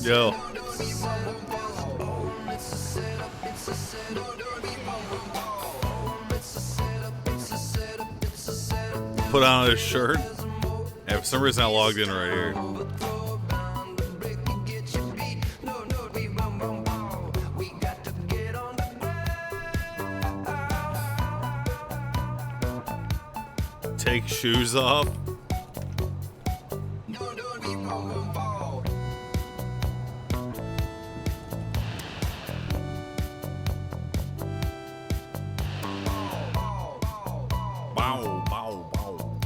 Yo. Put on his shirt. And for some reason I logged in right here. Take shoes off. Bow, bow, bow.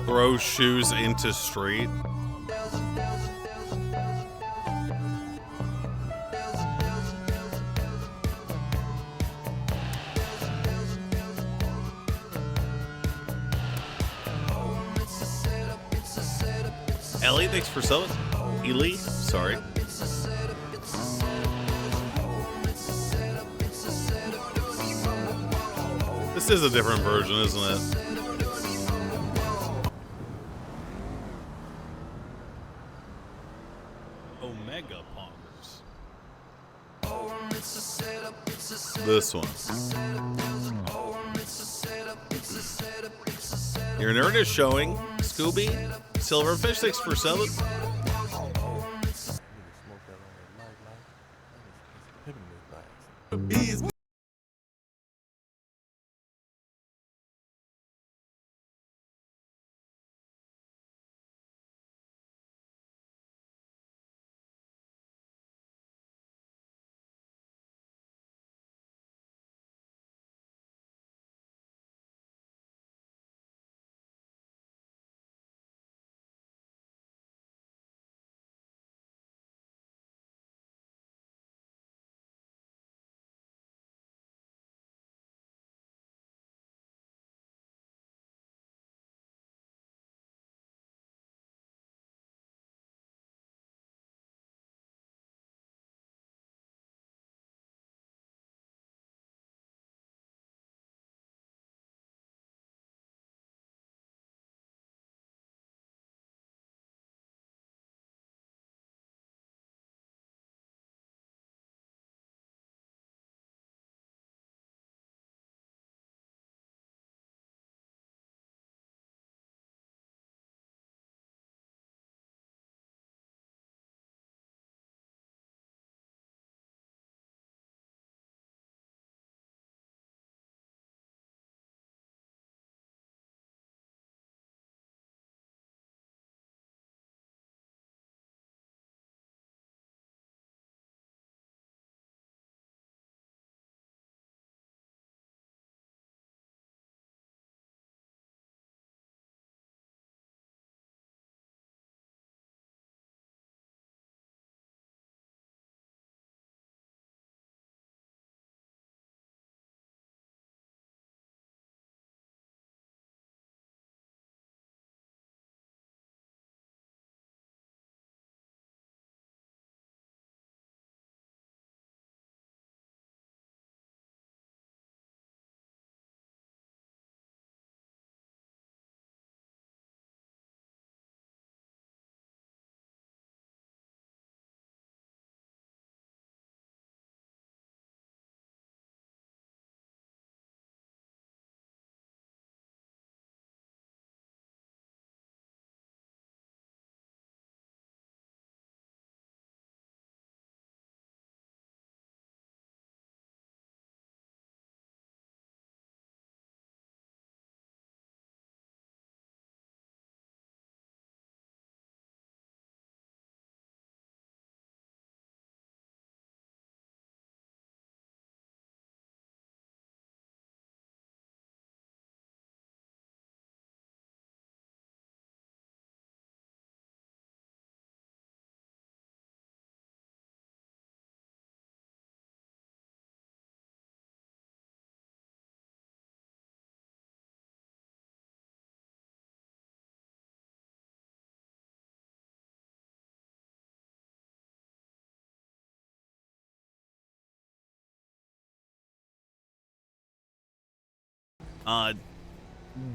Throw shoes into street. Ellie, thanks for selling. Ely, sorry. This is a different version, isn't it? Omega Pongers. This one. Your nerd is showing. Scooby, Silverfish, thanks for selling.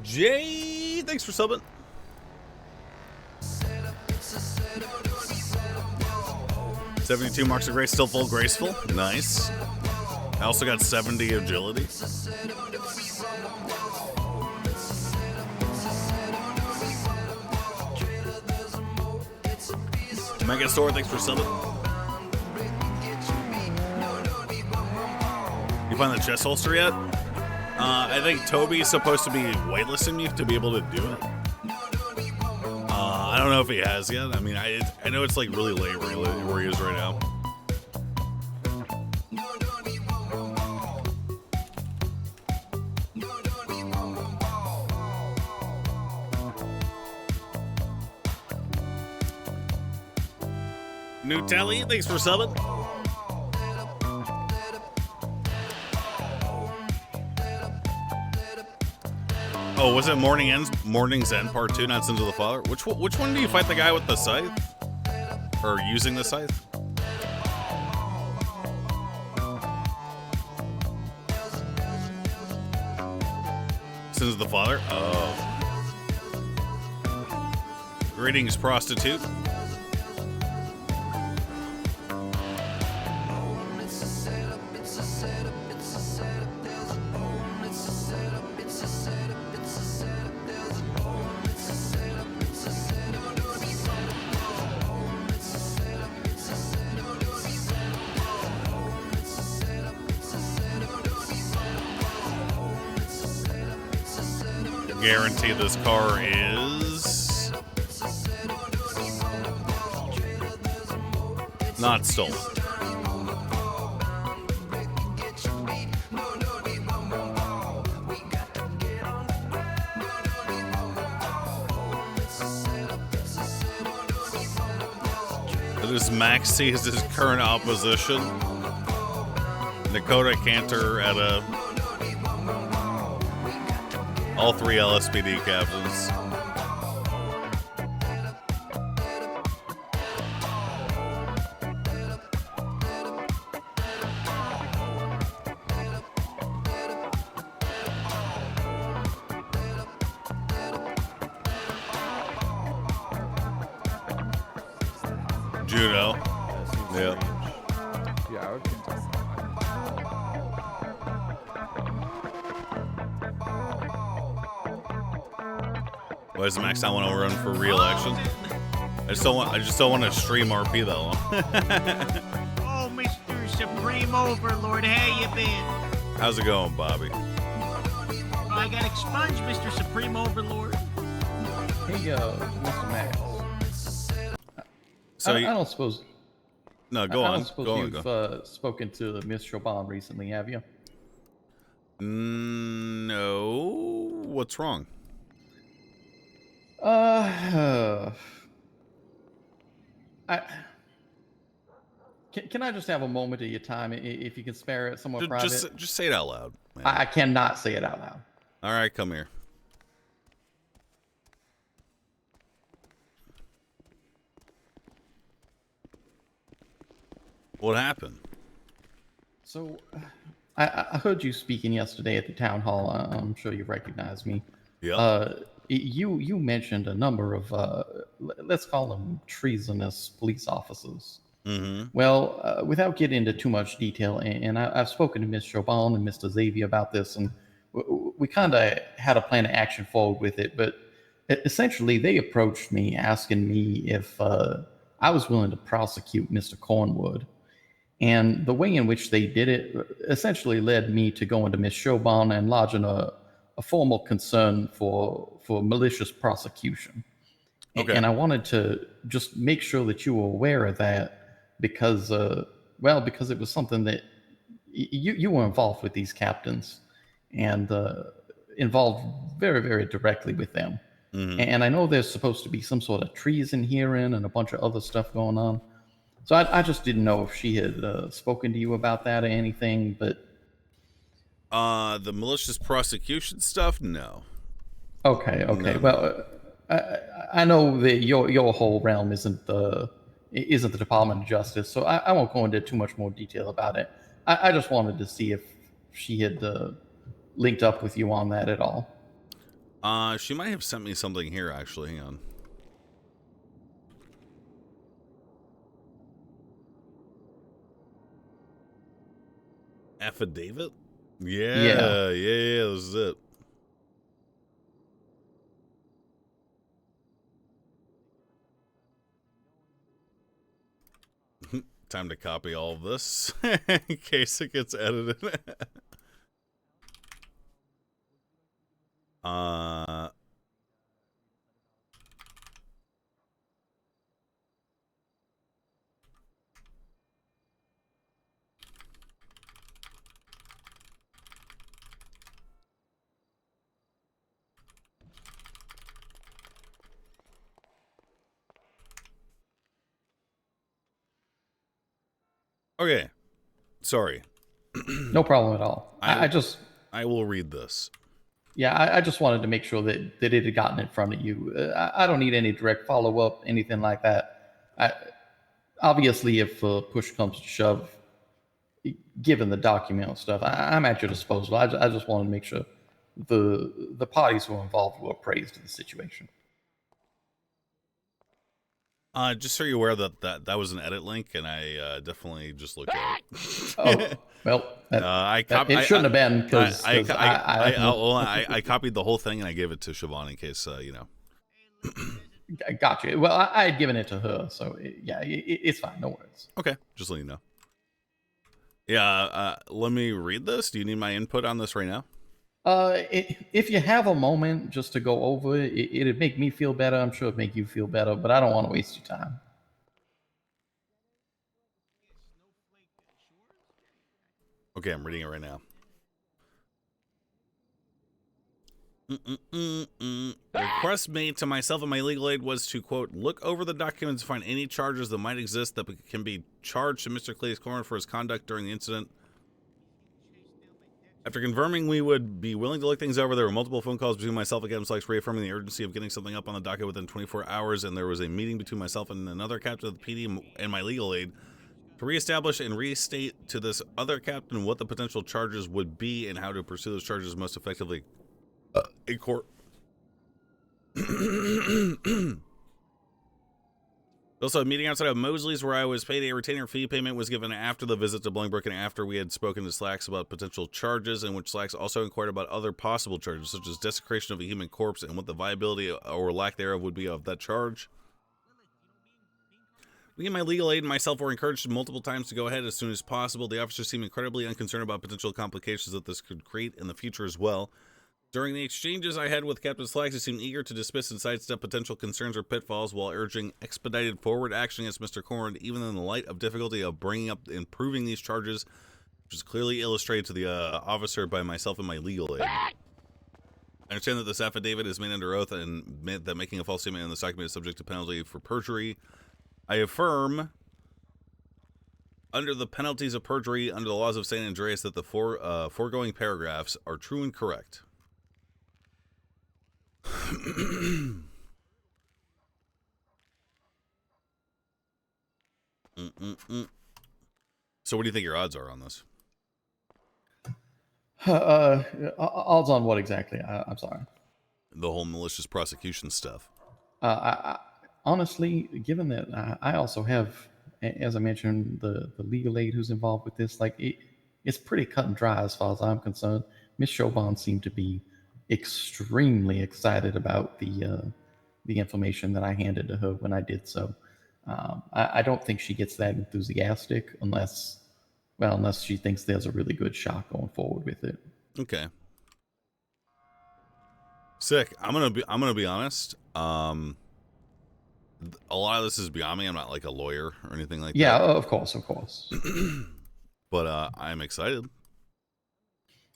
Jay, thanks for subbing. $72 marks of grace, still full graceful. Nice. I also got 70 agility. Megastore, thanks for subbing. You find the chest holster yet? I think Toby's supposed to be waitlisting me to be able to do it. I don't know if he has yet. I mean, I know it's like really late where he is right now. New Tally, thanks for subbing. Oh, was it Morning's End Part 2, not Sins of the Father? Which one do you fight the guy with the scythe? Or using the scythe? Sins of the Father? Oh. Greetings, prostitute. Guarantee this car is not stolen. This Max sees his current opposition, Dakota Cantor at all three LSPD captains. Judo. Yep. Yeah, I would contest that. Why does Max not want to run for re-election? I just don't want to stream RP that long. Oh, Mr. Supreme Overlord, how you been? How's it going, Bobby? Oh, I got expunged, Mr. Supreme Overlord. Hey, Mr. Max. So I don't suppose. No, go I on. don't suppose Go on. you've spoken to Miss Chauban recently, have you? No. What's wrong? Can I just have a moment of your time, if you can spare it, somewhat private? Just say it out loud, man. I cannot say it out loud. All right, come here. What happened? So, I heard you speaking yesterday at the town hall. I'm sure you recognize me. Yeah. You mentioned a number of let's call them treasonous police officers. Mm-hmm. Well, without getting into too much detail, and I've spoken to Miss Chauban and Mr. Xavier about this, and we kind of had a plan of action forward with it. But essentially, they approached me asking me if I was willing to prosecute Mr. Cornwood. And the way in which they did it essentially led me to go into Miss Chauban and lodging a formal concern for malicious prosecution. Okay. And I wanted to just make sure that you were aware of that because it was something that you were involved with these captains and involved very, very directly with them. Mm-hmm. And I know there's supposed to be some sort of treason herein and a bunch of other stuff going on. So I just didn't know if she had spoken to you about that or anything, but... The malicious prosecution stuff? No. Okay. No. Well, I know that your whole realm isn't the Department of Justice, so I won't go into too much more detail about it. I just wanted to see if she had linked up with you on that at all. She might have sent me something here, actually. Hang on. Affidavit? Yeah, this is it. Time to copy all of this in case it gets edited. Okay. Sorry. No problem at all. I will read this. Yeah, I just wanted to make sure that it had gotten in front of you. I don't need any direct follow up, anything like that. Obviously, if push comes to shove, given the document and stuff, I'm at your disposal. I just want to make sure the parties who are involved were appraised of the situation. Just so you're aware that was an edit link, and I definitely just looked at it. Oh, well, it shouldn't have been, because I copied the whole thing and I gave it to Siobhan in case you know. Gotcha. Well, I had given it to her, so it's fine. No worries. Okay, just letting you know. Yeah, let me read this. Do you need my input on this right now? If you have a moment just to go over it, it'd make me feel better. I'm sure it'd make you feel better, but I don't want to waste your time. Okay, I'm reading it right now. The request made to myself and my legal aid was to, quote, look over the documents to find any charges that might exist that can be charged to Mr. Clay's Corner for his conduct during the incident. After confirming we would be willing to look things over, there were multiple phone calls between myself and Captain Slacks reaffirming the urgency of getting something up on the docket within 24 hours, and there was a meeting between myself and another captain of the PD and my legal aid to reestablish and restate to this other captain what the potential charges would be and how to pursue those charges most effectively in court. Also, a meeting outside of Mosley's where I was paid a retainer fee. Payment was given after the visit to Bolingbroke and after we had spoken to Slacks about potential charges, in which Slacks also inquired about other possible charges, such as desecration of a human corpse and what the viability or lack thereof would be of that charge. Me and my legal aid and myself were encouraged multiple times to go ahead as soon as possible. The officers seemed incredibly unconcerned about potential complications that this could create in the future as well. During the exchanges I had with Captain Slacks, he seemed eager to dismiss and sidestep potential concerns or pitfalls while urging expedited forward action against Mr. Corrin, even in the light of difficulty of bringing up and proving these charges, which is clearly illustrated to the officer by myself and my legal aid. I understand that this affidavit is made under oath and that making a false statement in this document is subject to penalty for perjury. I affirm, under the penalties of perjury under the laws of St. Andreas, that the foregoing paragraphs are true and correct. So what do you think your odds are on this? Odds on what exactly? I'm sorry. The whole malicious prosecution stuff. Honestly, given that I also have, as I mentioned, the legal aid who's involved with this, like it's pretty cut and dry as far as I'm concerned. Miss Chauvin seemed to be extremely excited about the information that I handed to her when I did so. I don't think she gets that enthusiastic unless she thinks there's a really good shot going forward with it. Okay. Sick. I'm gonna be honest. A lot of this is beyond me. I'm not like a lawyer or anything like that. Yeah, of course. But I'm excited.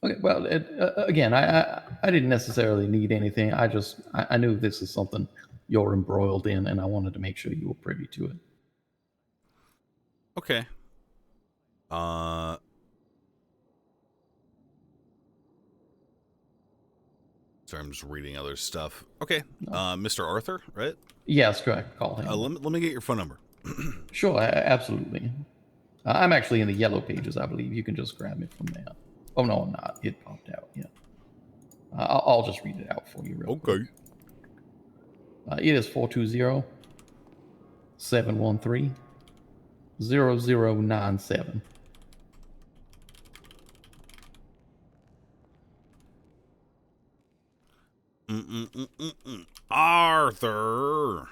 Okay, well, again, I didn't necessarily need anything. I knew this is something you're embroiled in, and I wanted to make sure you were privy to it. Okay. Sorry, I'm just reading other stuff. Okay. Mr. Arthur, right? Yes, correct. Call him. Let me get your phone number. Sure, absolutely. I'm actually in the yellow pages, I believe. You can just grab it from there. Oh, no, I'm not. It popped out. Yeah. I'll just read it out for you real quick. It is 420-713-0097. Arthur.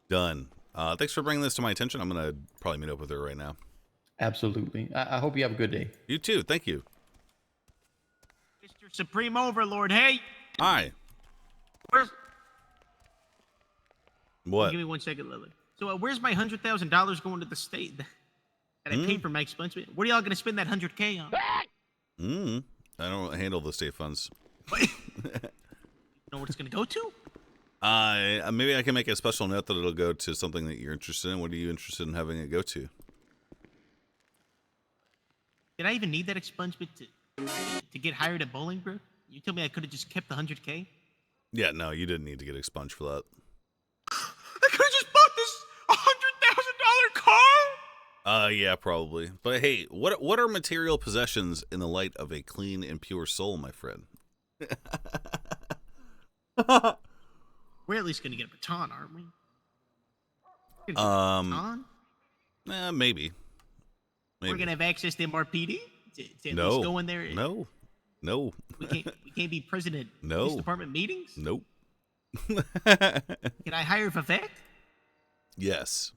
Done. Thanks for bringing this to my attention. I'm going to probably meet up with her right now. Absolutely. I hope you have a good day. You too. Thank you. Mr. Supreme Overlord, hey! Hi. Where's... What? Give me 1 second, Lily. So where's my $100,000 going to the state that I paid for my expungement? What are y'all going to spend that $100K on? I don't handle the state funds. You know what it's going to go to? Maybe I can make a special note that it'll go to something that you're interested in. What are you interested in having it go to? Did I even need that expungement to get hired at Bolingbrook? You told me I could have just kept the $100K? Yeah, no, you didn't need to get expunged for that. I could have just bought this $100,000 car? Yeah, probably. But hey, what are material possessions in the light of a clean and pure soul, my friend? We're at least going to get a baton, aren't we? Baton? Maybe. We're going to have access to MRPD? To at No. least go in there? No. We can't be president of No. police department meetings? Nope. Can I hire Vivek? Yes.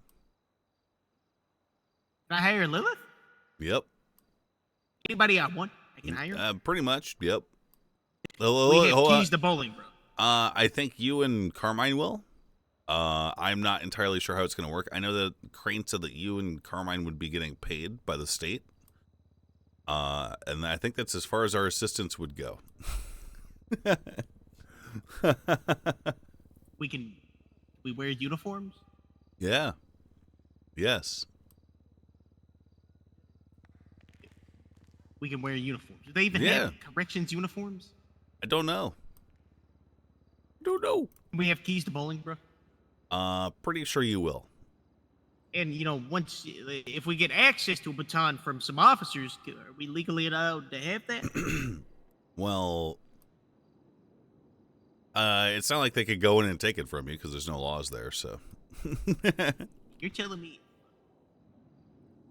Can I hire Lilith? Yep. Anybody I want, I can hire. Pretty much. Yep. We have keys to Bolingbrook. I think you and Carmine will. I'm not entirely sure how it's going to work. I know that Crane said that you and Carmine would be getting paid by the state. And I think that's as far as our assistance would go. We wear uniforms? Yeah. Yes. We can wear uniforms. Do they even have corrections uniforms? I don't know. We have keys to Bolingbrook? Pretty sure you will. And, once, if we get access to a baton from some officers, are we legally allowed to have that? Well, it's not like they could go in and take it from you because there's no laws there, so. You're telling me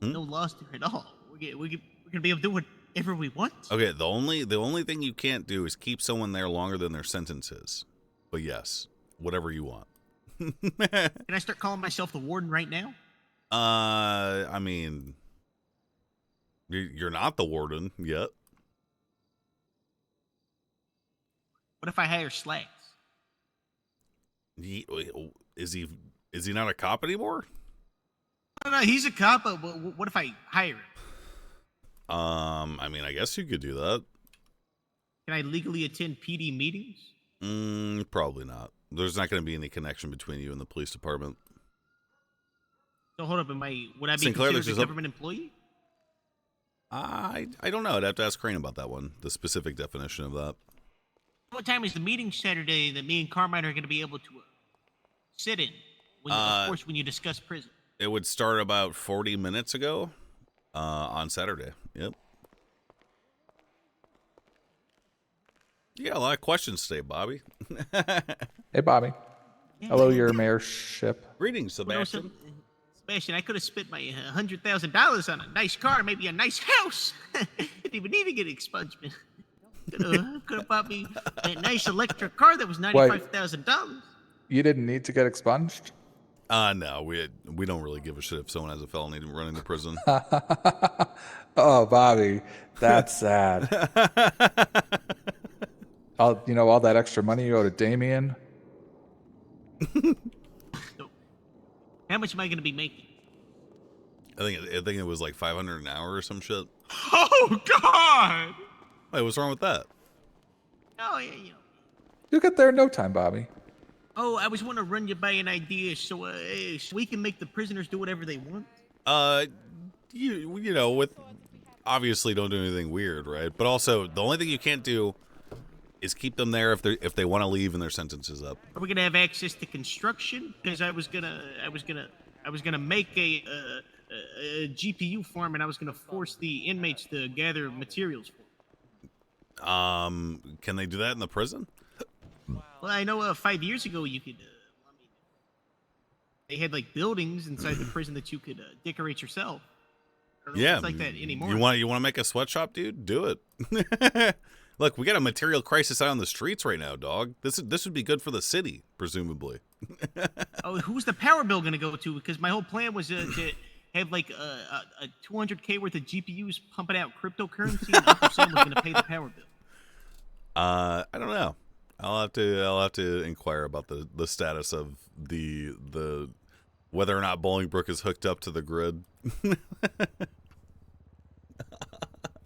no laws there at all? We're going to be able to do whatever we want? Okay, the only thing you can't do is keep someone there longer than their sentence is. But yes, whatever you want. Can I start calling myself the warden right now? I mean, you're not the warden yet. What if I hire Slacks? Is he not a cop anymore? No, he's a cop, but what if I hire him? I mean, I guess you could do that. Can I legally attend PD meetings? Probably not. There's not going to be any connection between you and the police department. So hold up, would I be Sinclair, considered a government employee? I don't know. I'd have to ask Crane about that one, the specific definition of that. What time is the meeting Saturday that me and Carmine are going to be able to sit in? Of course, when you discuss prison. It would start about 40 minutes ago on Saturday. Yep. You got a lot of questions today, Bobby. Hey, Bobby. Yeah. Hello, your mayorship. Greetings, Sebastian. Sebastian, I could have spent my $100,000 on a nice car, maybe a nice house. Didn't even need to get expungement. Could have bought me a nice electric car that was $95,000. You didn't need to get expunged? No, we don't really give a shit if someone has a felony running to prison. Oh, Bobby, that's sad. All that extra money you owe to Damien. How much am I going to be making? I think it was like $500 an hour or some shit. Oh God! Wait, what's wrong with that? Oh yeah, You'll get there in no time, Bobby. Oh, I was want to run you by an idea so we can make the prisoners do whatever they want. With obviously don't do anything weird, right? But also the only thing you can't do is keep them there if they want to leave and their sentence is up. Are we gonna have access to construction? Because I was gonna make a GPU farm and I was gonna force the inmates to gather materials for it. Can they do that in the prison? Well, I know 5 years ago you could. I mean, they had like buildings inside the prison that you could decorate yourself. I don't know if Yeah. it's like that anymore. You want to make a sweatshop, dude? Do it. Look, we got a material crisis out on the streets right now, dog. This would be good for the city, presumably. Oh, who's the power bill going to go to? Because my whole plan was to have like a 200K worth of GPUs pumping out cryptocurrency, and Uncle Sam was going to pay the power bill. I don't know. I'll have to inquire about the status of the whether or not Bolingbrook is hooked up to the grid. You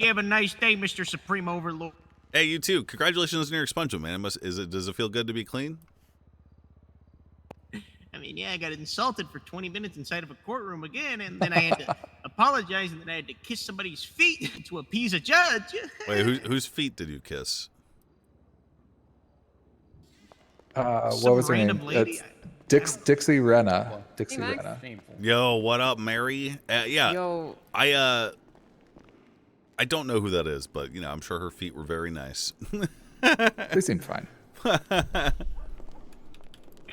have a nice day, Mr. Supreme Overlord. Hey, you too. Congratulations on your expungement, man. Does it feel good to be clean? I mean, yeah, I got insulted for 20 minutes inside of a courtroom again, and then I had to apologize, and then I had to kiss somebody's feet to appease a judge. Wait, whose feet did you kiss? What was her name? random lady. It's Dixie Renna. Dixie Hey, Max. Renna. Shameful. Yo, what up, Mary? Yeah, Yo, I don't know who that is, but I'm sure her feet were very nice. They seemed fine. Have a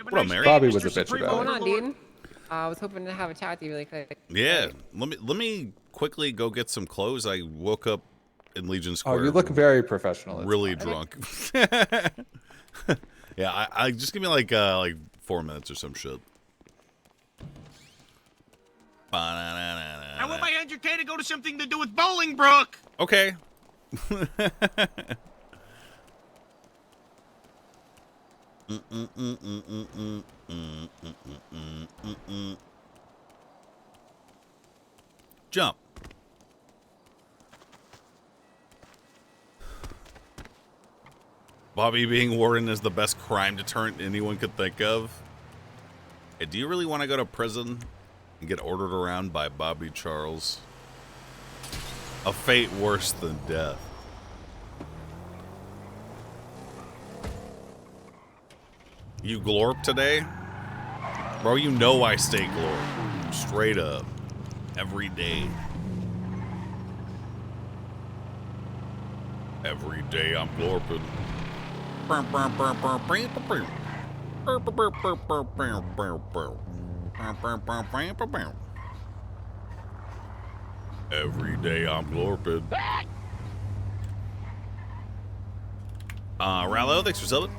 What up, nice Mary? day, Bobby Mr. was a bitch Supreme about what's going on, Overlord. dude? I was hoping to have a chat with you really quick. Yeah, let me quickly go get some clothes. I woke up in Legion Oh, Square. you look very professional. It's really fine. drunk. Yeah, I just give me like 4 minutes or some shit. I want my 100K to go to something to do with Bolingbrook. Okay. Jump. Bobby being warden is the best crime deterrent anyone could think of. Hey, do you really want to go to prison and get ordered around by Bobby Charles? A fate worse than death. You glorp today? Bro, you know I stay glorp. Straight up. Every day. Every day I'm glorping. Every day I'm glorping. Rallo, thanks for subbing.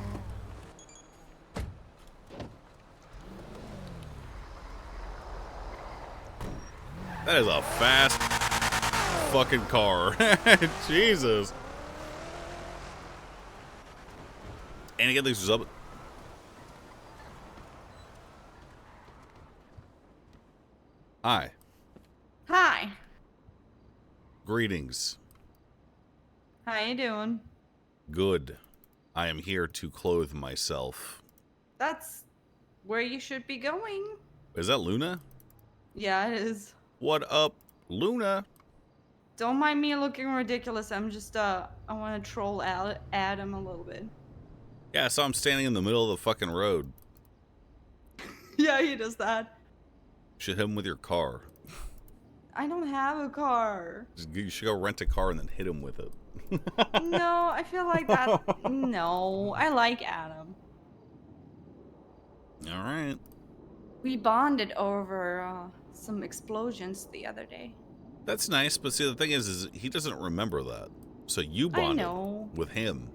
That is a fast fucking car. Jesus. And again, thanks for subbing. Hi. Hi. Greetings. How you doing? Good. I am here to clothe myself. That's where you should be going. Is that Luna? Yeah, it is. What up, Luna? Don't mind me looking ridiculous. I'm just I want to troll Adam a little bit. Yeah, I saw him standing in the middle of the fucking road. Yeah, he does that. You should hit him with your car. I don't have a car. You should go rent a car and then hit him with it. No, I feel like that. No, I like Adam. All right. We bonded over some explosions the other day. That's nice, but see, the thing is he doesn't remember that. So you I bonded know. with him.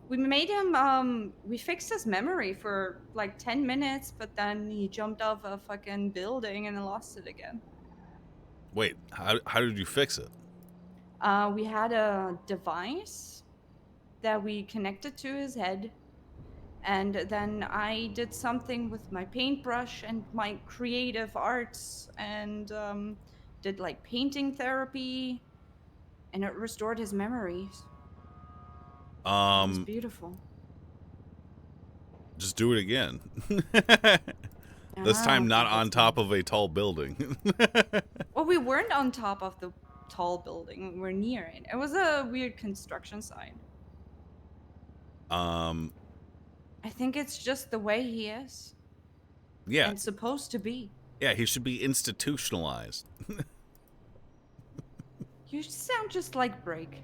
We made him, we fixed his memory for like 10 minutes, but then he jumped off a fucking building and lost it again. Wait, how did you fix it? We had a device that we connected to his head, and then I did something with my paintbrush and my creative arts, and did like painting therapy, and it restored his memories. It was beautiful. Just do it again. This I time don't not think on it's top of a tall building. Well, we weren't on top of the tall building. We were near it. It was a weird construction site. I think it's just the way he is. Yeah. And supposed to be. Yeah, he should be institutionalized. You sound just like Break.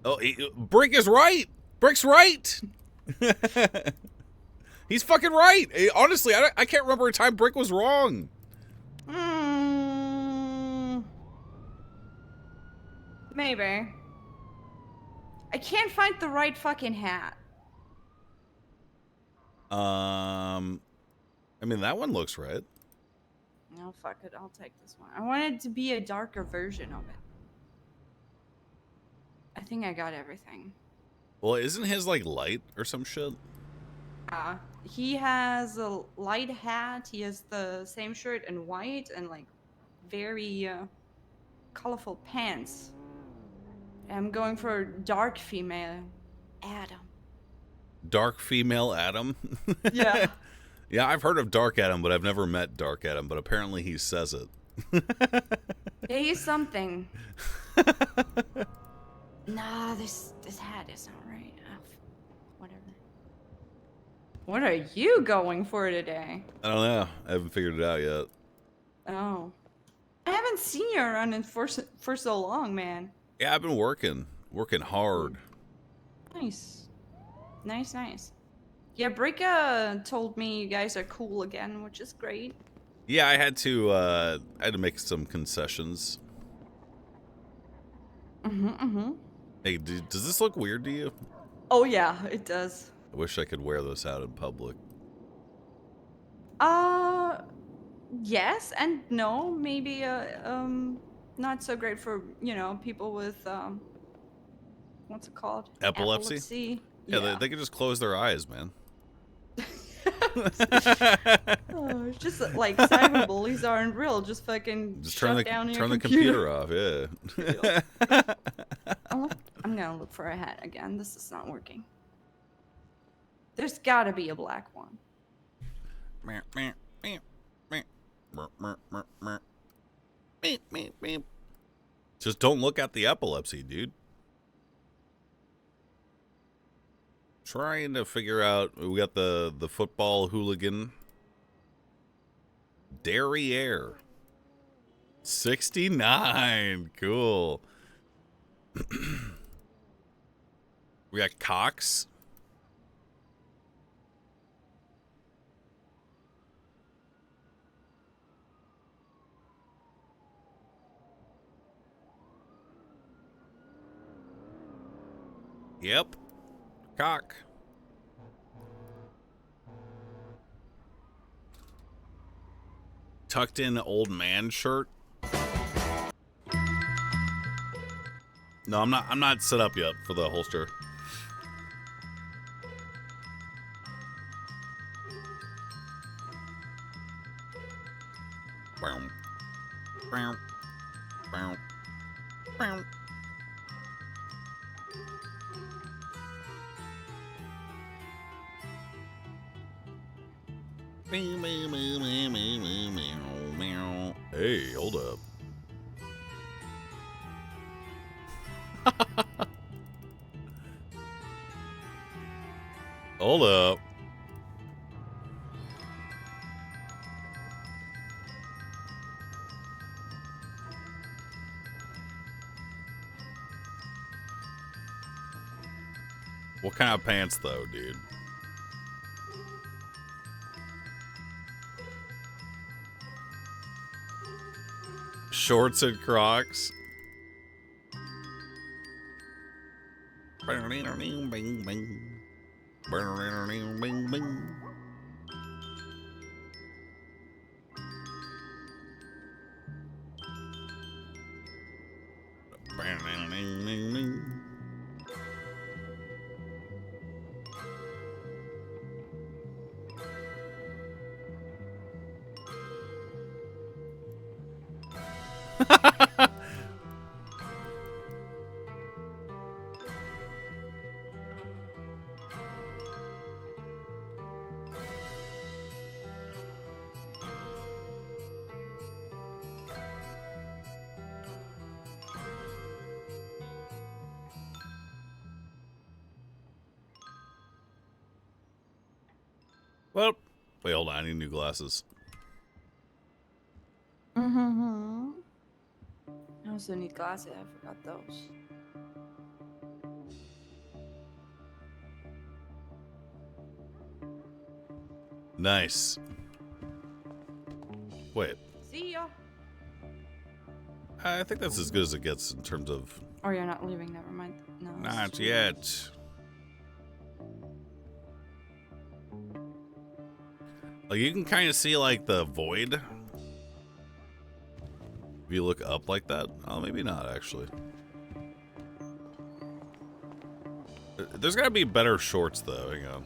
Oh, Brick is right. Brick's right. He's fucking right. Honestly, I can't remember a time Brick was wrong. Maybe. I can't find the right fucking hat. I mean, that one looks right. No, fuck it. I'll take this one. I want it to be a darker version of it. I think I got everything. Well, isn't his like light or some shit? He has a light hat. He has the same shirt in white and like very colorful pants. I'm going for dark female Adam. Dark female Adam? Yeah. Yeah, I've heard of Dark Adam, but I've never met Dark Adam, but apparently he says it. Yeah, he's something. Nah, this hat is not right. Whatever. What are you going for today? I don't know. I haven't figured it out yet. Oh. I haven't seen you around for so long, man. Yeah, I've been working hard. Nice. Nice. Yeah, Brick told me you guys are cool again, which is great. Yeah, I had to make some concessions. Hey, does this look weird to you? Oh yeah, it does. I wish I could wear this out in public. Yes and no. Maybe not so great for, people with what's it called? Epilepsy? Yeah, they can just close their eyes, man. Oh, it's just like cyberbullies aren't real. Just fucking Just turn the computer off, yeah. I'm gonna look for a hat again. This is not working. There's gotta be a black one. Just don't look at the epilepsy, dude. Trying to figure out, we got the football hooligan. Derriere. 69. Cool. We got Cox. Yep. Cock. Tucked in old man shirt. No, I'm not set up yet for the holster. Bow. Bow. Bow. Bow. Hey, hold up. Hold up. What kind of pants though, dude? Shorts and Crocs. Well, wait, hold on. I need new glasses. I also need glasses. I forgot those. Nice. Wait. See ya. I think that's as good as it gets in terms of... Or you're not leaving, never mind. No. it's Not too yet. Like, you can kind of see, like, the void. If you look up like that. Oh, maybe not, actually. There's gotta be better shorts, though. Hang on.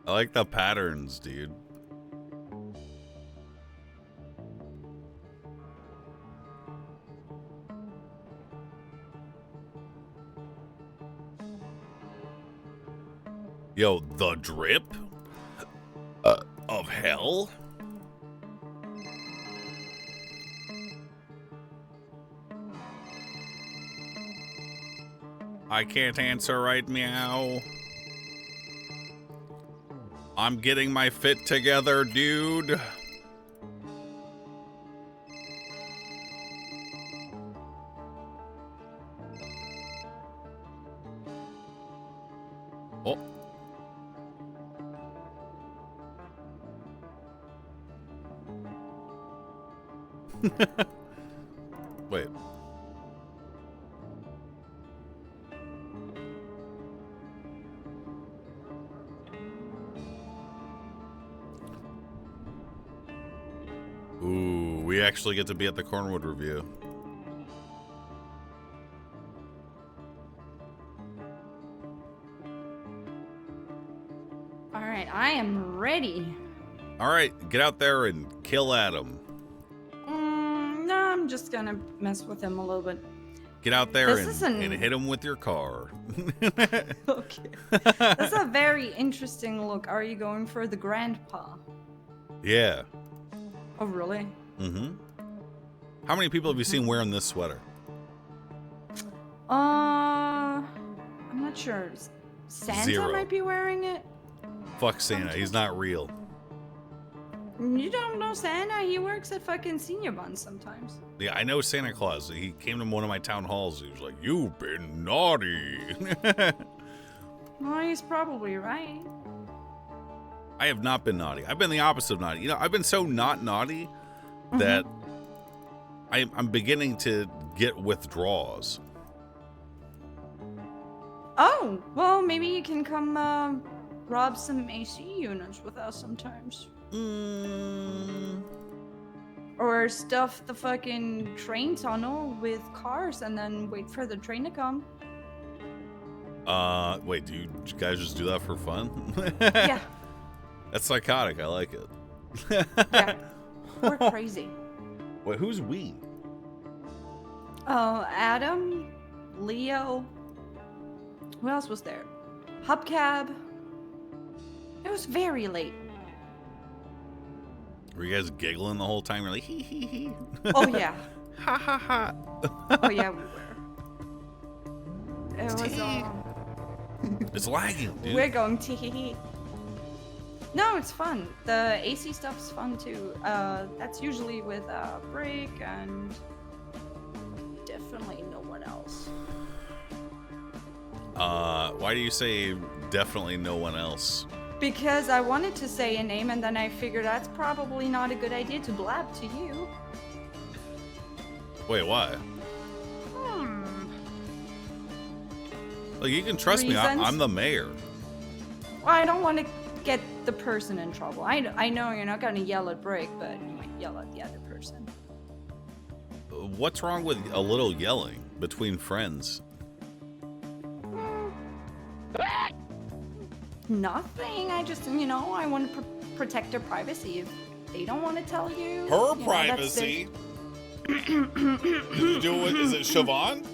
I like the patterns, dude. Yo, the drip of hell? I can't answer right meow. I'm getting my fit together, dude. Oh. Wait. Ooh, we actually get to be at the Cornwood review. All right, I am ready. All right, get out there and kill Adam. No, I'm just gonna mess with him a little bit. Get out there This and isn't- hit him with your car. Okay. That's a very interesting look. Are you going for the grandpa? Yeah. Oh, really? Mm-hmm. How many people have you seen wearing this sweater? I'm not sure. Santa 0. might be wearing it. Fuck Santa, he's not real. You don't know Santa? He works at fucking Senior Bun sometimes. Yeah, I know Santa Claus. He came to one of my town halls. He was like, "You've been naughty." Well, he's probably right. I have not been naughty. I've been the opposite of naughty. You know, I've been so not naughty that I'm beginning to get withdrawals. Oh, well, maybe you can come rob some AC units with us sometimes. Or stuff the fucking train tunnel with cars and then wait for the train to come. Wait, do you guys just do that for fun? Yeah, That's psychotic. I like it. yeah. We're crazy. Wait, who's we? Oh, Adam, Leo. Who else was there? Hubcab. It was very late. Were you guys giggling the whole time? You're like, hee hee hee. Oh, yeah. Ha ha ha. Oh, yeah, we were. It was, It's lagging, dude. we're going to hee. No, it's fun. The AC stuff's fun too. That's usually with Brick and definitely no one else. Why do you say definitely no one else? Because I wanted to say a name and then I figured that's probably not a good idea to blab to you. Wait, why? Like, you can trust me. Reasons? I'm the mayor. Well, I don't want to get the person in trouble. I know you're not going to yell at Brick, but you might yell at the other person. What's wrong with a little yelling between friends? Nothing. I just, I want to protect their privacy. If they don't want to tell you. Her that's privacy? Is it Siobhan?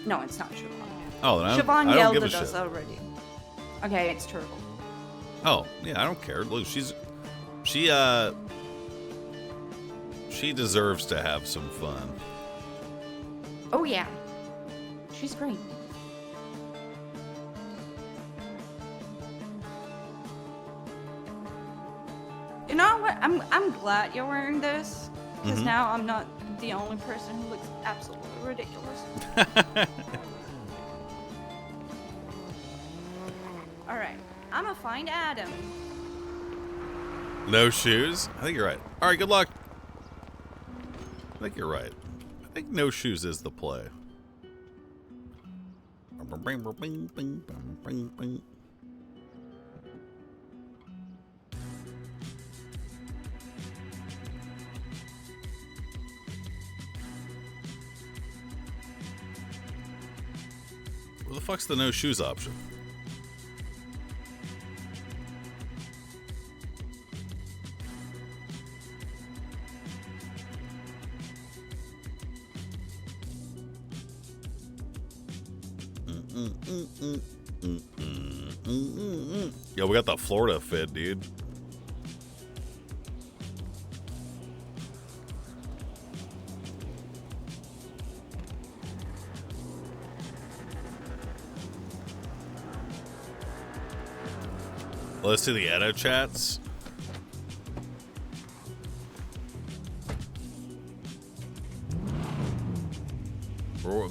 No, it's not Siobhan. Oh, then Siobhan I don't yelled give a at us shit. already. Okay, it's Turtle. Oh, yeah, I don't care. Look, she deserves to have some fun. Oh, yeah. She's great. I'm glad you're wearing this because Mhm. now I'm not the only person who looks absolutely ridiculous. All right, I'm gonna find Adam. No shoes? I think you're right. All right, good luck. I think you're right. I think no shoes is the play. Where the fuck's the no shoes option? Yo, we got the Florida fit, dude. Let's see the Edo chats.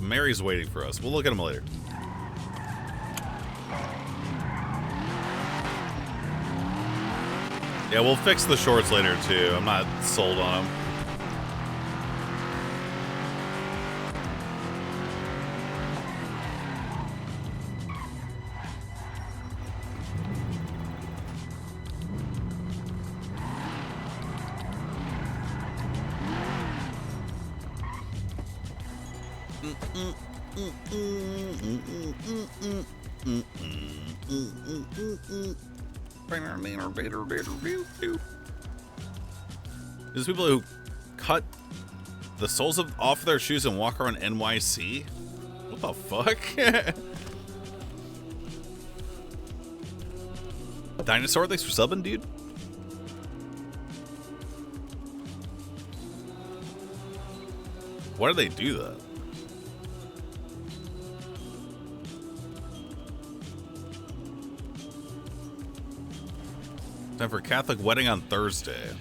Mary's waiting for us. We'll look at him later. Yeah, we'll fix the shorts later too. I'm not sold on them. There's people who cut the soles off their shoes and walk around NYC? What the fuck? Dinosaur, thanks for subbing, dude. Why do they do that? Time for Catholic wedding on Thursday.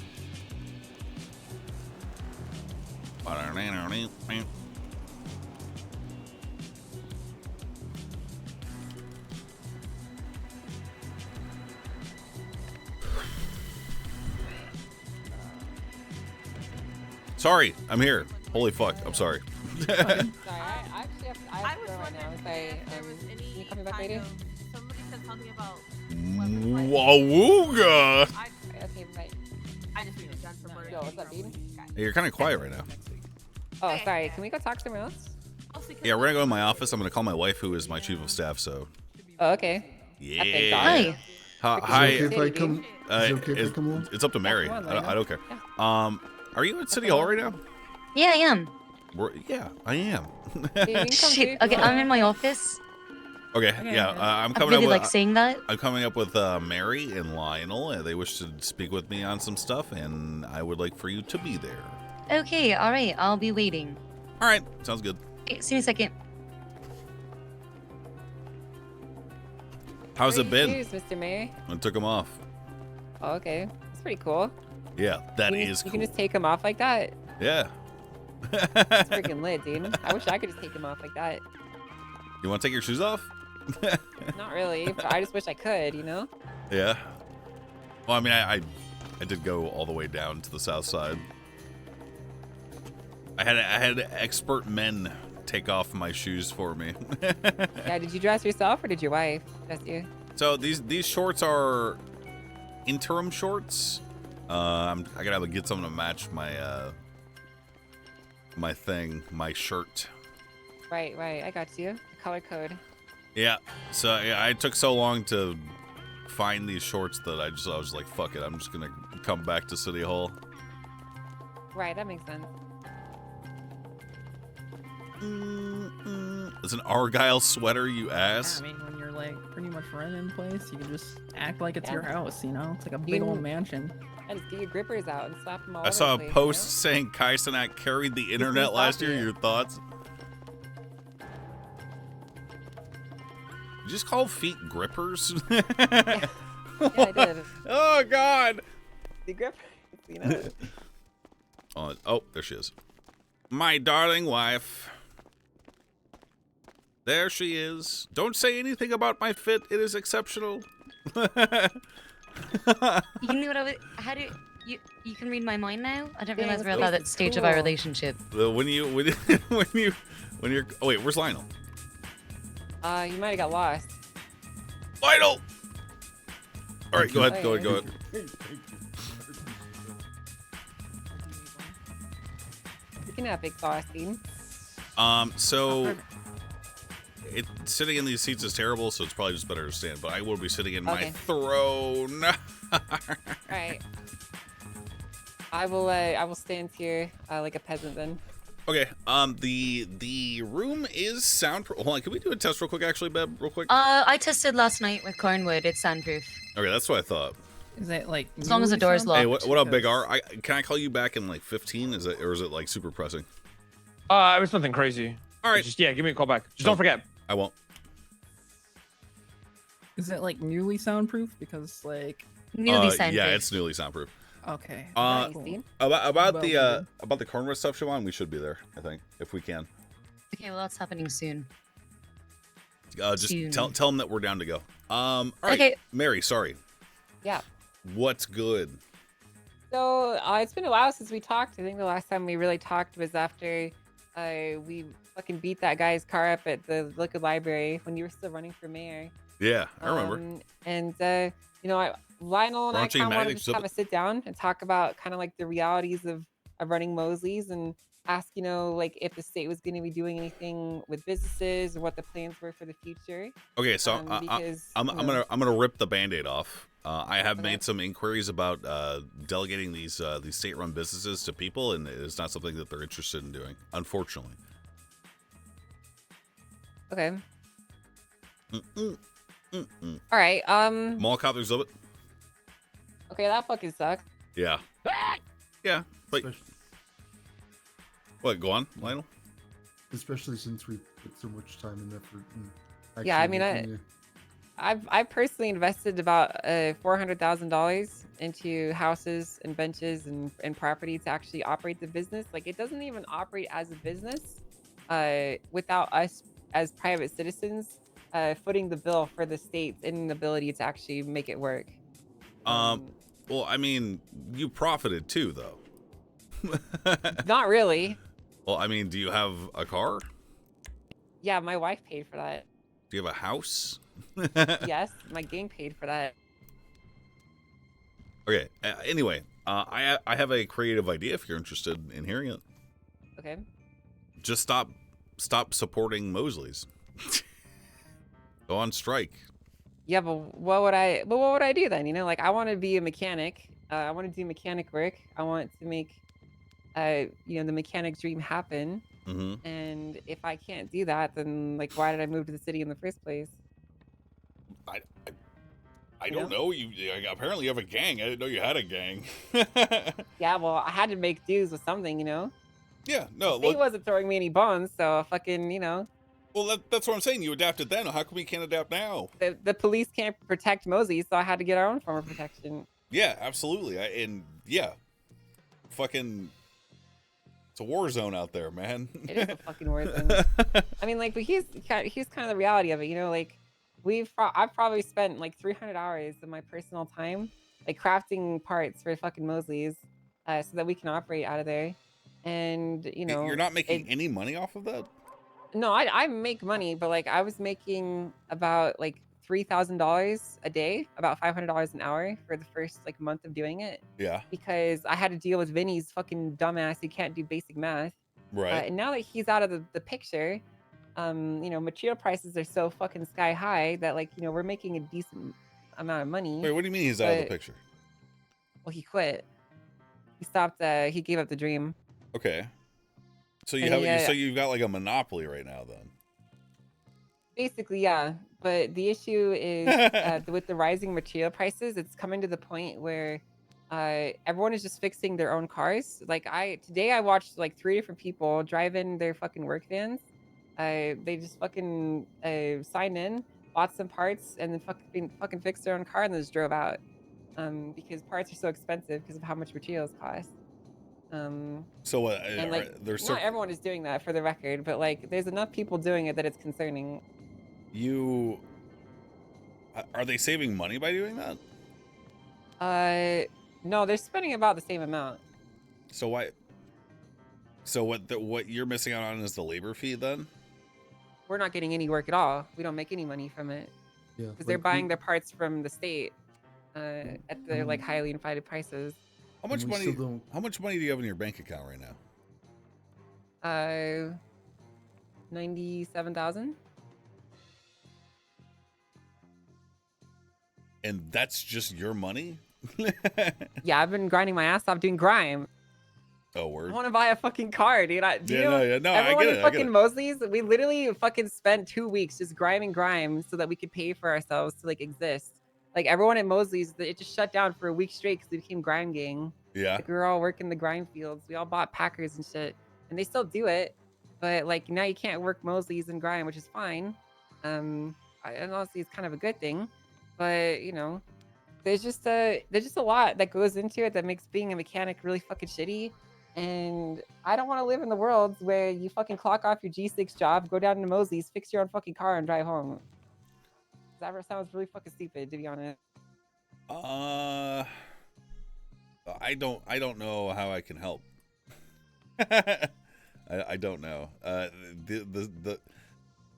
Sorry, I'm here. Holy fuck, I'm sorry. Sorry, I actually have I to was go right now. wondering Sorry, if there was any can you call me back kind later? of, somebody said something about Wawooga! Okay, bye. I just need a gun for murder. Yo, what's up, dude? Hey, you're kind of quiet right now. Oh, Okay. sorry. Can we go talk somewhere else? Yeah, we're gonna go in my office. I'm gonna call my wife, who is my chief of staff. So, Oh, okay. yeah. Thank God. Hi. Hi. Is it okay if I come? Is it okay if I it's, come on? it's up to Mary. come on, I don't care. Yeah. Are you at City Hall right now? Yeah, I am. Yeah, I am. Dude, you can come too Shit. if Okay, you I'm want. in my office. Okay, Okay, yeah. okay. I'm I coming really up with. like saying that. I'm coming up with Mary and Lionel, and they wish to speak with me on some stuff, and I would like for you to be there. Okay, all right. I'll be waiting. All right, sounds good. Okay, see you in a second. How's it been? Cheers, Mr. Mayor. I took him off. Oh, okay. That's pretty cool. Yeah, that you, is You cool. can just take him off like that. Yeah. That's freaking lit, dude. I wish I could just take him off like that. You want to take your shoes off? Not really, but I just wish I could, you know? Yeah. Well, I mean, I did go all the way down to the south side. I had expert men take off my shoes for me. Yeah, did you dress yourself or did your wife dress you? So these shorts are interim shorts. I gotta get something to match my my shirt. Right, I got you. The color code. Yeah. So yeah, I took so long to find these shorts that I was like, fuck it, I'm just gonna come back to City Hall. Right, that makes sense. It's an Argyle sweater, you ass. Yeah, I mean, when you're like pretty much renting a place, you can just act like it's Yeah. your house, you know? It's like a big You- old mansion. I just get your grippers out and slap them all I over saw the a place, post saying Kai Cenat carried the internet stop last year. it. Your thoughts? You just call feet grippers? You know? Yeah, I did. Oh God! The grip. you know. Oh, there she is. My darling wife. There she is. Don't say anything about my fit. It is exceptional. You knew what I was. How do you can read my mind now? I didn't realize we're at that stage of our relationship. When you're. Oh wait, where's Lionel? You might have got lost. Lionel. All right, go ahead. Go ahead. You can have exhausting. So sitting in these seats is terrible, so it's probably just better to stand. But I will be sitting in my throne. Right. I will stand here like a peasant then. Okay. The room is soundproof. Hold on. Can we do a test real quick, actually, Beb? Real quick. I tested last night with Cornwood. It's soundproof. Okay, that's what I thought. Is it like as long as the door's locked? Hey, what up, Big R? Can I call you back in like 15? Is it like super pressing? It was nothing crazy. All right. Just give me a call back. Just don't forget. I won't. Is it like newly soundproof? Because like newly soundproof. Yeah, it's newly soundproof. Okay. Cool. About the Cornwood stuff, Siobhan, we should be there. I think if we can. Okay, well that's happening soon. Just tell them that we're down to go. All right. Okay. Mary, sorry. Yeah. What's good? So it's been a while since we talked. I think the last time we really talked was after we fucking beat that guy's car up at the local library when you were still running for mayor. Yeah, I remember. Lionel and I kind of wanted to Magnetic just have a sit down and talk about kind of like the realities of running Mosley's and ask, like if the state was going to be doing anything with businesses or what the plans were for the future. Okay, so I'm gonna rip the Band-Aid off. I have made some inquiries about delegating these state-run businesses to people, and it's not something that they're interested in doing, unfortunately. Okay. All right. Mall cop exhibit. Okay, that fucking sucks. Yeah. Yeah. But what? Go on, Lionel. Especially since we put so much time and effort. And yeah, I mean, I've personally invested about $400,000 into houses and benches and property to actually operate the business. Like, it doesn't even operate as a business without us as private citizens footing the bill for the state's inability to actually make it work. Well, I mean, you profited too, though. Not really. Well, I mean, do you have a car? Yeah, my wife paid for that. Do you have a house? Yes, my gang paid for that. Okay. Anyway, I have a creative idea if you're interested in hearing it. Okay. Just stop supporting Mosley's. Go on strike. Yeah, but what would I do then? Like, I want to be a mechanic. I want to do mechanic work. I want to make the mechanic dream happen. Mm-hmm. And if I can't do that, then like, why did I move to the city in the first place? I don't know. You apparently you have a gang. I didn't know you had a gang. Yeah, well, I had to make dues with something, Yeah, no. He wasn't throwing me any bones, so fucking, Well, that's what I'm saying. You adapted then. How come we can't adapt now? The police can't protect Mosey, so I had to get our own form of protection. Yeah, absolutely. Fucking, it's a war zone out there, man. It is a fucking war zone. I mean, like, but here's kind of the reality of it, like, I've probably spent like 300 hours of my personal time, like, crafting parts for fucking Mosley's, so that we can operate out of there. And, You're not making any money off of that? No, I make money, but like, I was making about like $3,000 a day, about $500 an hour for the first like month of doing it. Yeah. Because I had to deal with Vinny's fucking dumbass who can't do basic math. Right. And now that he's out of the picture, material prices are so fucking sky high that like, we're making a decent amount of money. Wait, what do you mean he's out of the picture? Well, he quit. He stopped. He gave up the dream. Okay. So you've got like a monopoly right now then. Basically, yeah. But the issue is with the rising material prices, it's coming to the point where everyone is just fixing their own cars. Like today I watched like 3 different people drive in their fucking work vans. They just fucking signed in, bought some parts, and then fucking fixed their own car and then just drove out. because parts are so expensive because of how much materials cost. So what? And like, There's not everyone is doing that, for the record, but like, there's enough people doing it that it's concerning. Are they saving money by doing that? No, they're spending about the same amount. So why? So what you're missing out on is the labor fee then? We're not getting any work at all. We don't make any money from it. Yeah, Because they're buying their parts from the state at their like highly inflated prices. How much money? How much money do you have in your bank account right now? 97,000. And that's just your money? Yeah, I've been grinding my ass off doing grime. Oh, word. I want to buy a fucking car, dude. No, everyone I get in it. fucking Mosley's, we literally fucking spent 2 weeks just grinding grime so that we could pay for ourselves to like exist. Like everyone at Mosley's, it just shut down for a week straight because we became grime gang. Yeah. Like we were all working the grime fields. We all bought Packers and shit, and they still do it. But like now you can't work Mosley's and grime, which is fine. And honestly, it's kind of a good thing. But you know, there's just a lot that goes into it that makes being a mechanic really fucking shitty. And I don't want to live in the world where you fucking clock off your G6 job, go down to Mosley's, fix your own fucking car, and drive home. That sounds really fucking stupid, to be honest. I don't know how I can help. I don't know.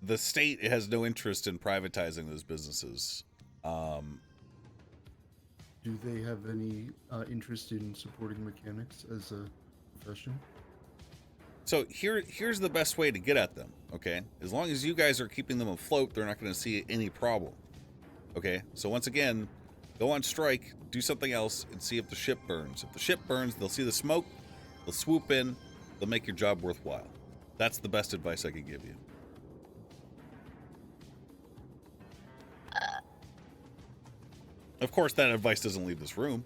The state has no interest in privatizing those businesses. Do they have any interest in supporting mechanics as a profession? So here's the best way to get at them, okay? As long as you guys are keeping them afloat, they're not going to see any problem. Okay? So once again, go on strike, do something else, and see if the ship burns. If the ship burns, they'll see the smoke, they'll swoop in, they'll make your job worthwhile. That's the best advice I can give you. Of course, that advice doesn't leave this room.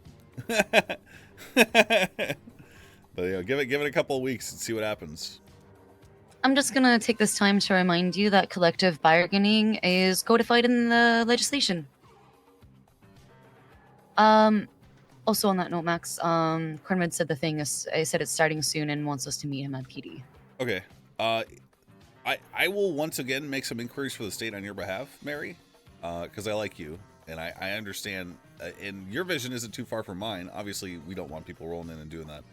But you know, give it a couple of weeks and see what happens. I'm just gonna take this time to remind you that collective bargaining is codified in the legislation. Also on that note, Max, Cornwood said I said it's starting soon and wants us to meet him at PD. Okay. I will once again make some inquiries for the state on your behalf, Mary, because I like you and I understand. And your vision isn't too far from mine. Obviously, we don't want people rolling in and doing that.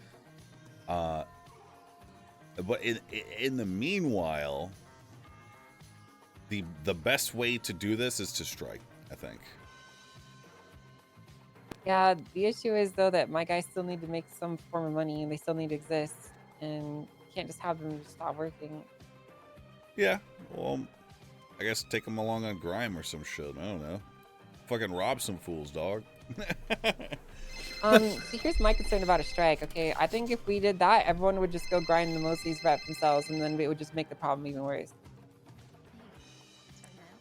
But in the meanwhile, the best way to do this is to strike, I think. Yeah, the issue is though that my guys still need to make some form of money and they still need to exist, and you can't just have them just stop working. Yeah, well, I guess take them along on grime or some shit. I don't know. Fucking rob some fools, dog. See, here's my concern about a strike, okay? I think if we did that, everyone would just go grind the Mosley's rep themselves, and then it would just make the problem even worse.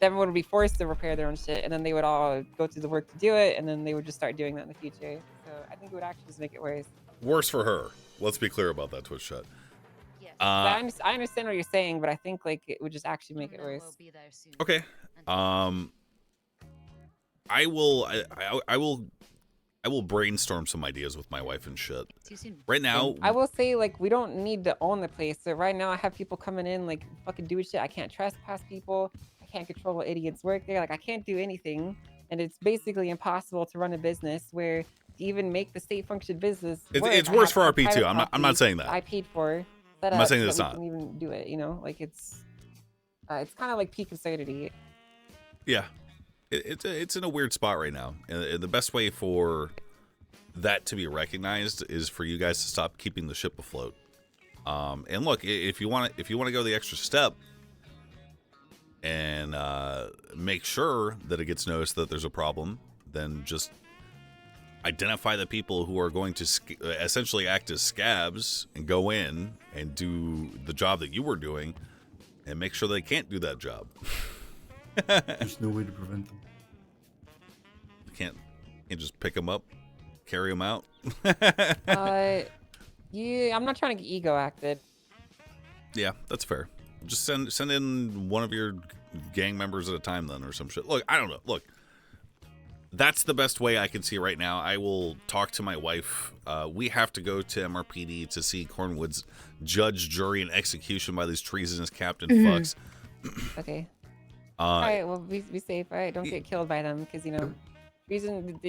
Everyone would be forced to repair their own shit, and then they would all go through the work to do it, and then they would just start doing that in the future. So I think it would actually just make it worse. Worse for her. Let's be clear about that, Twitch chat. Yes. I understand what you're saying, but I think like it would just actually make it worse. We'll be there soon. Okay. I will brainstorm some ideas with my wife and shit. Too soon. Right now, I will say, like, we don't need to own the place. So right now I have people coming in, like, fucking doing shit. I can't trespass people. I can't control what idiots work there. Like, I can't do anything. And it's basically impossible to run a business where to even make the state function business work, it's I worse have for RP too. private I'm not saying that. I paid for. I'm not saying that it's we not. can even do it, you know? Like, it's kind of like peak absurdity. Yeah, it's in a weird spot right now, and the best way for that to be recognized is for you guys to stop keeping the ship afloat. And look, if you want to go the extra step and make sure that it gets noticed that there's a problem, then just identify the people who are going to essentially act as scabs and go in and do the job that you were doing, and make sure they can't do that job. There's no way to prevent them. You can't just pick them up, carry them out. Yeah, I'm not trying to get ego acted. Yeah, that's fair. Just send in one of your gang members at a time then, or some shit. Look, I don't know. Look, that's the best way I can see right now. I will talk to my wife. We have to go to MRPD to see Cornwood's judge, jury, and execution by these treasonous Captain Fucks. Okay. All right. Well, be safe. All right. Don't get killed by them, because treason.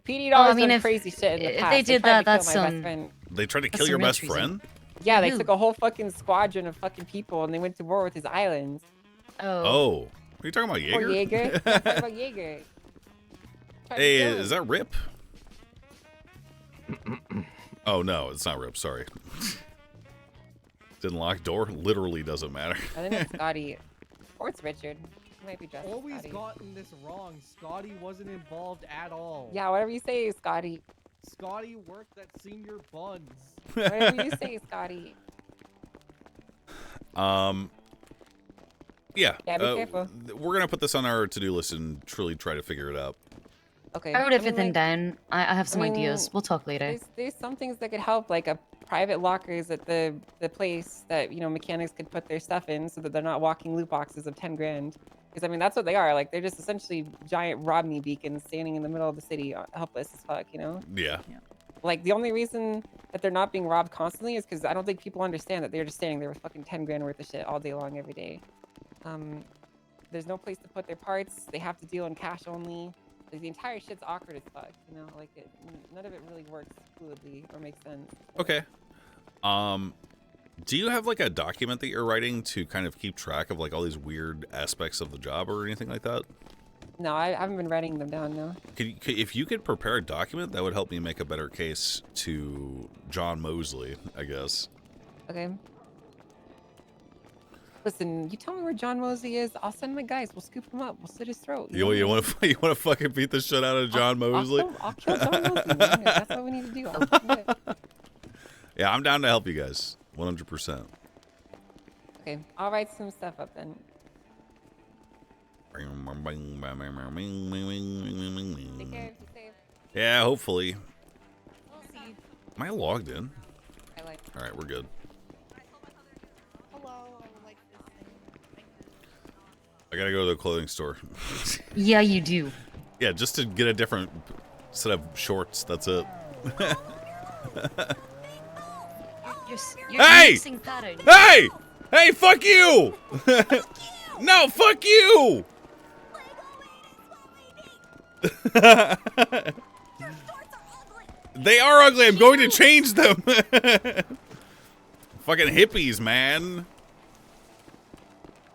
PD always done crazy shit in the past. If they did that, that's some. They tried to kill your best friend? Yeah, they took a whole fucking squadron of fucking people and they went to war with his islands. Oh. Are you talking about Jaeger? Or Jaeger. Yeah, I'm talking about Jaeger. Hey, is that Rip? Oh, no, it's not Rip. Sorry. Didn't lock door. Literally doesn't matter. I think it's Scotty. Or it's Richard. It might be just Always Scotty. gotten this wrong. Scotty wasn't involved at all. Yeah, whatever you say, Scotty. Scotty worked at Senior Buns. Whatever you say, Scotty. Yeah. Yeah, be careful. We're gonna put this on our to-do list and truly try to figure it out. Okay. I wrote everything down. I have some ideas. We'll talk later. There's some things that could help, like a private lockers at the place that mechanics could put their stuff in, so that they're not walking loot boxes of 10 grand. Because I mean that's what they are. Like they're just essentially giant rob me beacons standing in the middle of the city, helpless as fuck. Yeah. Like the only reason that they're not being robbed constantly is because I don't think people understand that they're just standing there with fucking 10 grand worth of shit all day long every day. There's no place to put their parts. They have to deal in cash only. Like the entire shit's awkward as fuck, like none of it really works fluidly or makes sense. Okay. Do you have like a document that you're writing to kind of keep track of like all these weird aspects of the job or anything like that? No, I haven't been writing them down, no. If you could prepare a document, that would help me make a better case to John Mosley, I guess. Okay. Listen, you tell me where John Mosley is. I'll send my guys. We'll scoop him up. We'll slit his throat. You want to fucking beat the shit out of John Mosley? I'll kill John Mosley. Man. That's what we need to do. I'll do it. Yeah, I'm down to help you guys. 100%. Okay, I'll write some stuff up then. Take care. Be safe. Yeah, hopefully. We'll see. Am I logged in? I like. All right, we're good. I gotta go to the clothing store. Yeah, you do. Yeah, just to get a different set of shorts. That's it. You're Hey! mixing patterns. Hey! Hey, fuck you! No, fuck you! They are ugly. I'm going to change them. Fucking hippies, man.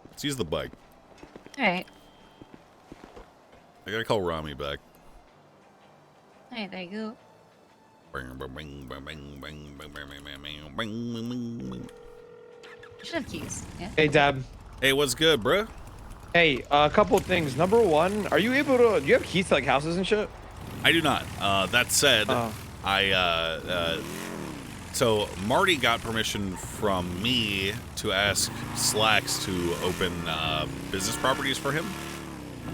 Let's use the bike. Alright. I gotta call Rami back. Alright, there you go. You should have keys. Yeah. Hey, Dab. Hey, what's good, bruh? Hey, a couple things. Number one, are you able to? Do you have keys to like houses and shit? I do not. That said, so Marty got permission from me to ask Slacks to open business properties for him.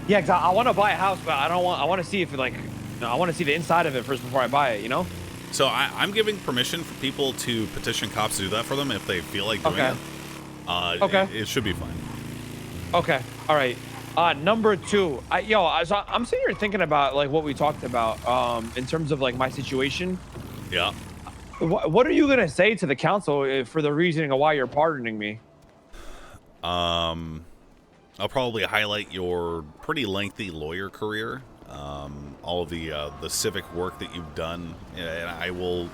Yeah, cause I want to buy a house, but I don't want. I want to see if it like, I want to see the inside of it first before I buy it. So I'm giving permission for people to petition cops to do that for them if they feel like doing it. Okay. It should be fine. Okay. All right. Number two, I'm sitting here thinking about like what we talked about in terms of like my situation. Yeah. What are you gonna say to the council for the reasoning of why you're pardoning me? I'll probably highlight your pretty lengthy lawyer career, all of the civic work that you've done, and I will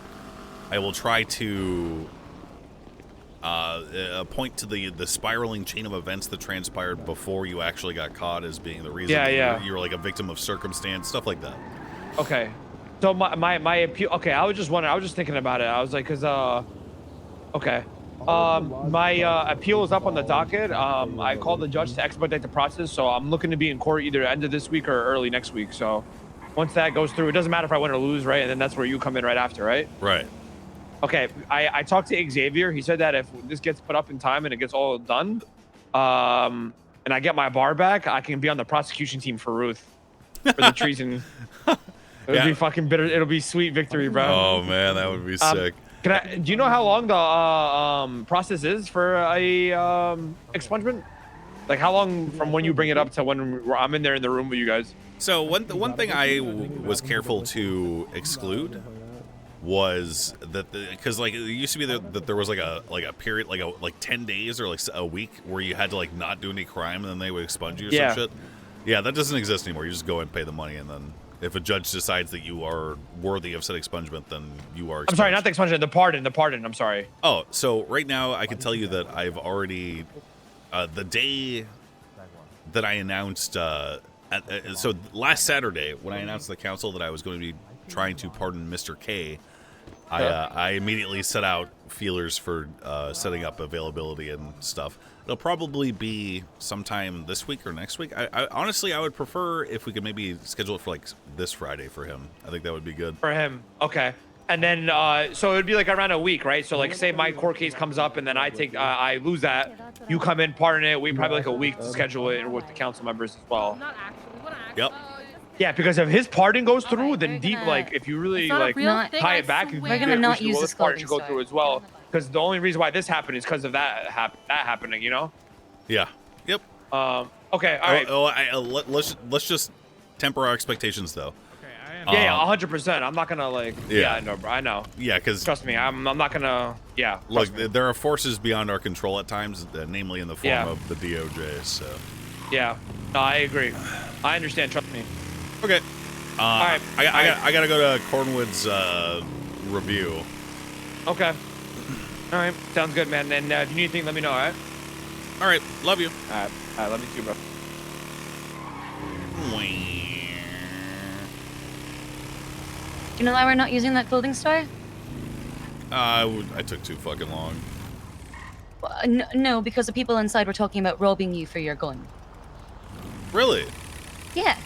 try to point to the spiraling chain of events that transpired before you actually got caught as being the reason you were like a victim of circumstance, stuff like that. Okay. So my appeal. Okay, I was just thinking about it. I was like, okay. My appeal is up on the docket. I called the judge to expedite the process, so I'm looking to be in court either end of this week or early next week. So once that goes through, it doesn't matter if I win or lose, right? And then that's where you come in right after, right? Right. Okay. I talked to Xavier. He said that if this gets put up in time and it gets all done, and I get my bar back, I can be on the prosecution team for Ruth for the treason. It'll be fucking bitter. It'll be sweet victory, bro. Oh man, that would be sick. Do you know how long the process is for a expungement? Like, how long from when you bring it up to when I'm in there in the room with you guys? So one thing I was careful to exclude was that because like it used to be that there was like a period like 10 days or like a week where you had to like not do any crime and then they would expunge you or some shit. Yeah, that doesn't exist anymore. You just go and pay the money, and then if a judge decides that you are worthy of said expungement, then you are expunged. I'm sorry, not the expungement, the pardon. I'm sorry. Oh, so right now I can tell you that I've already the day that I announced so last Saturday when I announced to the council that I was going to be trying to pardon Mr. K, I immediately set out feelers for setting up availability and stuff. It'll probably be sometime this week or next week. I honestly, I would prefer if we could maybe schedule it for like this Friday for him. I think that would be good. For him, okay. And then, so it would be like around a week, right? So like, say my court case comes up and then I lose that. You come in, pardon it. We probably like a week to schedule it with the council members as well. Yep. Yeah, because if his pardon goes through, then deep, like if you really like tie it back, we're gonna not use this part should go through as well. Because the only reason why this happened is because of that happening, you know? Yeah. Yep. Okay. All right. Let's just temper our expectations though. Yeah, 100%. I'm not gonna like. Yeah. I know, bro. I know. Yeah, because trust me, I'm not gonna. Yeah. Look, there are forces beyond our control at times, namely in the form Yeah. of the DOJ. So. Yeah. No, I agree. I understand. Trust me. Okay. All right. I gotta go to Cornwood's review. Okay. All right. Sounds good, man. And if you need anything, let me know. All right. All right. Love you. All right. Love you too, bro. You know why we're not using that clothing store? I took too fucking long. No, because the people inside were talking about robbing you for your gun. Really? Yeah.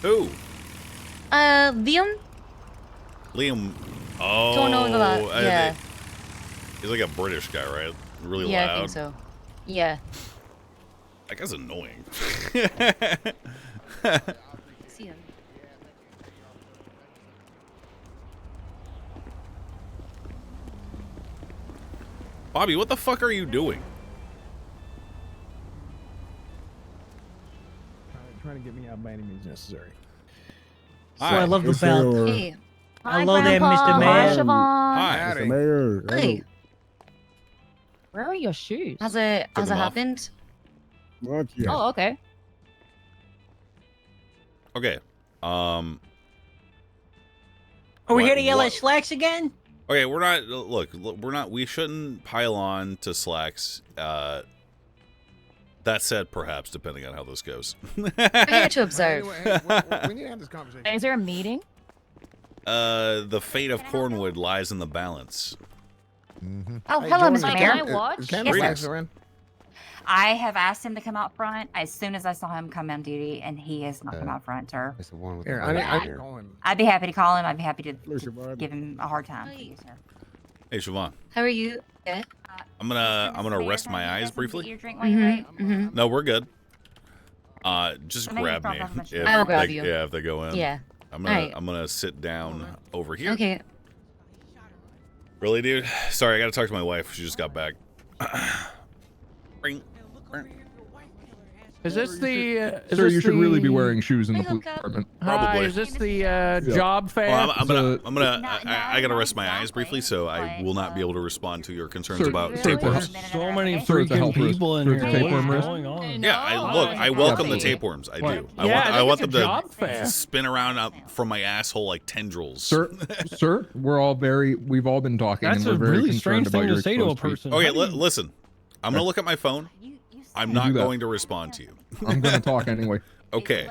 Who? Liam? Liam. Oh. Don't know that. Yeah. He's like a British guy, right? Really Yeah, loud. I think so. Yeah. That guy's annoying. See him. Bobby, what the fuck are you doing? Trying to get me out by any means necessary. So I love the belt. Hey. Hello there, Mr. Mayor. Hi. Mr. Mayor. Hey. Where are your shoes? Has it them off. happened? What? Yeah. Oh, okay. Okay. Are we here to yell at Slacks again? Okay, we're not. Look, we're not. We shouldn't pile on to Slacks. That said, perhaps depending on how this goes. We're here to observe. We need to have this conversation. Is there a meeting? The fate of Cornwood lies in the balance. Oh, Hey, hello, Jordan, Mr. Can Mayor. I watch? Can Yes, Slacks sir. around? I have asked him to come out front as soon as I saw him come on duty, and he has not come out front, sir. It's the one with Here, the I black need hair. to call him. I'd be happy to call him. I'd be happy to Listen, bud. give him a hard time. Please, sir. Hey, Siobhan. How are you? Yeah. I'm gonna rest my eyes briefly. Your drink while you wait? Mm-hmm. No, we're good. Just So maybe grab drop me. off my shoes. If I will grab they, you. Yeah, if they go in. Yeah. I'm Alright. gonna sit down over here. Okay. Really, dude? Sorry, I gotta talk to my wife. She just got back. Ring. Is this the? Sir, you should really be wearing shoes in the Hey, police hookup. department. Hi, Probably. is this the job fair? Well, I'm So- gonna. No, I gotta rest my eyes exactly, briefly, so I but, will not be able to respond to your concerns Sir, about sir, tapeworms. so many Sir, it's a freaking help risk. people in Sir, it's a here. tapeworm What's risk. going on? Yeah, I welcome the tapeworms. I do. I Yeah, I want think them it's a job to fair. spin around up from my asshole like tendrils. Sir, we've all been talking, That's and we're a very really concerned strange about thing your to say to a exposed feet. person. Okay, How do you- listen. I'm gonna look at my phone. I'm You not do that. going to respond to you. I'm gonna talk anyway. Okay.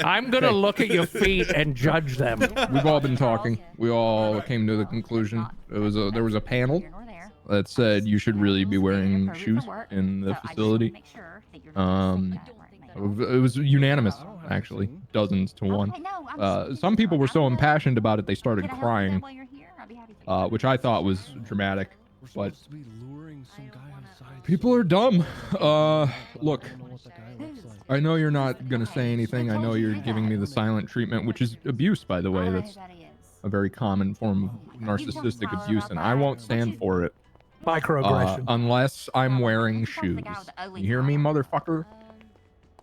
I'm gonna look at your feet and judge them. We've all been talking. We all came to the conclusion. There was a panel that said you should really be wearing shoes in the facility. It was unanimous, actually, dozens to one. Some people were so impassioned about it they started crying, which I thought was dramatic. But people are dumb. Look, I know you're not gonna say anything. I know you're giving me the silent treatment, which is abuse, by the way. That's a very common form of narcissistic abuse, and I won't stand for it. Microaggression. Unless I'm wearing shoes. You hear me, motherfucker?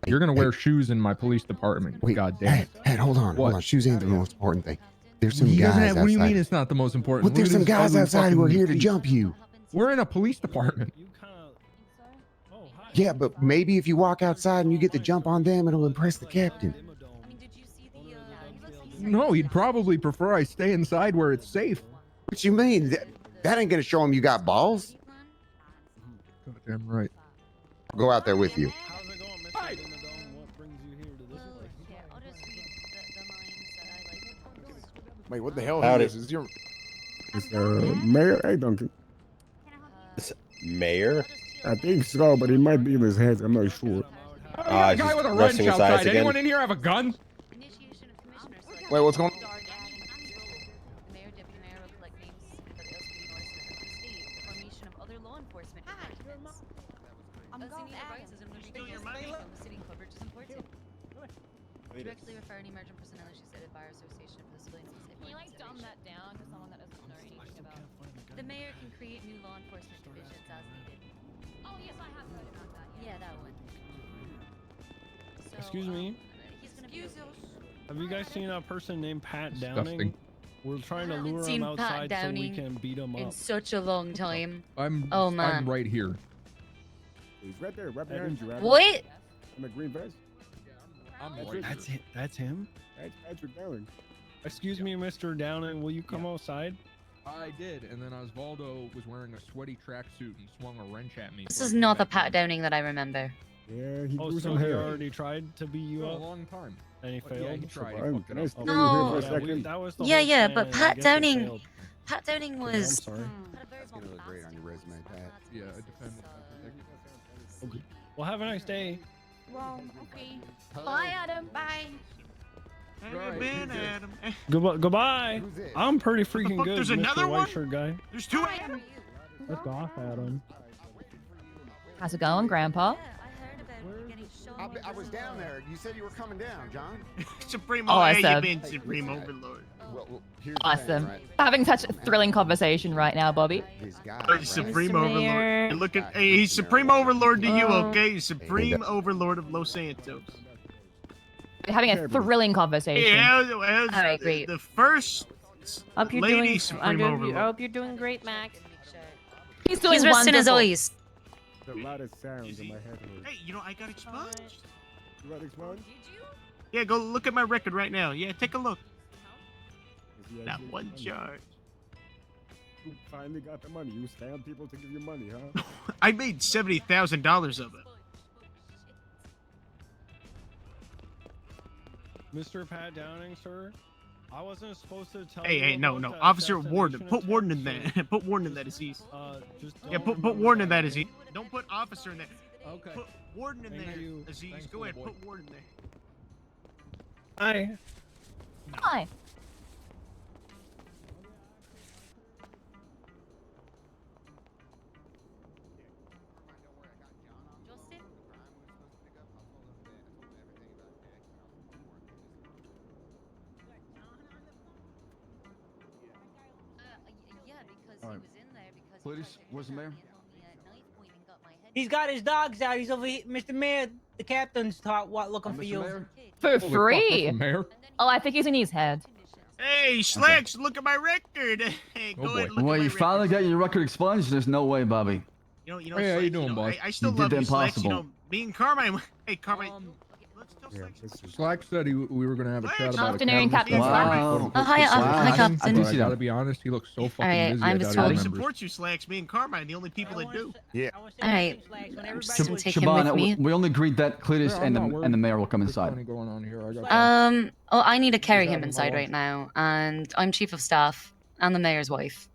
You're gonna wear shoes in my police department. Wait, God damn it. Ed, hold on, hold on. Shoes ain't the most important thing. There's some He doesn't guys have, what do you mean outside. it's not the most important? Well, Look there's at some his guys ugly outside who are fucking here to feet. jump you. We're in a police department. Yeah, but maybe if you walk outside and you get the jump on them, it'll impress the captain. No, he'd probably prefer I stay inside where it's safe. What you mean? That ain't gonna show him you got balls. Goddamn right. I'll go out there with you. Wait, what the hell Howdy. is your... It's Mayor? Hey, Duncan. Mayor? I think so, but he might be in his head. I'm not sure. A guy with a wrench outside. Anyone in here have a gun? Wait, what's going on? Directly refer any emergent personnel issues cited by our association for the civilians and safe. Can you like dumb that down to someone that doesn't know anything about? The mayor can create new law enforcement divisions as needed. Oh yes, I have heard about that. Yeah, that one. So, Excuse me. He's gonna be Have you guys seen a person named Pat Disgusting. Downing? We're trying to lure seen him Pat outside so we Downing can beat him in up. such a long time. I'm man. right here. He's right there, right behind you. Right What? in the green vest. That's it. That's him. That's Patrick Downing. Excuse me, Mr. Downing. Will you come outside? I did, and then Osvaldo was wearing a sweaty tracksuit and swung a wrench at me. This is not the Pat Downing that I remember. Yeah, he Oh, grew so some he hair. already tried to beat you For a up? long time. And he failed? Yeah, he tried. Fine. Fucked it Can I up. stay No. here for a Yeah, second? that was the Yeah, whole yeah, plan, but and I Pat guess it Downing, failed. Pat Downing I'm was. sorry. That's gonna look great on your resume, Pat. Yeah, I defended. Okay. Well, have a nice day. Well, okay. Bye, Adam. Bye. Have you been, Adam? Goodbye. Who's this? I'm pretty freaking fuck, good, there's Mr. another White one? Shirt guy. There's two Adam. Let's off, Adam. How's it going, Grandpa? I was down there. You said you were coming down, John. Supremo, Awesome. hey, you been Supreme Overlord. Well, here's the thing, Awesome. right? Having such a thrilling conversation right now, Bobby. This guy, Oh, right? Supreme Mr. Overlord. Mayor. You're looking, hey, he's Supreme Overlord to you, Hello. okay? He's Supreme Overlord of Los Santos. We're having a thrilling conversation. Hey, how's All right, great. The first Hope you're lady doing. Supreme I Overlord. hope you're doing great, Max. He's doing He's resting his wonderful. eyes. The loudest sounds in my head. Hey, you know, I got expunged. You got expunged? Yeah, go look at my record right now. Yeah, take a look. Is he Not actually one expunged? charge. You finally got the money. You scam people to give you money, huh? I made $70,000 of it. Mr. Pat Downing, sir. I wasn't supposed to tell Hey, you hey, no, about no. the Officer Warden. assassination Put Warden in attempt, that. Put Warden in that disease. Just Yeah, don't put remember Warden in that that. disease. Don't put Officer in there. Okay. Put Warden in Thank there. you. Aziz, Thanks, go ahead. little boy. Put Warden there. Hi. Hi. Please, where's the mayor? He's got his dogs out. He's over here. Mr. Mayor, the captain's looking for Mr. you. Mayor? For Holy fuck, that's free. the mayor? Oh, I think he's in his head. Hey, Slacks, look at my record. Hey, Oh, go boy. ahead and look Well, at my you finally got your record expunged. There's no way, Bobby. You know, Hey, how Slacks, you doing, boss? I still You did love the you, Slacks. You know, impossible. me and Carmine. Hey, Carmine. Let's tell Yeah, Slacks. this is... Slack said we were gonna have a chat about Afternoon, a Captain Slack. Wow. Oh, hi, Wow. Captain. I do see I gotta that. be honest, he looks so fucking Alright, busy. I'm I just doubt he I told- remembers. support you, Slacks. Me and Carmine, the only people that do. Yeah. Alright. I'm just gonna take him Siobhan, with me. we only agreed that Cletus Yeah, I'm and not the worried. the mayor will come There's inside. plenty going on here. I got Oh, I need to carry He's him having inside my right now, and I'm chief of staff and the mayor's wife.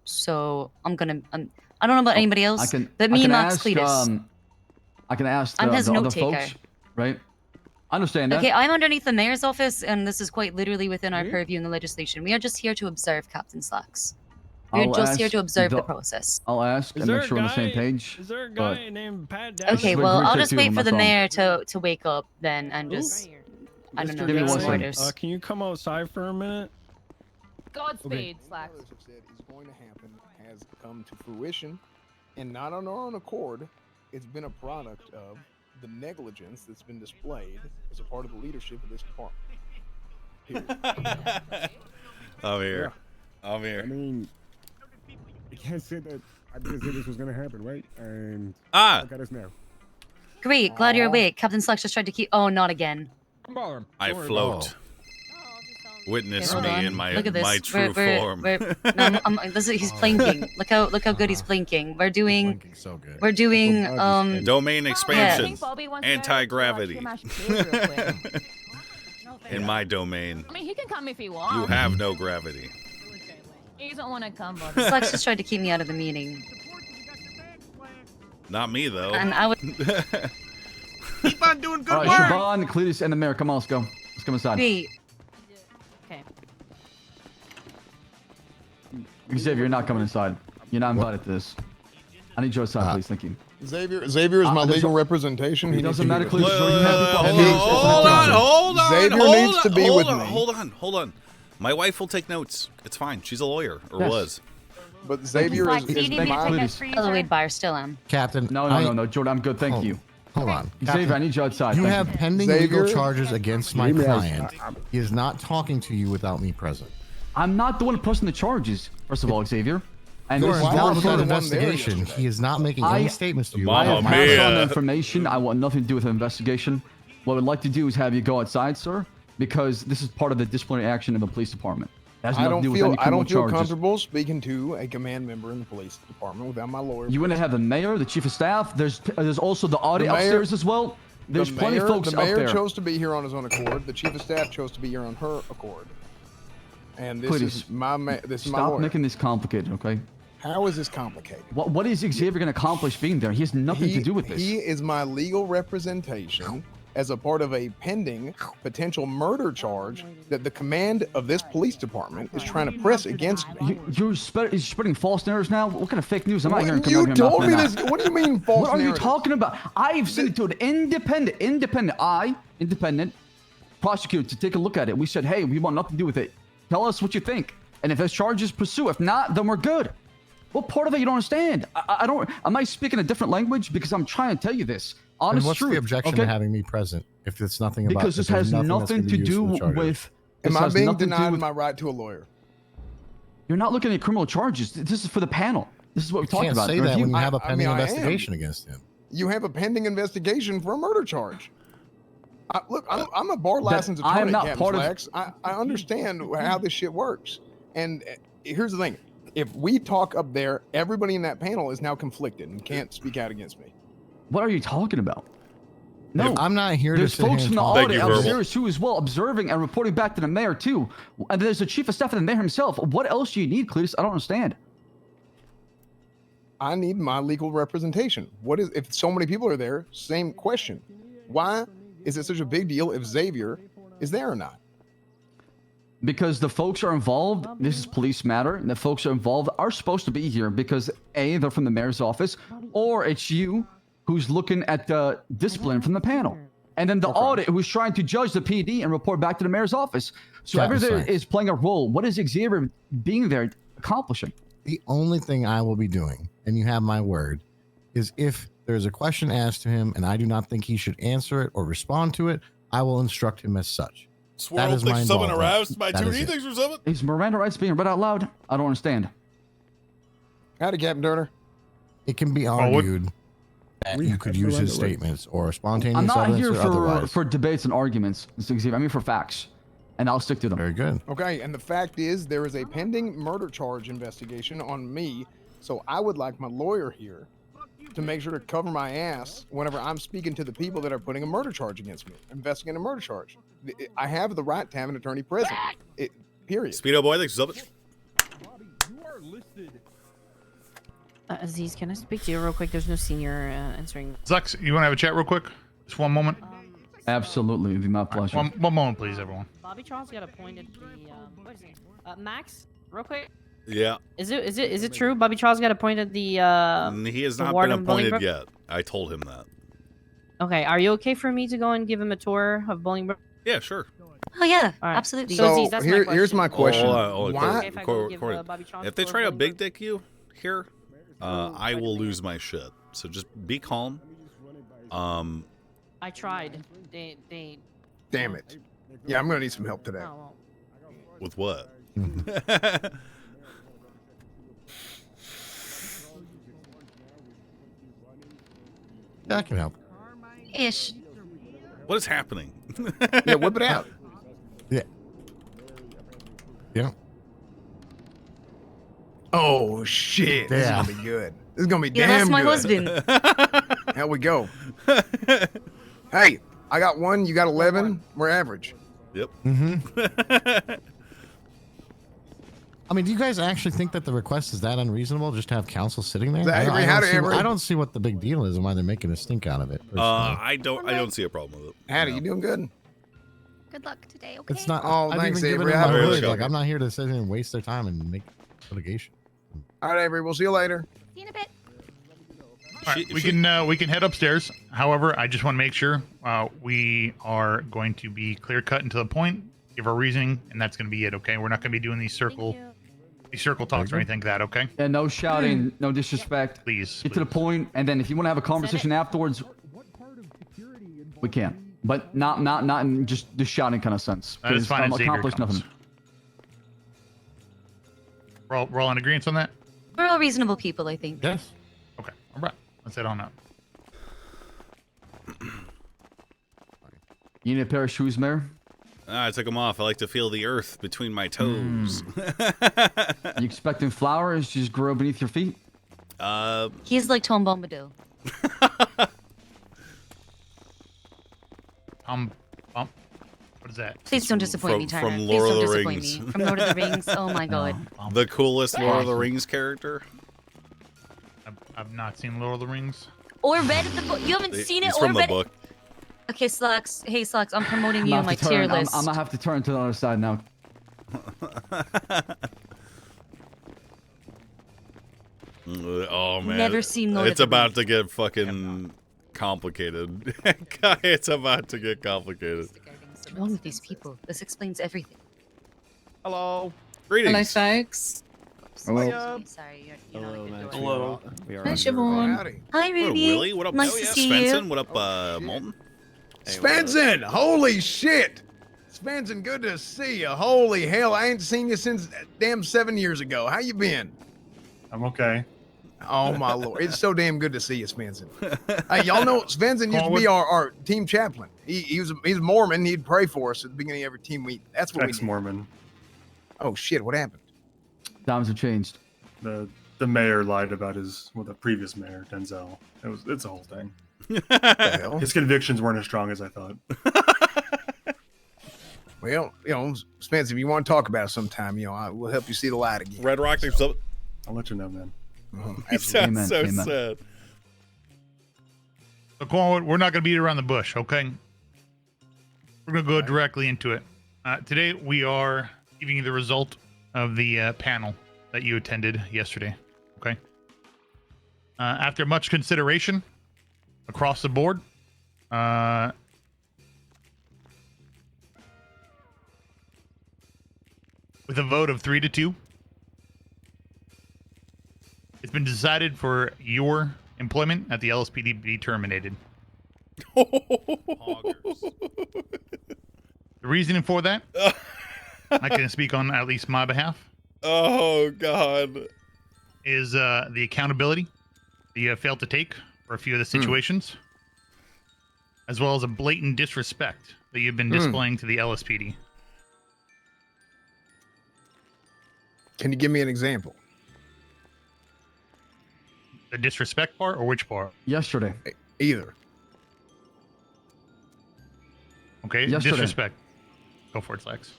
So I don't know about anybody else, but me, Max Cletus. I can ask I'm the his other note-taker. folks, right? I understand that. Okay, I'm underneath the mayor's office, and this is quite literally within our Hmm? purview in the legislation. We are just here to observe Captain Slacks. We're I'll just here ask to observe the the- process. I'll ask Is and there make a sure we're on the same guy- page. Is there a but- guy named Pat Downing? Okay, Just well, agree I'll to just two wait on for my the phone. mayor to wake up then, and just I don't know, Mr. Give me give one some second. orders. Can you come outside for a minute? Godspeed, Slacks. is going to happen, has come to fruition, and not on our own accord. It's been a product of the negligence that's been displayed as a part of the leadership of this department. I'm here. Yeah. I'm here. I mean, you can't say that I didn't say this was gonna happen, right? And look at us now. Great, glad you're awake. Captain Slux just tried to keep. Oh, not again. I float. Witness Hold me on. in my Look at this. my true form. He's blinking. Look how good he's blinking. We're doing. So good. We're doing Domain expansion. Yeah. Anti-gravity. In my domain, I mean, he can come if he wants. you have no gravity. He doesn't want to come, buddy. Slux just tried to keep me out of the meeting. Not me though. And I would. Keep on doing good All right, work. Siobhan, Cletus, and the mayor. Come on, let's go. Let's come inside. Wait. Okay. Xavier, you're not coming inside. You're not invited to this. I need you outside, please. Thank you. Xavier is my legal representation. It doesn't matter, Cletus. Hold on. Xavier needs to be with me. Hold on. My wife will take notes. It's fine. She's a lawyer, or Yes. was. But Xavier is my... Oh, wait, buyer still am. Captain. No, Jordan, I'm good. Thank you. Hold on. Xavier, I need you outside. You Thank have you. pending Xavier? legal charges against my Leave me client. outside. He is not talking to you without me present. I'm not the one pressing the charges, first of all, Xavier. And You're this is involved not with that investigation. He is not making any statements to you. I about have my passed on the client. information. I want nothing to do with the investigation. What I would like to do is have you go outside, sir, because this is part of the disciplinary action of the police department. It has I nothing to don't do with feel any criminal charges. comfortable speaking to a command member in the police department without my lawyer. You want to have the mayor, the chief of staff. There's also the audit upstairs as well. There's plenty of folks the up mayor there. chose to be here on his own accord. The chief of staff chose to be here on her accord. And this Please, is my this is my stop lawyer. making this complicated, okay? How is this complicated? What is Xavier going to accomplish being there? He has nothing to do with this. He is my legal representation as a part of a pending potential murder charge that the command of this police department is trying to press against me. You're spreading false narratives now? What kind of fake news? I'm not hearing You coming out of told your me mouth this. right now. What do you mean false What are you narratives? talking about? I've sent it to an independent prosecutor to take a look at it. We said, hey, we want nothing to do with it. Tell us what you think. And if there's charges, pursue. If not, then we're good. What part of it you don't understand? I don't. Am I speaking a different language? Because I'm trying to tell you this. Honest And what's truth. the objection okay? to having me present if it's nothing about Because this if there's has that's nothing gonna to be used do for the charges? with. Am this I has being nothing to do denied with- my right to a lawyer? You're not looking at criminal charges. This is for the panel. This is what we're You talking can't about. say that when you have a I pending mean, I investigation am. against him. You have a pending investigation for a murder charge. Look, I'm a bar That licensed I am attorney, not Captain part of- Flax. I understand how this shit works. And here's the thing. If we talk up there, everybody in that panel is now conflicted and can't speak out against me. What are you talking about? No, I'm not here to There's sit folks here from and the talk. audit upstairs too as well, observing and reporting back to the mayor too. And there's the chief of staff and the mayor himself. What else do you need, Cletus? I don't understand. I need my legal representation. What is if so many people are there? Same question. Why is it such a big deal if Xavier is there or not? Because the folks are involved. This is police matter. And the folks are involved are supposed to be here because A, they're from the mayor's office, or it's you who's looking at the discipline from the panel. And then the audit who's trying to judge the PD and report back to the mayor's office. So Captain everything Sykes. is playing a role. What is Xavier being there accomplishing? The only thing I will be doing, and you have my word, is if there's a question asked to him and I do not think he should answer it or respond to it, I will instruct him as such. Swirl thinks someone involvement. harassed my That is 2D it. things or something? Is Miranda rights being read out loud? I don't understand. Howdy, Captain Turner. It can be what- argued that you could use his statements or spontaneous I'm not evidence here or otherwise. for debates and arguments, Mr. Xavier. I'm here for facts, and I'll stick to them. Very good. Okay, and the fact is there is a pending murder charge investigation on me, so I would like my lawyer here to make sure to cover my ass whenever I'm speaking to the people that are putting a murder charge against me, investigating a murder charge. I have the right to have an attorney present. Period. Speedo boy thinks something. Aziz, can I speak to you real quick? There's no senior answering. Zux, you want to have a chat real quick? Just one moment. Absolutely, it'd be my pleasure. One moment, please, everyone. Bobby Charles got appointed the what is it? Max, real quick. Yeah. Is it true? Bobby Charles got appointed the He has the not ward been of appointed Bolingbroke? yet. I told him that. Okay, are you okay for me to go and give him a tour of Bolingbroke? Yeah, sure. Oh yeah, All right. absolutely. So Aziz, that's here's my question. Hold on, Why? Okay, if I go give, Corey, Bobby Charles if they tour try of to big dick you, here, I will lose my shit. So just be calm. I tried. They Damn it. Yeah, I'm gonna need some help today. Oh, With what? Yeah, I can help. Ish. What is happening? Yeah, whip it out. Yeah. Yeah. Oh shit! This is Yeah. gonna be good. This is gonna be Yeah, damn that's my good. husband. There we go. Hey, I got 1. You got 11. We're average. Yep. Mm-hmm. I mean, do you guys actually think that the request is that unreasonable? Just to have counsel sitting there? I don't see what the big deal is and why they're making a stink out of it. personally. I don't see a problem with it. Hattie, you doing good? Good luck today, okay? It's not. Oh, I've thanks, even given Avery. them my I word. appreciate Like, it. I'm not here to sit here and waste their time and make litigation. All right, Avery. We'll see you later. See you in a bit. All right, we can head upstairs. However, I just want to make sure we are going to be clear cut and to the point, give our reasoning, and that's going to be it. Okay, we're not going to be doing these circle talks or anything like that. Okay. Yeah, no shouting, no disrespect. Please. Get to the point, and then if you want to have a conversation afterwards, we can. But not in just the shouting kind of sense. That is 'cause, fine. As Xavier accomplish comes. nothing. We're all in agreement on that. We're all reasonable people, I think. Yes. Okay. All right. Let's head on up. You need a pair of shoes, Mayor? I took them off. I like to feel the earth between my toes. You expecting flowers to just grow beneath your feet? He's like Tom Bombadil. What is that? Please don't disappoint me, Tyler. From Please Lord don't of the disappoint Rings. me. From Lord of the Rings. Oh my god. The coolest Lord of the Rings character. I've not seen Lord of the Rings. Or read the book. You haven't seen it He's or from the read book. it. Okay, Slux. Hey, Slux. I'm promoting I'm you gonna on my have to tier turn- list. I'm gonna have to turn to the other side now. Oh man, Never seen Lord of It's the about to get fucking complicated. It's about to get complicated. What's wrong with these people? This explains everything. Hello. Greetings. Hello, folks. Hello. Sorry, you're not Hello, a good Max. door. We are Hi, Siobhan. Howdy. Hi, What up, Ruby. Willie? What up, Nice oh, to yeah. see Svensson? you. What up, Molten? Svensson, holy shit. Svensson, good to see you. Holy hell, I ain't seen you since damn 7 years ago. How you been? I'm okay. Oh my lord, it's so damn good to see you, Svensson. Hey, y'all know Svensson used to be our team chaplain. He's Mormon. He'd pray for us at the beginning of every team meeting. That's what we did. Ex-Mormon. Oh shit, what happened? Times have changed. The mayor lied about the previous mayor, Denzel. It's a whole thing. The hell? His convictions weren't as strong as I thought. Well, Spence, if you want to talk about it sometime, we'll help you see the light again. Red Rock, there's something. I'll let you know, man. He sounds Amen, so amen. sad. So, Cornwood, we're not going to beat around the bush, okay? We're going to go directly into it. Today, we are giving you the result of the panel that you attended yesterday, okay? After much consideration across the board, with a vote of 3-2, it's been decided for your employment at the LSPD be terminated. The reasoning for that, I can speak on at least my behalf. Oh God! Is the accountability that you have failed to take for a few of the situations, as well as a blatant disrespect that you've been displaying to the LSPD. Can you give me an example? The disrespect part, or which part? Yesterday. Either. Okay, Yesterday. disrespect. Go for it, Lex.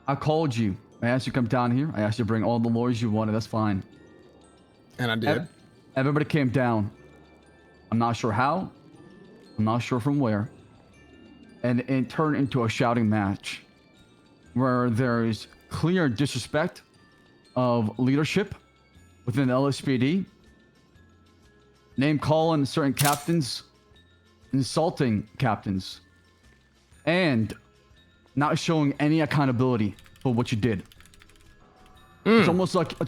I called you. I asked you to come down here. I asked you to bring all the lawyers you wanted. That's fine. And I did. Everybody came down. I'm not sure how. I'm not sure from where. And it turned into a shouting match where there is clear disrespect of leadership within the LSPD. Name calling certain captains, insulting captains, and not showing any accountability for what you did. It's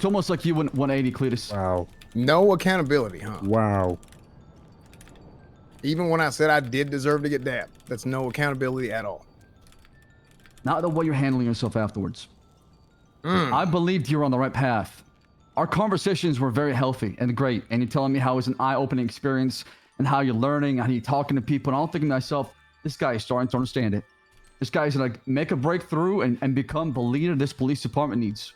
almost like you went 180, Cletus. Wow. No accountability, huh? Wow. Even when I said I did deserve to get dapped, that's no accountability at all. Not the way you're handling yourself afterwards. I believed you were on the right path. Our conversations were very healthy and great, and you're telling me how it was an eye-opening experience and how you're learning, how you're talking to people, and I'm thinking to myself, this guy is starting to understand it. This guy's gonna make a breakthrough and become the leader this police department needs.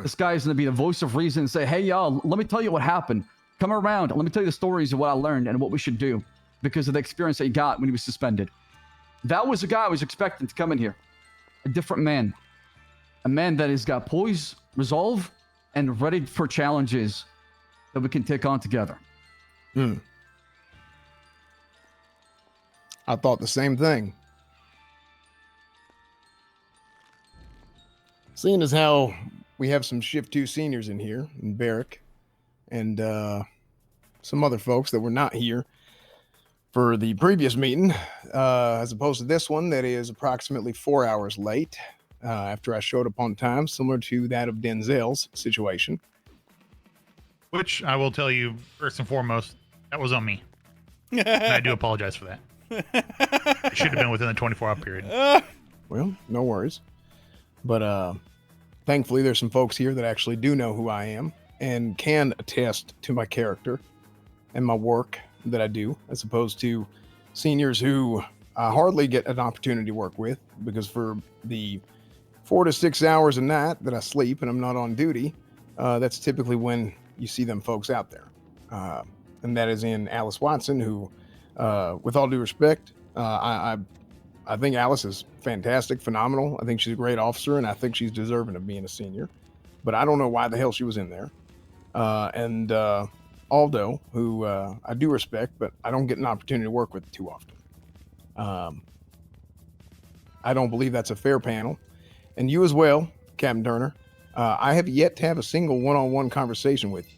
This guy is gonna be the voice of reason and say, hey y'all, let me tell you what happened. Come around, let me tell you the stories of what I learned and what we should do because of the experience that he got when he was suspended. That was the guy I was expecting to come in here. A different man. A man that has got poise, resolve, and ready for challenges that we can take on together. I thought the same thing. Seeing as how we have some Shift 2 seniors in here, and Barrick, and some other folks that were not here for the previous meeting, as opposed to this one that is approximately 4 hours late after I showed up on time, similar to that of Denzel's situation. Which I will tell you, first and foremost, that was on me. And I do apologize for that. It should have been within the 24-hour period. Well, no worries. But thankfully, there's some folks here that actually do know who I am and can attest to my character and my work that I do, as opposed to seniors who I hardly get an opportunity to work with, because for the 4 to 6 hours a night that I sleep and I'm not on duty, that's typically when you see them folks out there. And that is in Alice Watson, who, with all due respect, I think Alice is fantastic, phenomenal. I think she's a great officer, and I think she's deserving of being a senior. But I don't know why the hell she was in there. And Aldo, who I do respect, but I don't get an opportunity to work with too often. I don't believe that's a fair panel. And you as well, Captain Turner. I have yet to have a single one-on-one conversation with you.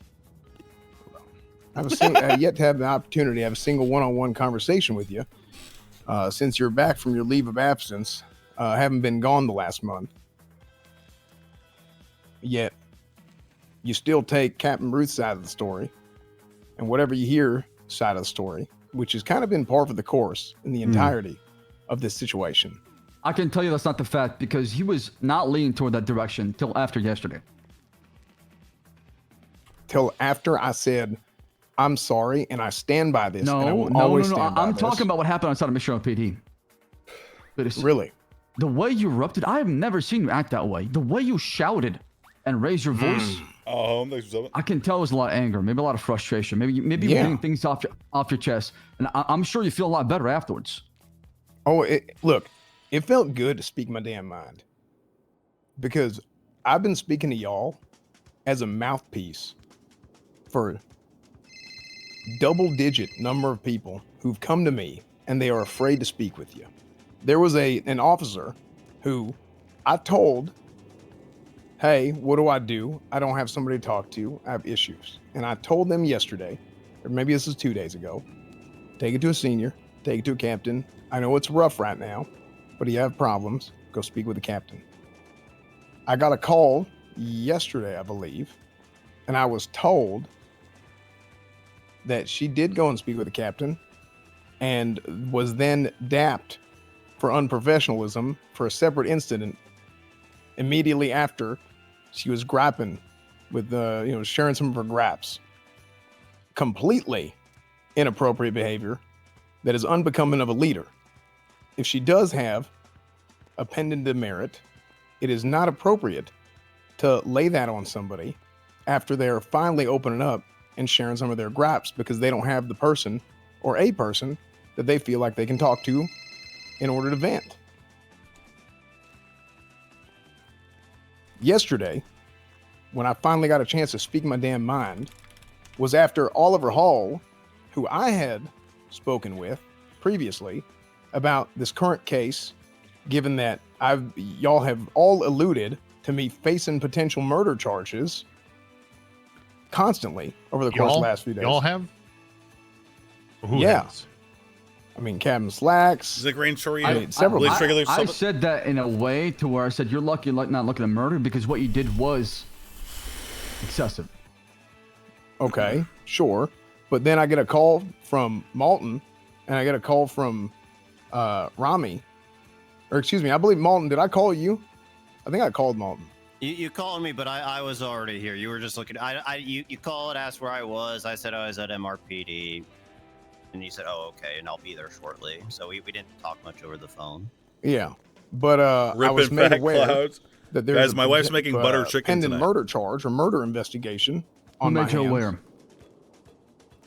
I have yet to have the opportunity to have a single one-on-one conversation with you since you're back from your leave of absence. Haven't been gone the last month. Yet, you still take Captain Ruth's side of the story and whatever you hear side of the story, which has kind of been par for the course in the entirety of this situation. I can tell you that's not the fact, because he was not leaning toward that direction till after yesterday. Till after I said, I'm sorry, and I stand by this. And I will always stand by I'm this. talking about what happened outside of Mission PD. Really? The way you erupted, I have never seen you act that way. The way you shouted and raised your voice. I can tell it was a lot of anger, maybe a lot of frustration. Maybe you're getting things off your chest, and I'm sure you feel a lot better afterwards. Oh, look, it felt good to speak my damn mind, because I've been speaking to y'all as a mouthpiece for double-digit number of people who've come to me and they are afraid to speak with you. There was an officer who I told, hey, what do? I don't have somebody to talk to. I have issues. And I told them yesterday, or maybe this is 2 days ago, take it to a senior, take it to a captain. I know it's rough right now, but if you have problems, go speak with the captain. I got a call yesterday, I believe, and I was told that she did go and speak with the captain and was then dapped for unprofessionalism for a separate incident immediately after she was griping with sharing some of her graps. Completely inappropriate behavior that is unbecoming of a leader. If she does have a pending demerit, it is not appropriate to lay that on somebody after they're finally opening up and sharing some of their gripes because they don't have the person or a person that they feel like they can talk to in order to vent. Yesterday, when I finally got a chance to speak my damn mind, was after Oliver Hall, who I had spoken with previously about this current case, given that y'all have all alluded to me facing potential murder charges constantly over the course of the last few days. Y'all have? Who yeah. has? I mean, Captain Slacks. Is it Grain Story? I said that in a way to where I said, you're lucky not looking at murder, because what you did was excessive. Okay, sure. But then I get a call from Malton, and I get a call from Rami. Or excuse me, I believe Malton. Did I call you? I think I called Malton. You called me, but I was already here. You were just looking. You called, asked where I was. I said I was at MRPD, and you said, "Oh, okay," and I'll be there shortly. So we didn't talk much over the phone. Yeah, but I was made aware that there's Guys, my wife's making butter chicken pending tonight. murder charge or murder investigation on Who my made you hands.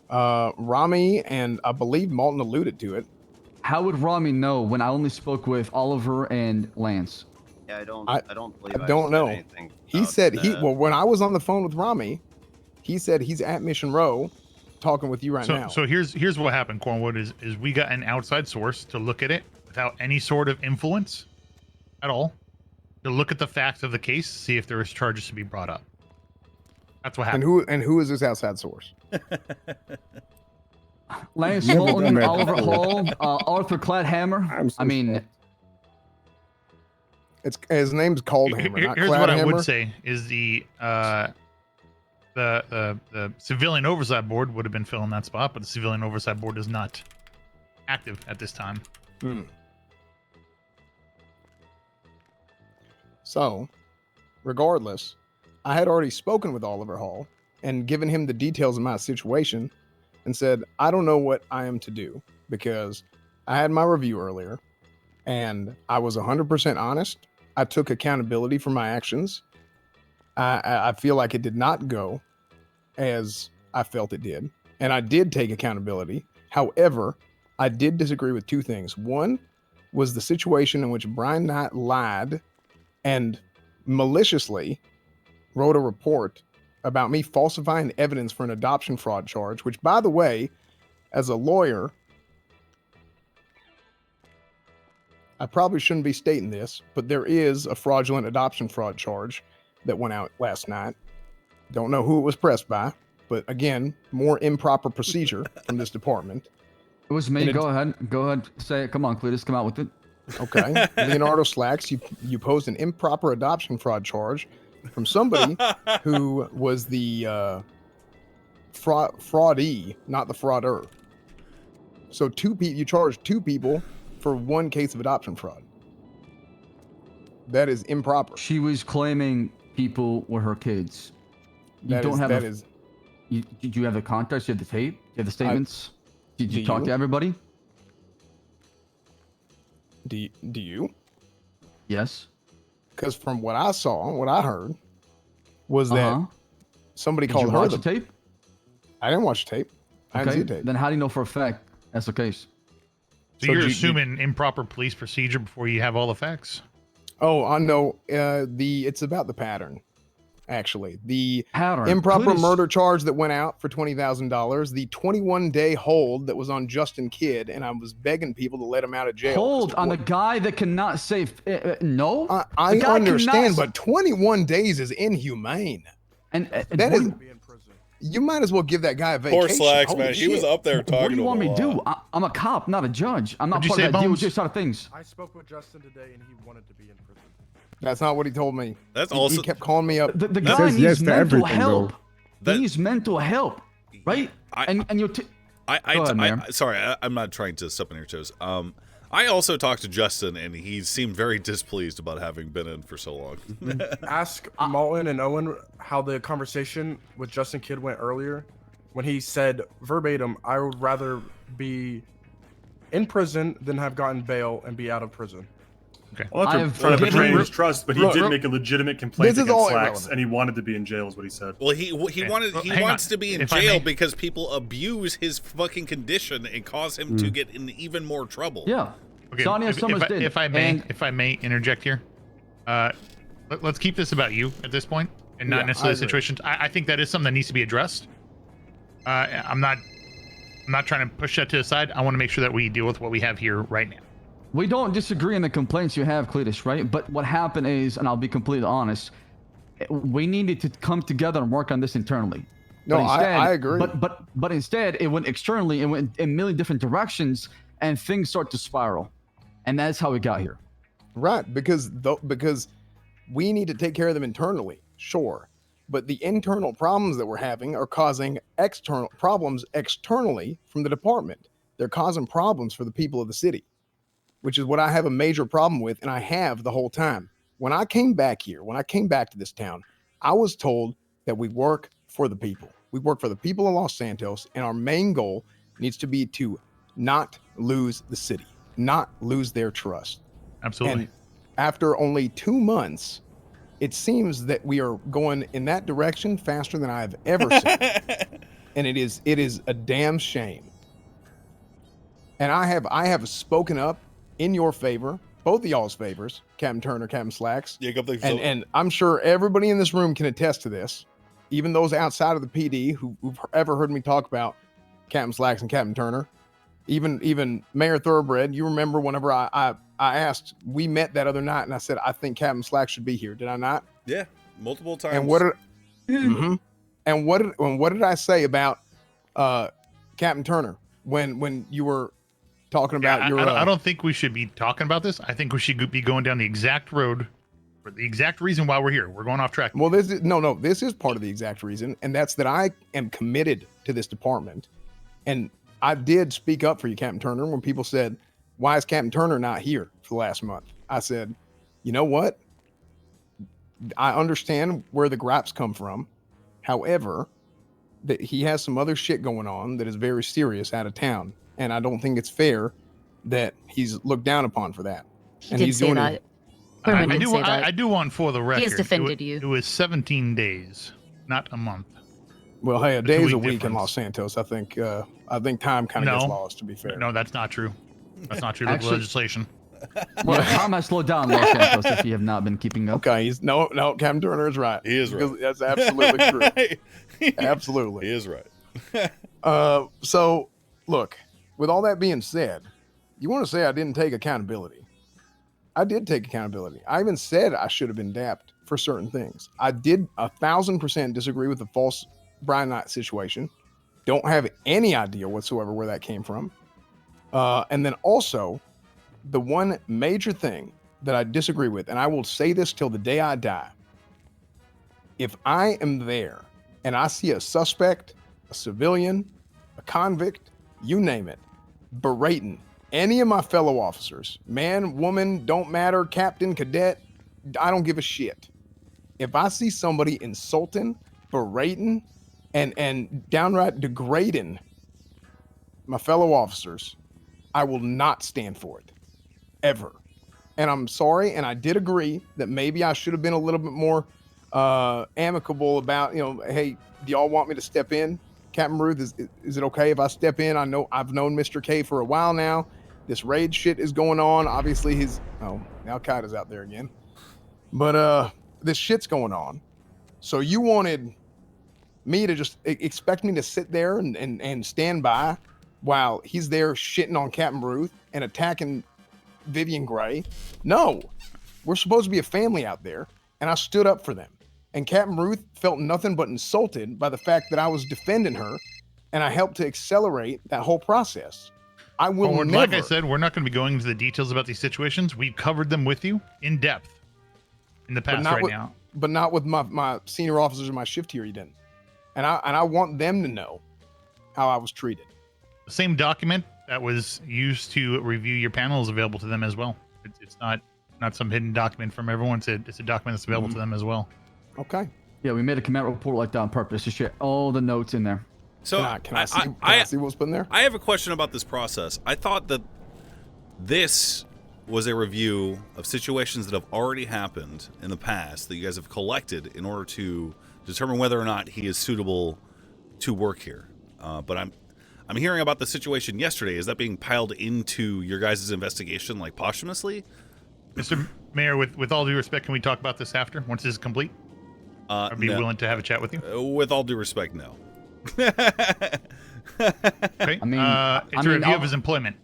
aware? Rami and I believe Malton alluded to it. How would Rami know when I only spoke with Oliver and Lance? Yeah, I don't believe I don't said know. anything He about said that. well, when I was on the phone with Rami, he said he's at Mission Row talking with you right now. So here's what happened, Cornwood, is we got an outside source to look at it without any sort of influence at all, to look at the facts of the case, see if there is charges to be brought up. That's what happened. And who is this outside source? Lance Never Moulton, done that Oliver before. Hall, Arthur Cladhammer. I mean, it's his name's Caldhammer, not Here's what I would Cladhammer. say is the civilian oversight board would have been filling that spot, but the civilian oversight board is not active at this time. So, regardless, I had already spoken with Oliver Hall and given him the details of my situation and said, I don't know what I am to do because I had my review earlier and I was 100% honest. I took accountability for my actions. I feel like it did not go as I felt it did. And I did take accountability. However, I did disagree with two things. One was the situation in which Brian Knight lied and maliciously wrote a report about me falsifying evidence for an adoption fraud charge, which, by the way, as a lawyer, I probably shouldn't be stating this, but there is a fraudulent adoption fraud charge that went out last night. Don't know who it was pressed by, but again, more improper procedure from this department. it was me. Go ahead, say it. Come on, Cletus, come out with it. Okay, Leonardo Slacks, you posed an improper adoption fraud charge from somebody who was the fraudee, not the frauder. So you charged two people for one case of adoption fraud. That is improper. She was claiming people were her kids. You don't have did you have the context? You have the tape? You have the statements? Did you talk to everybody? Do you? Yes. Because from what I saw, what I heard, was that somebody called her. Did you watch the tape? I didn't watch the tape. I didn't see the tape. Then how do you know for a fact that's the case? So you're assuming improper police procedure before you have all the facts? Oh, I know. It's about the pattern. Actually, the pattern. Improper murder charge that went out for $20,000, the 21-day hold that was on Justin Kidd, and I was begging people to let him out of jail. Hold on the guy that cannot say no. I understand, but 21 days is inhumane. And that is. You might as well give that guy a vacation. Poor Slacks, Holy man. shit. He was up there talking. What do you want me to do? I'm a cop, not a judge. I'm not part of that DOJ side of things. I spoke with Justin today, and he wanted to be in prison. That's not what he told me. That's He kept calling me up. The guy needs mental help. He needs mental help, right? And you're. Sorry, I'm not trying to step on your toes. I also talked to Justin, and he seemed very displeased about having been in for so long. Ask Malton and Owen how the conversation with Justin Kidd went earlier, when he said verbatim, "I would rather be in prison than have gotten bail and be out of prison." Okay. Well, that's trying to betray his trust, but he did make a legitimate complaint against Slacks, and he wanted to be in jail, is what he said. Well, he wants to be in jail because people abuse his fucking condition and cause him to get in even more trouble. Yeah. Okay. Sonia Summers did. If I may interject here, let's keep this about you at this point, and not necessarily situations. I think that is something that needs to be addressed. I'm not trying to push that to the side. I want to make sure that we deal with what we have here right now. We don't disagree on the complaints you have, Cletus, right? But what happened is, and I'll be completely honest, we needed to come together and work on this internally. No, instead, I agree. But instead, it went externally. It went in a million different directions, and things start to spiral. And that's how we got here. Right, because we need to take care of them internally, sure. but the internal problems that we're having are causing external problems externally from the department. They're causing problems for the people of the city, which is what I have a major problem with, and I have the whole time. When I came back here, when I came back to this town, I was told that we work for the people. We work for the people of Los Santos, and our main goal needs to be to not lose the city, not lose their trust. Absolutely. And after only 2 months, it seems that we are going in that direction faster than I've ever seen. And it is a damn shame. And I have spoken up in your favor, both of y'all's favors, Captain Turner, Captain Slacks. Yeah, and I'm sure everybody in this room can attest to this, even those outside of the PD who've ever heard me talk about Captain Slacks and Captain Turner. Even Mayor Thoroughbred, you remember whenever I asked, we met that other night, and I said, I think Captain Slacks should be here. Did I not? Yeah, multiple times. And what did I say about Captain Turner when you were talking about your? I don't think we should be talking about this. I think we should be going down the exact road for the exact reason why we're here. We're going off track. Well, this is part of the exact reason, and that's that I am committed to this department, and I did speak up for you, Captain Turner, when people said, why is Captain Turner not here for the last month? I said, you know what? I understand where the gripes come from. However, that he has some other shit going on that is very serious out of town. And I don't think it's fair that he's looked down upon for that. He did say that. I do want for the record. He has defended you. It was 17 days, not a month. Well, hey, a day is a week difference. in Los Santos. I think time kind of gets lost, to be fair. No, that's not true. That's not true. Look at the legislation. Well, time has slowed down, Los Santos, if you have not been keeping up. Okay, no, Captain Turner is right. He is right. That's absolutely true. Absolutely. He is right. So, look, with all that being said, you want to say I didn't take accountability. I did take accountability. I even said I should have been dapped for certain things. I did 1,000% disagree with the false Brian Knight situation. Don't have any idea whatsoever where that came from. And then also, the one major thing that I disagree with, and I will say this till the day I die, if I am there and I see a suspect, a civilian, a convict, you name it, berating any of my fellow officers, man, woman, don't matter, captain, cadet, I don't give a shit. If I see somebody insulting, berating, and downright degrading my fellow officers, I will not stand for it, ever. And I'm sorry, and I did agree that maybe I should have been a little bit more amicable about, hey, do y'all want me to step in? Captain Ruth, is it okay if I step in? I know I've known Mr. K for a while now. This raid shit is going on. Obviously, now Al-Qaeda's out there again. But this shit's going on. So you wanted me to just expect me to sit there and stand by while he's there shitting on Captain Ruth and attacking Vivian Gray? No, we're supposed to be a family out there, and I stood up for them. And Captain Ruth felt nothing but insulted by the fact that I was defending her, and I helped to accelerate that whole process. I will never. Like I said, we're not going to be going into the details about these situations. We've covered them with you in depth in the past now. But not with my senior officers in my shift here, you didn't. And I want them to know how I was treated. The same document that was used to review your panel is available to them as well. It's not some hidden document from everyone. It's a document that's available to them as well. Okay. Yeah, we made a command report like that on purpose to share all the notes in there. So can I see what's been there? I have a question about this process. I thought that this was a review of situations that have already happened in the past that you guys have collected in order to determine whether or not he is suitable to work here. But I'm hearing about the situation yesterday. Is that being piled into your guys' investigation, like posthumously? Mr. Mayor, with all due respect, can we talk about this after, once this is complete? I'd be willing to have a chat with you. With all due respect, no. Okay. It's a review of his employment.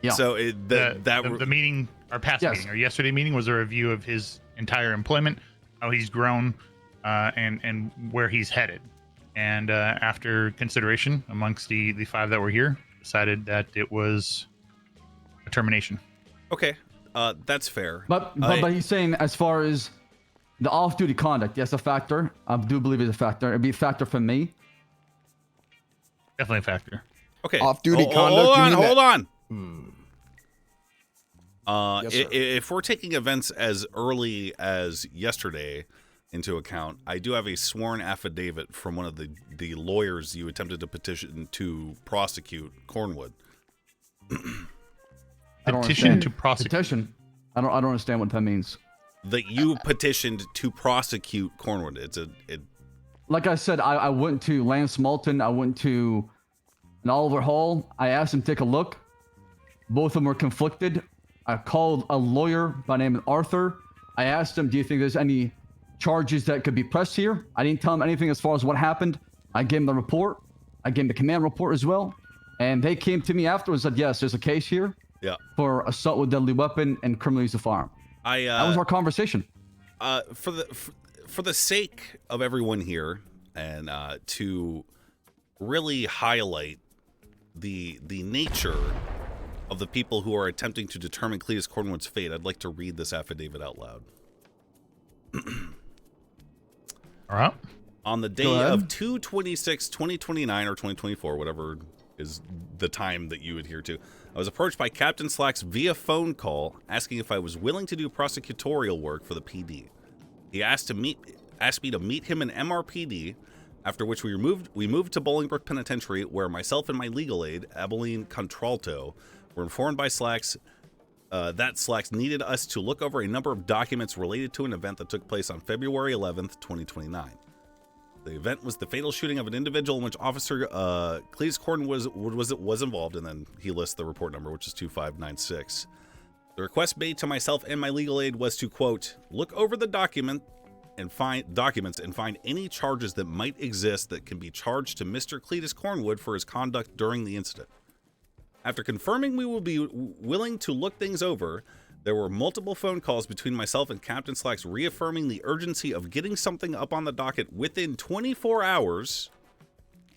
Yeah. So the meeting, our past meeting, our yesterday meeting, was a review of his entire employment, how he's grown, and where he's headed. And after consideration amongst the 5 that were here, decided that it was a termination. Okay, that's fair. But he's saying, as far as The off-duty conduct, yes, a factor. I do believe it's a factor. It'd be a factor for me. Definitely a factor. Okay. Off-duty conduct. Hold on. Yes, sir. If we're taking events as early as yesterday into account, I do have a sworn affidavit from one of the lawyers you attempted to petition to prosecute Cornwood. Petition to prosecute. Petition. I don't understand what that means. That you petitioned to prosecute Cornwood. Like I said, I went to Lance Moulton. I went to an Oliver Hall. I asked him to take a look. Both of them were conflicted. I called a lawyer by the name of Arthur. I asked him, do you think there's any charges that could be pressed here? I didn't tell him anything as far as what happened. I gave him the report. I gave him the command report as well. And they came to me afterwards and said, yes, there's a case here for assault with deadly weapon and criminal use of firearm. That was our conversation. For the sake of everyone here, and to really highlight the nature of the people who are attempting to determine Cletus Cornwood's fate, I'd like to read this affidavit out loud. All right. On the day of 2/26/2029 or 2024, whatever is the time that you adhere to, I was approached by Captain Slacks via phone call asking if I was willing to do prosecutorial work for the PD. He asked me to meet him in MRPD, after which we moved to Bolingbrook Penitentiary, where myself and my legal aid, Abilene Contralto, were informed by Slacks that Slacks needed us to look over a number of documents related to an event that took place on February 11th, 2029. The event was the fatal shooting of an individual in which Officer Cletus Cornwood was involved, and then he lists the report number, which is 2596. The request made to myself and my legal aid was to, quote, look over the documents and find any charges that might exist that can be charged to Mr. Cletus Cornwood for his conduct during the incident. After confirming we will be willing to look things over, there were multiple phone calls between myself and Captain Slacks reaffirming the urgency of getting something up on the docket within 24 hours,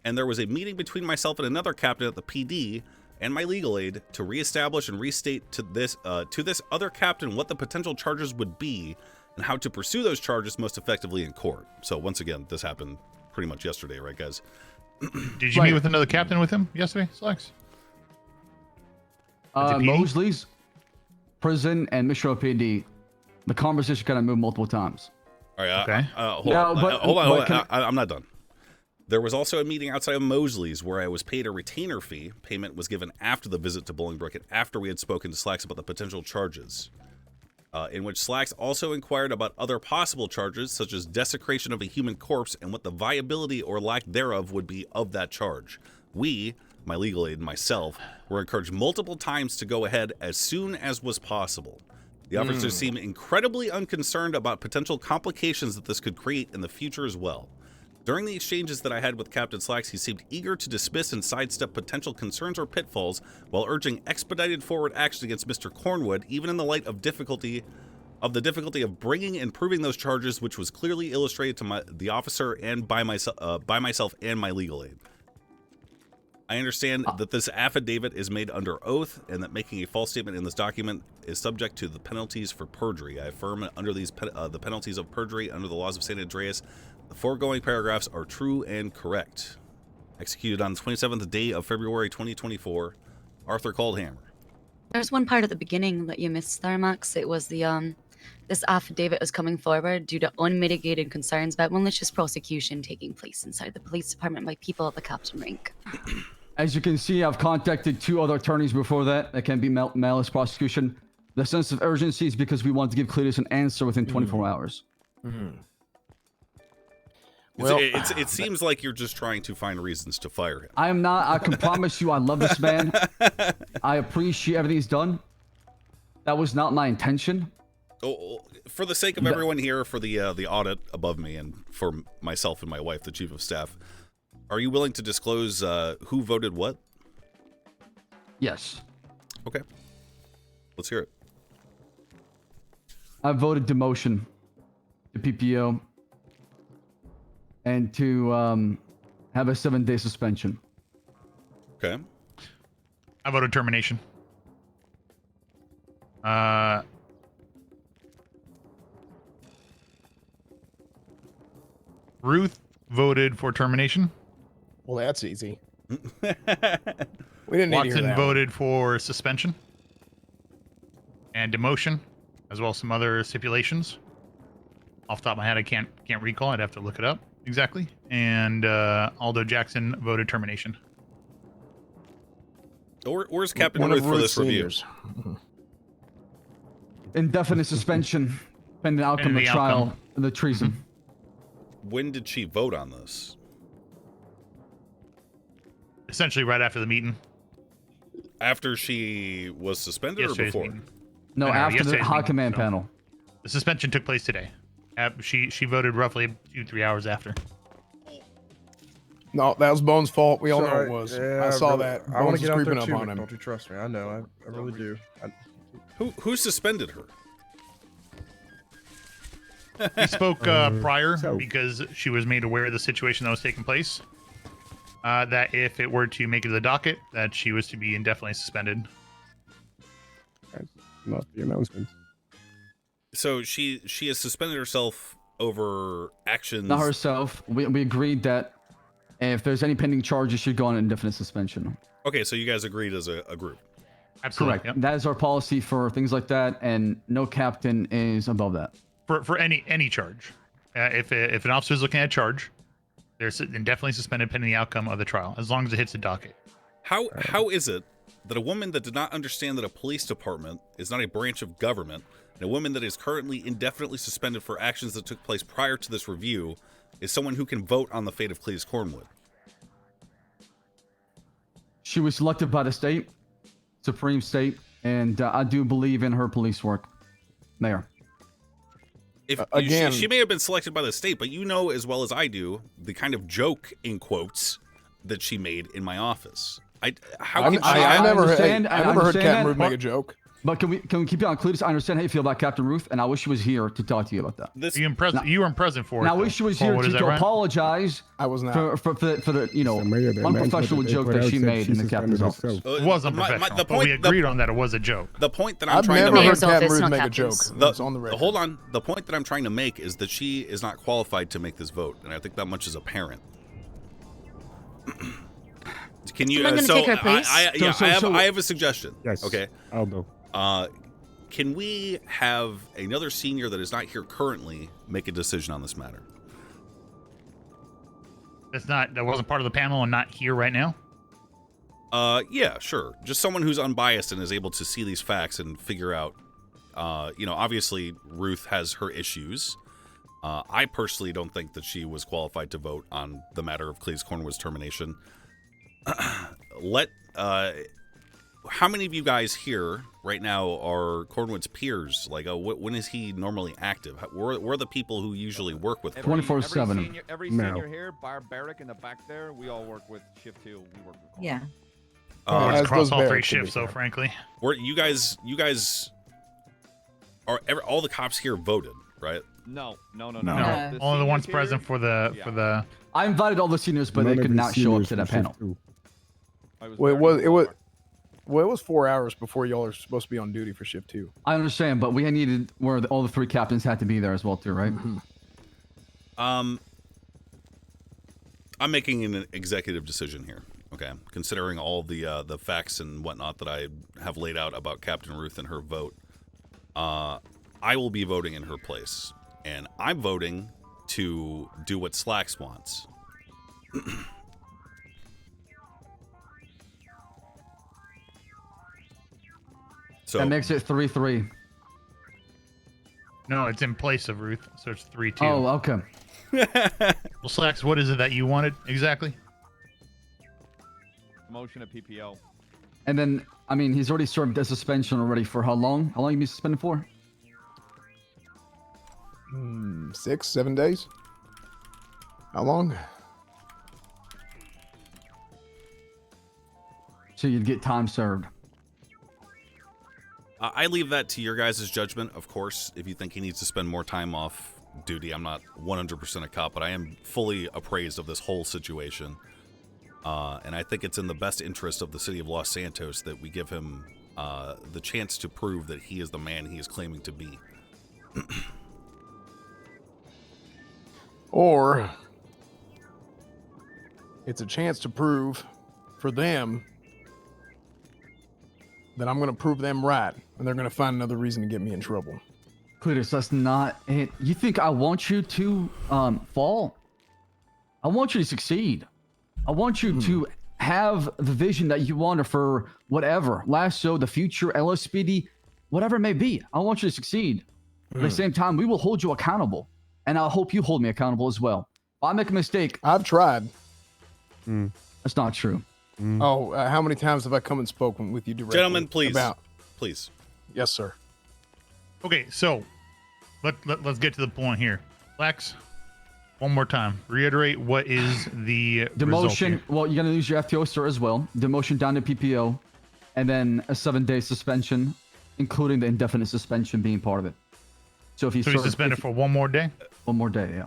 and there was a meeting between myself and another captain at the PD and my legal aid to reestablish and restate to this other captain what the potential charges would be and how to pursue those charges most effectively in court. So once again, this happened pretty much yesterday, right, guys? Did you meet with another captain with him yesterday, Slacks? Mosley's prison and Mission PD. The conversation kind of moved multiple times. All right. Okay. Hold on. I'm not done. There was also a meeting outside of Mosley's where I was paid a retainer fee. Payment was given after the visit to Bolingbrook and after we had spoken to Slacks about the potential charges, in which Slacks also inquired about other possible charges, such as desecration of a human corpse and what the viability or lack thereof would be of that charge. We, my legal aid and myself, were encouraged multiple times to go ahead as soon as was possible. The officers seemed incredibly unconcerned about potential complications that this could create in the future as well. During the exchanges that I had with Captain Slacks, he seemed eager to dismiss and sidestep potential concerns or pitfalls while urging expedited forward action against Mr. Cornwood, even in the light of the difficulty of bringing and proving those charges, which was clearly illustrated to the officer and by myself and my legal aid. I understand that this affidavit is made under oath and that making a false statement in this document is subject to the penalties for perjury. I affirm under the penalties of perjury under the laws of San Andreas, the foregoing paragraphs are true and correct. Executed on the 27th day of February 2024, Arthur Coldhammer. There's one part at the beginning that you missed there, Max. It was the this affidavit is coming forward due to unmitigated concerns about malicious prosecution taking place inside the police department by people at the captain rank. As you can see, I've contacted 2 other attorneys before that. That can be malice prosecution. The sense of urgency is because we want to give Cletus an answer within 24 hours. Well, it seems like you're just trying to find reasons to fire him. I am not. I can promise you I love this man. I appreciate everything he's done. That was not my intention. Oh, for the sake of everyone here, for the audit above me, and for myself and my wife, the chief of staff, are you willing to disclose who voted what? Yes. Okay. Let's hear it. I voted demotion to PPO and to have a 7-day suspension. Okay. I voted termination. Ruth voted for termination. Well, that's easy. We didn't need to hear Watson that voted for suspension and demotion, as well as some other stipulations. Off the top of my head, I can't recall. I'd have to look it up exactly. And Aldo Jackson voted termination. Where's Captain One Ruth of for Ruth's this review? seniors. Indefinite suspension, pending the outcome of Pending the the trial outcome. of the treason. When did she vote on this? Essentially right after the meeting. After she was suspended or Yesterday's before? meeting. No, after the yesterday's high meeting, command so. panel. The suspension took place today. She voted roughly 2-3 hours after. No, that was Bones' fault. We all know Sorry. it was. Yeah, I saw really- that. I want Bones to was get out there creeping too, up on him. don't you trust me? I know. I really do. Who suspended her? He spoke prior because she was made aware of the situation that was taking place. That if it were to make it to the docket, that she was to be indefinitely suspended. Not the announcement. So she has suspended herself over actions. Not herself. We agreed that if there's any pending charges, she'd go on indefinite suspension. Okay, so you guys agreed as a group. Absolutely. Correct. That is our policy for things like that, and no captain is above that. For any charge. If an officer is looking at a charge, they're indefinitely suspended pending the outcome of the trial, as long as it hits the docket. How is it that a woman that did not understand that a police department is not a branch of government, and a woman that is currently indefinitely suspended for actions that took place prior to this review, is someone who can vote on the fate of Cleese Cornwood? She was selected by the state, Supreme State, and I do believe in her police work. Mayor. If Again- she may have been selected by the state, but you know as well as I do the kind of joke in quotes that she made in my office. I never heard understand Captain that, Ruth make a joke. But can we keep you on clues? I understand how you feel about Captain Ruth, and I wish she was here to talk to you about that. You weren't present for it. And I though. wish she was Paul, here what is to that, right? apologize. I was not. For the Mayor, the unprofessional announcement joke they that put she out said made she in the captain's suspended office. herself. It wasn't professional. But we agreed on that it was a joke. The point that I'm I've trying never to heard make. Captain Ruth make a joke. That's on the record. Hold on. The point that I'm trying to make is that she is not qualified to make this vote, and I think that much is apparent. Can you? Someone gonna take her place? I have a suggestion. Yes. Okay. Aldo. Can we have another senior that is not here currently make a decision on this matter? That wasn't part of the panel and not here right now. Yeah, sure. Just someone who's unbiased and is able to see these facts and figure out. Obviously Ruth has her issues. I personally don't think that she was qualified to vote on the matter of Cleese Cornwood's termination. How many of you guys here right now are Cornwood's peers? Like, when is he normally active? Where are the people who usually work with Cornwood? 24/7. Every No. senior here, Barbaric in the back there, we all work with shift 2. We work with Yeah. It's as across does all three Barrett, to be shifts, though, fair. frankly. Where you guys are all the cops here voted, right? No. No, The only the ones seniors present here- for the Yeah. for the. I invited all the seniors, but None they of could the not show up seniors to that from panel. shift 2. Well, it was 4 hours before y'all are supposed to be on duty for shift 2. I understand, but we needed where all the three captains had to be there as well, too, right? I'm making an executive decision here. Okay, considering all the facts and whatnot that I have laid out about Captain Ruth and her vote, I will be voting in her place, and I'm voting to do what Slacks wants. So That makes it 3-3. No, it's in place of Ruth, so it's 3-2. Oh, okay. Well, Slacks, what is it that you wanted exactly? Motion at PPL. And then, I mean, he's already served a suspension already for how long? How long you been suspended for? 6, 7 days. How long? So you'd get time served. I leave that to your guys' judgment, of course. If you think he needs to spend more time off duty, I'm not 100% a cop, but I am fully appraised of this whole situation. And I think it's in the best interest of the city of Los Santos that we give him the chance to prove that he is the man he is claiming to be. Or it's a chance to prove for them that I'm going to prove them right, and they're going to find another reason to get me in trouble. Cletus, that's not it. You think I want you to fall? I want you to succeed. I want you to have the vision that you want for whatever, Lasso, the future, LSPD, whatever it may be. I want you to succeed. At the same time, we will hold you accountable, and I hope you hold me accountable as well. If I make a mistake, I've tried. That's not true. Oh, how many times have I come and spoken with you directly? Gentlemen, please. About... Please. Yes, sir. Okay, so let's get to the point here. Lex, one more time. Reiterate what is the demotion. Well, you're gonna lose your FTO sir as well. Demotion down to PPO, and then a 7-day suspension, including the indefinite suspension being part of it. So if you he's suspended for one more day. One more day, yeah.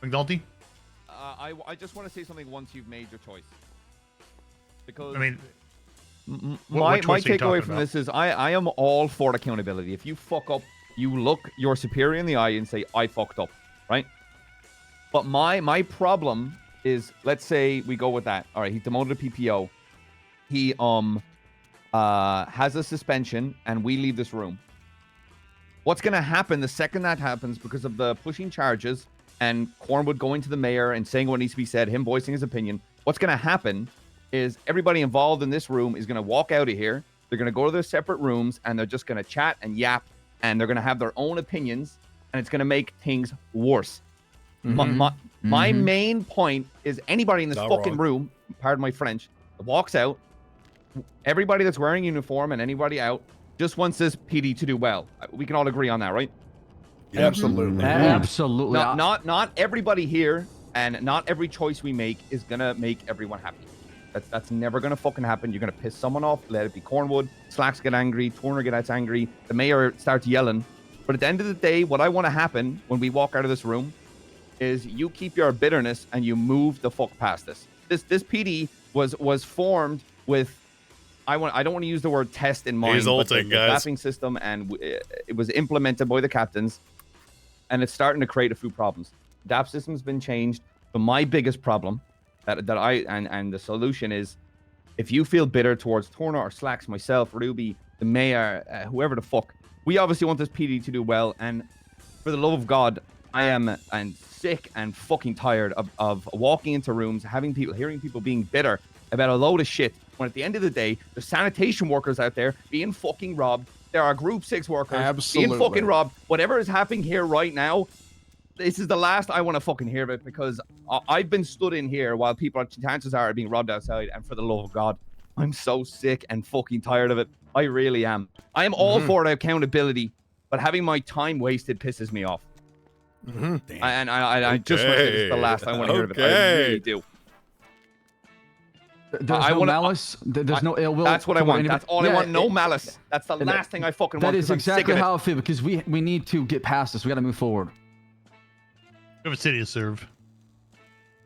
McNulty? I just want to say something once you've made your choice. Because I mean, my takeaway from this is I am all for accountability. If you fuck up, you look your superior in the eye and say, I fucked up, right? But my problem is, let's say we go with that. All right, he demoted a PPO. He has a suspension and we leave this room. What's going to happen the second that happens, because of the pushing charges and Cornwood going to the mayor and saying what needs to be said, him voicing his opinion, what's going to happen is everybody involved in this room is going to walk out of here. They're going to go to their separate rooms and they're just going to chat and yap, and they're going to have their own opinions, and it's going to make things worse. My main point is anybody in this fucking room, pardon my French, walks out, everybody that's wearing a uniform and anybody out just wants this PD to do well. We can all agree on that, right? Absolutely. Absolutely. Not everybody here and not every choice we make is gonna make everyone happy. That's never gonna fucking happen. You're gonna piss someone off. Let it be Cornwood. Slacks get angry. Turner gets angry. The mayor starts yelling. But at the end of the day, what I want to happen when we walk out of this room is you keep your bitterness and you move the fuck past this. This PD was formed with, I don't want to use the word test in mind. He's ulting, the guys. mapping system, and it was implemented by the captains, and it's starting to create a few problems. DAP system's been changed, but my biggest problem that I and the solution is, if you feel bitter towards Turner or Slacks, myself, Ruby, the mayor, whoever the fuck, we obviously want this PD to do well, and for the love of God, I am sick and fucking tired of walking into rooms, hearing people being bitter about a load of shit, when at the end of the day, there's sanitation workers out there being fucking robbed. There are Group 6 workers being fucking robbed. Whatever is happening here right now, this is the last I want to fucking hear of it, because I've been stood in here while people, chances are, being robbed outside, and for the love of God, I'm so sick and fucking tired of it. I really am. I am all for the accountability, but having my time wasted pisses me off. And I just want to say this is the last I want to hear of it. I really do. There's no malice. There's no ill will. That's what I want. That's all I want. No malice. That's the last thing I fucking want. That is exactly how I feel, because we need to get past this. We got to move forward. We have a city to serve.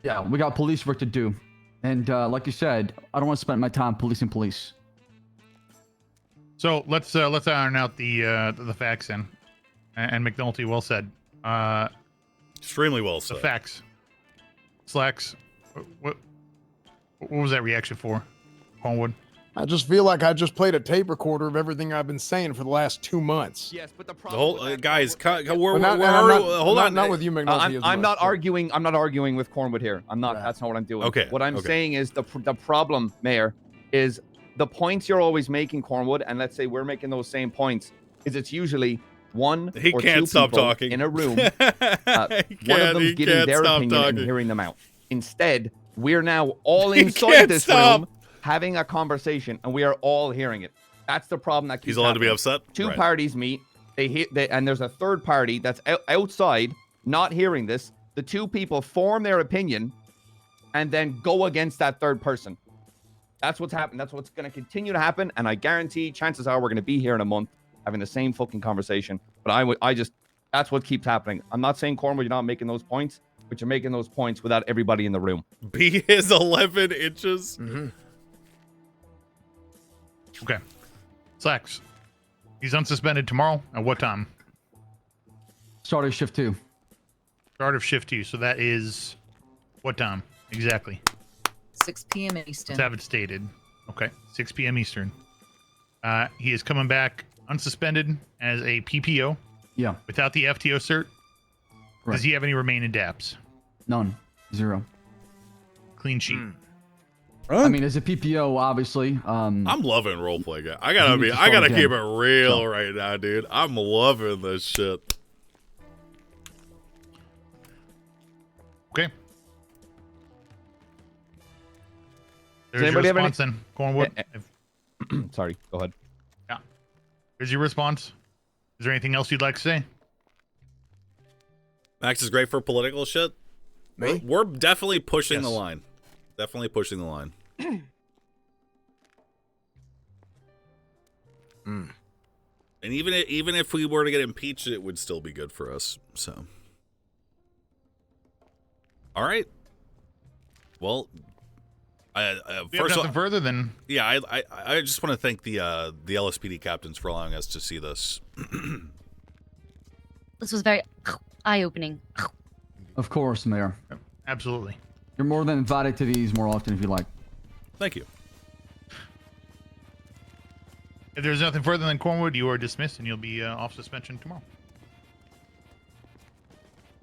Yeah, we got police work to do, and like you said, I don't want to spend my time policing police. So let's iron out the facts then. And McNulty, well said. Extremely well said. The facts. Slacks. What was that reaction for, Cornwood? I just feel like I just played a tape recorder of everything I've been saying for the last 2 months. Yes, but the whole guys, hold on. Not with you, McNulty. I'm not arguing. I'm not arguing with Cornwood here. I'm not. That's not what I'm doing. Okay. What I'm saying is the problem, Mayor, is the points you're always making, Cornwood, and let's say we're making those same points. Is it's usually one or two people in a room, one of them giving their opinion and hearing them out. Instead, we're now all inside this room having a conversation, and we are all hearing it. That's the problem that keeps He's allowed happening. to be upset? Two Right. parties meet, and there's a third party that's outside, not hearing this. The two people form their opinion, and then go against that third person. That's what's happened. That's what's going to continue to happen, and I guarantee chances are we're going to be here in a month having the same fucking conversation. But that's what keeps happening. I'm not saying, Cornwood, you're not making those points, but you're making those points without everybody in the room. B is 11 inches. Okay. Slacks. He's unsuspended tomorrow. At what time? Start of shift 2. Start of shift 2. So that is what time exactly? 6 p.m. Eastern. Let's have it stated. Okay, 6 p.m. Eastern. He is coming back unsuspended as a PPO. Yeah. Without the FTO cert. Right. Does he have any remaining DAPs? None. 0. Clean sheet. I mean, as a PPO, obviously. I'm loving roleplay, guy. I gotta keep it real right now, dude. I'm loving this shit. Okay. Does There's your anybody have any- response then, Cornwood. Sorry, go ahead. Yeah. Here's your response. Is there anything else you'd like to say? Max is great for political shit. Me? We're definitely pushing Yes. the line. Definitely pushing the line. And even if we were to get impeached, it would still be good for us. So, all right. Well, We have first nothing further than yeah, I just want to thank the LSPD captains for allowing us to see this. This was very eye-opening. Of course, Mayor. absolutely. You're more than invited to these more often if you like. Thank you. If there's nothing further than Cornwood, you are dismissed and you'll be off suspension tomorrow.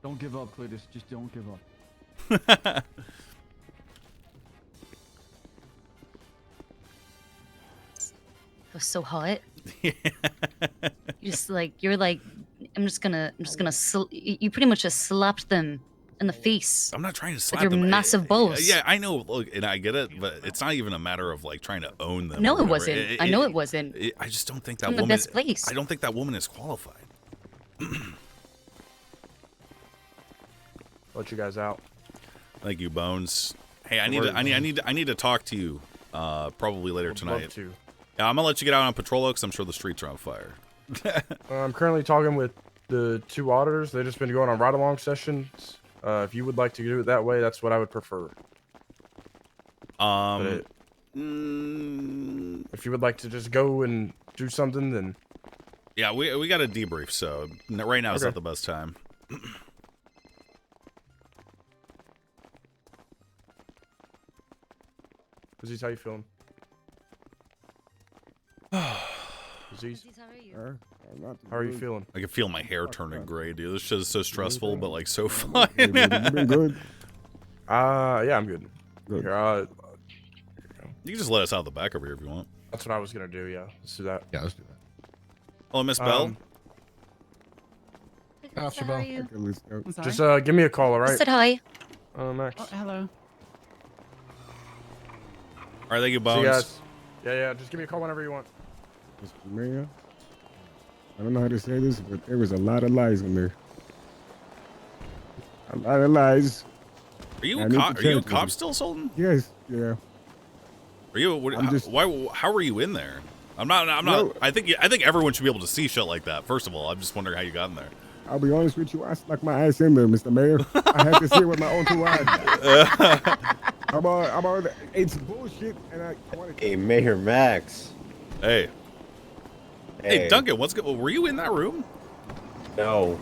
Don't give up, Cletus. Just don't give up. It was so hot. You're like, I'm just gonna, you pretty much just slapped them in the face. I'm not trying to slap with your them. massive balls. Yeah, I know. Look, and I get it, but it's not even a matter of like trying to own them. No, or it whatever. wasn't. I know it wasn't. I just don't think that From the woman. best place. I don't think that woman is qualified. Let you guys out. Thank you, Bones. Hey, I need to talk to you. Probably later tonight. Love to. Yeah, I'm gonna let you get out on patrol because I'm sure the streets are on fire. I'm currently talking with the 2 auditors. They've just been going on ride-along sessions. If you would like to do it that way, that's what I would prefer. If you would like to just go and do something, then yeah, we got a debrief, so right now is Okay. not the best time. Aziz, how you feeling? Aziz, how are you feeling? I can feel my hair turning gray, dude. This shit is so stressful, but like so fun. You been good? Yeah, I'm good. Good. Here, You can just let us out the back over here if you want. that's what I was gonna do. Yeah, let's do that. Yeah, let's do that. Oh, Miss Bell. How are you? Okay, let's go. Just give me a call, all I right? said hi. Max. Oh, hello. All right, thank you, See Bones. you guys. Yeah. Just give me a call whenever you want. Mr. Mayor, I don't know how to say this, but there was a lot of lies in there. A lot of lies. Are you I a need cop? to Are you a change cop them. still, Sultan? Yes, yeah. Are you? What, I'm how, just- why? How are you in there? I'm not. No. I think everyone should be able to see shit like that. First of all, I'm just wondering how you got in there. I'll be honest with you, I stuck my ass in there, Mr. Mayor. I had to see it with my own 2 eyes. It's bullshit, and I wanted Hey, Mayor Max. Hey. Hey, Duncan, what's good? Were you in that room? No.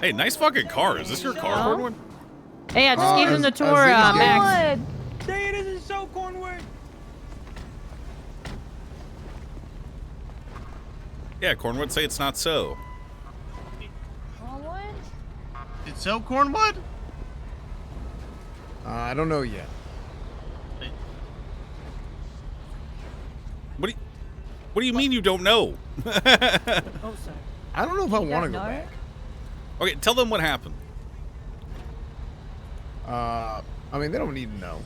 Hey, nice fucking car. Is this your car, Cornwood? Hey, I just gave him the tour, Max. Say it isn't so, Cornwood. Yeah, Cornwood, say it's not so. It's so, Cornwood? I don't know yet. What do you mean you don't know? Oh, sorry. I don't know if I want to go back. Okay, tell them what happened. I mean, they don't need to know.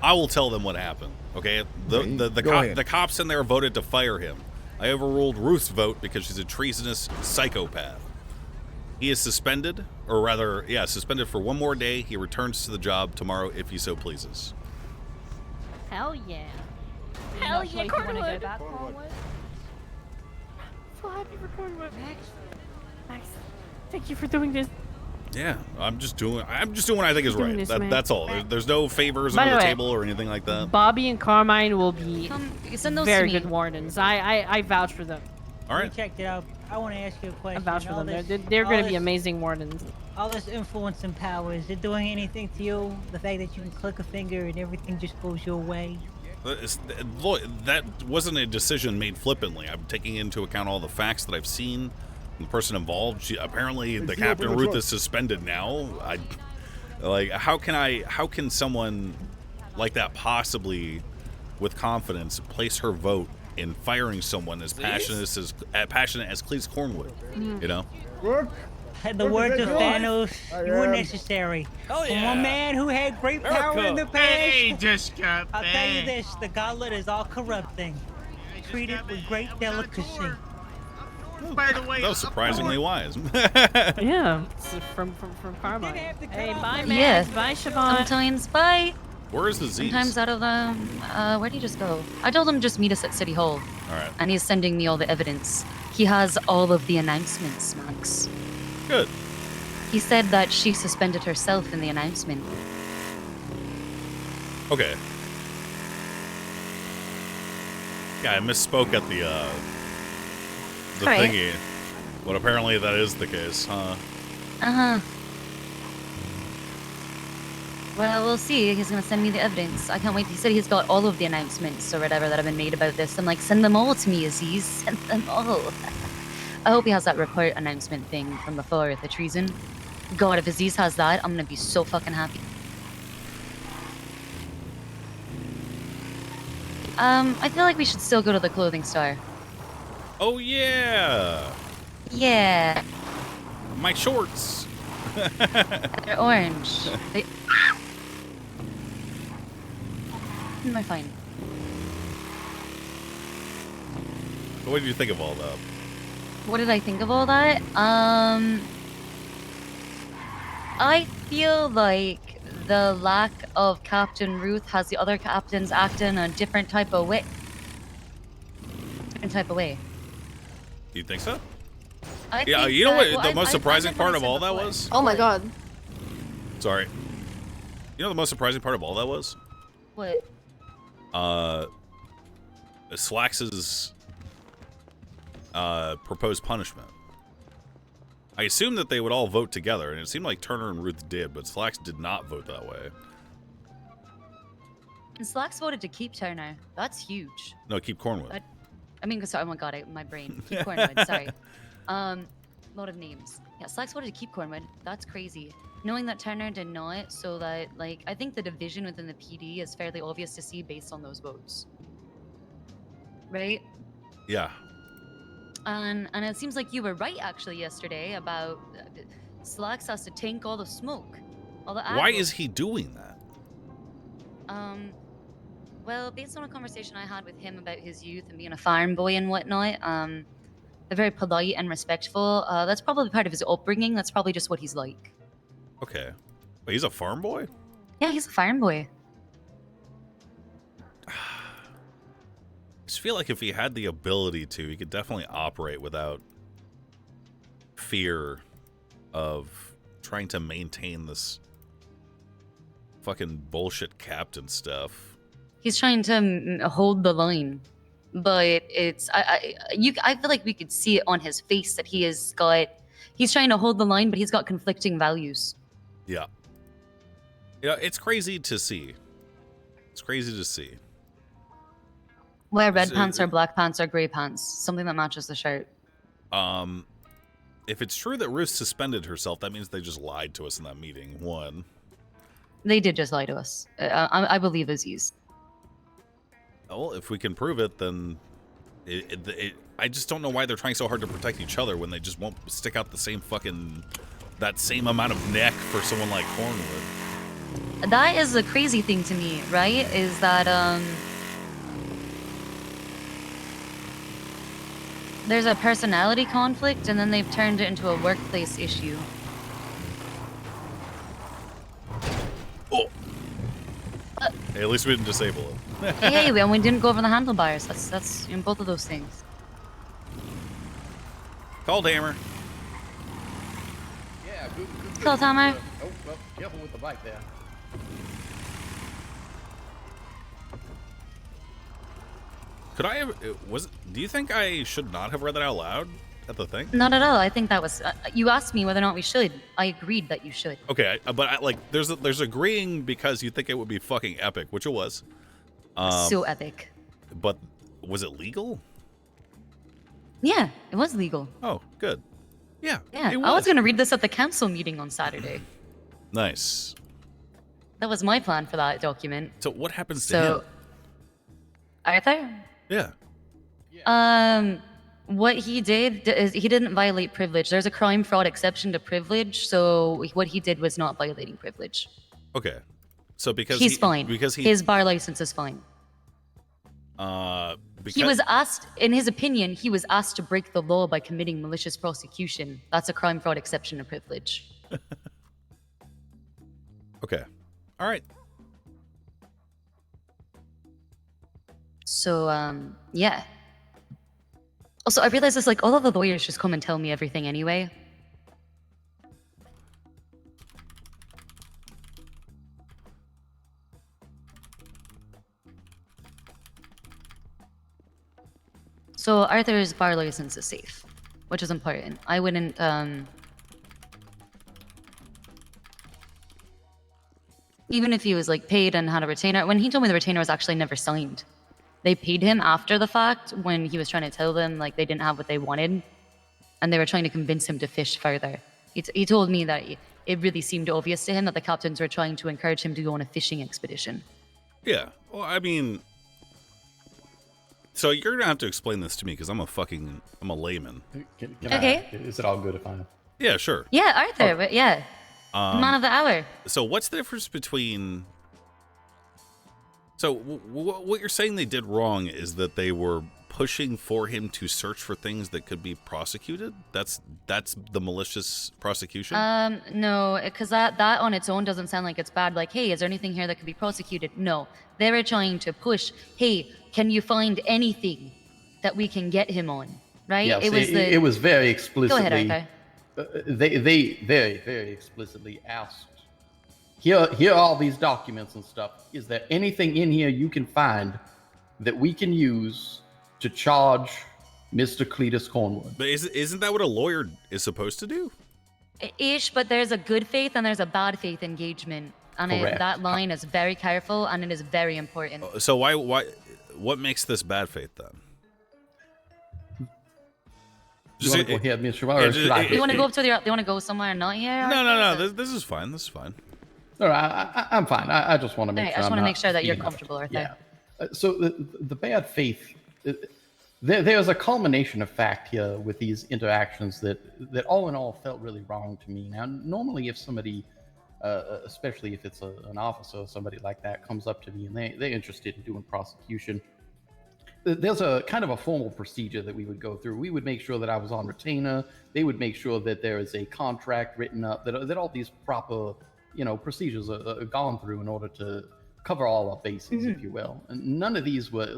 I will tell them what happened. Okay, Go ahead. the cops in there voted to fire him. I overruled Ruth's vote because she's a treasonous psychopath. He is suspended, or rather, yeah, suspended for 1 more day. He returns to the job tomorrow if he so pleases. Hell yeah. Hell Not yeah, sure if you wanna go Cornwood. back, Cornwood. So happy for Cornwood. Max, thank you for doing this. Yeah, I'm just doing what I think is Doing right. this, man. That's all. There's no favors By under the the way, table or anything like that. Bobby and Carmine will be Send those very to me. good wardens. I vouch for them. All right. We checked it out. I want to ask you a question. vouch for All them. this- They're all going to be this- amazing wardens. All this influence and power, is it doing anything to you? The fact that you can click a finger and everything just goes your way? That wasn't a decision made flippantly. I'm taking into account all the facts that I've seen. The person involved, apparently the Captain Ruth is suspended now. How can someone like that possibly, with confidence, place her vote in firing someone as passionate as Cleese Cornwood? You know? Had the words of Thanos, you were necessary. Hell From yeah. a man who had great power in the past. Hey, just got I'll tell you this, the gauntlet is all corrupting. Treat it with great delicacy. By the way, That was surprisingly wise. Yeah, it's from Karma. Hey, bye, man. Yeah. Bye, Siobhan. Sometimes, bye. Where is the Z? Sometimes out of the. Where'd he just go? I told him to just meet us at City Hall. All right. And he's sending me all the evidence. He has all of the announcements, Max. Good. He said that she suspended herself in the announcement. Okay. Yeah, I misspoke at the Alright. thingy. But apparently that is the case, huh? Uh-huh. Well, we'll see. He's gonna send me the evidence. I can't wait. He said he's got all of the announcements or whatever that have been made about this. I'm like, send them all to me, Aziz. Send them all. I hope he has that report announcement thing from before, the treason. God, if Aziz has that, I'm gonna be so fucking happy. I feel like we should still go to the clothing store. Oh yeah! Yeah. My shorts! They're orange. They... They're fine. What did you think of all that? What did I think of all that? I feel like the lack of Captain Ruth has the other captains acting a different type of way. Do you think so? I Yeah, think you know that- what well, the I- most I surprising meant what I part of said all that before. was? Oh my god. Sorry. You know the most surprising part of all that was? What? Slax's proposed punishment. I assumed that they would all vote together, and it seemed like Turner and Ruth did, but Slacks did not vote that way. And Slacks voted to keep Turner. That's huge. No, keep Cornwood. I mean, sorry, oh my god, my brain. Keep Cornwood, sorry. Lot of names. Yeah, Slacks voted to keep Cornwood. That's crazy. Knowing that Turner did not, so that, like, I think the division within the PD is fairly obvious to see based on those votes. Right? Yeah. And it seems like you were right, actually, yesterday about Slacks has to tank all the smoke. All the Why aggro. is he doing that? Well, based on a conversation I had with him about his youth and being a farm boy and whatnot, they're very polite and respectful. That's probably part of his upbringing. That's probably just what he's like. Okay. But he's a farm boy? Yeah, he's a farm boy. I just feel like if he had the ability to, he could definitely operate without fear of trying to maintain this fucking bullshit captain stuff. He's trying to hold the line, but it's I feel like we could see it on his face that he's trying to hold the line, but he's got conflicting values. Yeah. Yeah, it's crazy to see. It's crazy to see. Wear red pants or black pants or gray pants, something that matches the shirt. If it's true that Ruth suspended herself, that means they just lied to us in that meeting. One. They did just lie to us. I believe Aziz. Well, if we can prove it, then I just don't know why they're trying so hard to protect each other when they just won't stick out the same that same amount of neck for someone like Cornwood. That is the crazy thing to me, right? Is that there's a personality conflict, and then they've turned it into a workplace issue. Oh. Hey, at least we didn't disable it. Hey, we didn't go over the handlebars. That's in both of those things. Called Hammer. Yeah, good. Call Hammer. Oh, well, careful with the bike there. Could I have? Do you think I should not have read that out loud at the thing? Not at all. I think that was. You asked me whether or not we should. I agreed that you should. Okay, but there's agreeing because you think it would be fucking epic, which it was. So epic. But was it legal? Yeah, it was legal. Oh, good. Yeah. Yeah, it I was gonna read this at the council meeting on Saturday. Nice. That was my plan for that document. So what happens to him? Arthur? Yeah. What he did is he didn't violate privilege. There's a crime fraud exception to privilege, so what he did was not violating privilege. Okay. So because he's fine. Because his bar license is fine. He was asked, in his opinion, he was asked to break the law by committing malicious prosecution. That's a crime fraud exception to privilege. Okay. All right. So, yeah. Also, I realize it's like all of the lawyers just come and tell me everything anyway. So Arthur's bar license is safe, which is important. I wouldn't, even if he was like paid and had a retainer, when he told me the retainer was actually never signed. They paid him after the fact when he was trying to tell them like they didn't have what they wanted, and they were trying to convince him to fish further. He told me that it really seemed obvious to him that the captains were trying to encourage him to go on a fishing expedition. Yeah. Well, I mean, so you're gonna have to explain this to me because I'm a layman. Can Okay. Is it all good if I? Yeah, sure. Yeah, Arthur, but yeah. Man of the hour. So what's the difference between? So what you're saying they did wrong is that they were pushing for him to search for things that could be prosecuted? That's the malicious prosecution? No, because that on its own doesn't sound like it's bad. Like, hey, is there anything here that could be prosecuted? No. They were trying to push, hey, can you find anything that we can get him on? Right? Yes, it was very explicitly. Go ahead, Arthur. They very, very explicitly asked, here are all these documents and stuff. Is there anything in here you can find that we can use to charge Mr. Cletus Cornwood? But isn't that what a lawyer is supposed to do? Ish, but there's a good faith and there's a bad faith engagement. And that line is very careful and it is very important. So what makes this bad faith then? You want to go here, Mr. Roberts? You want to go up to the? You want to go somewhere and not here? No. This is fine. This is fine. All right, I'm fine. I just want to make sure. I just want to make sure that you're comfortable, Arthur. Yeah. So the bad faith, there's a culmination of fact here with these interactions that all in all felt really wrong to me. Now, normally if somebody, especially if it's an officer or somebody like that, comes up to me and they're interested in doing prosecution, there's a kind of a formal procedure that we would go through. We would make sure that I was on retainer. They would make sure that there is a contract written up, that all these proper, procedures are gone through in order to cover all our bases, if you will. And none of these were,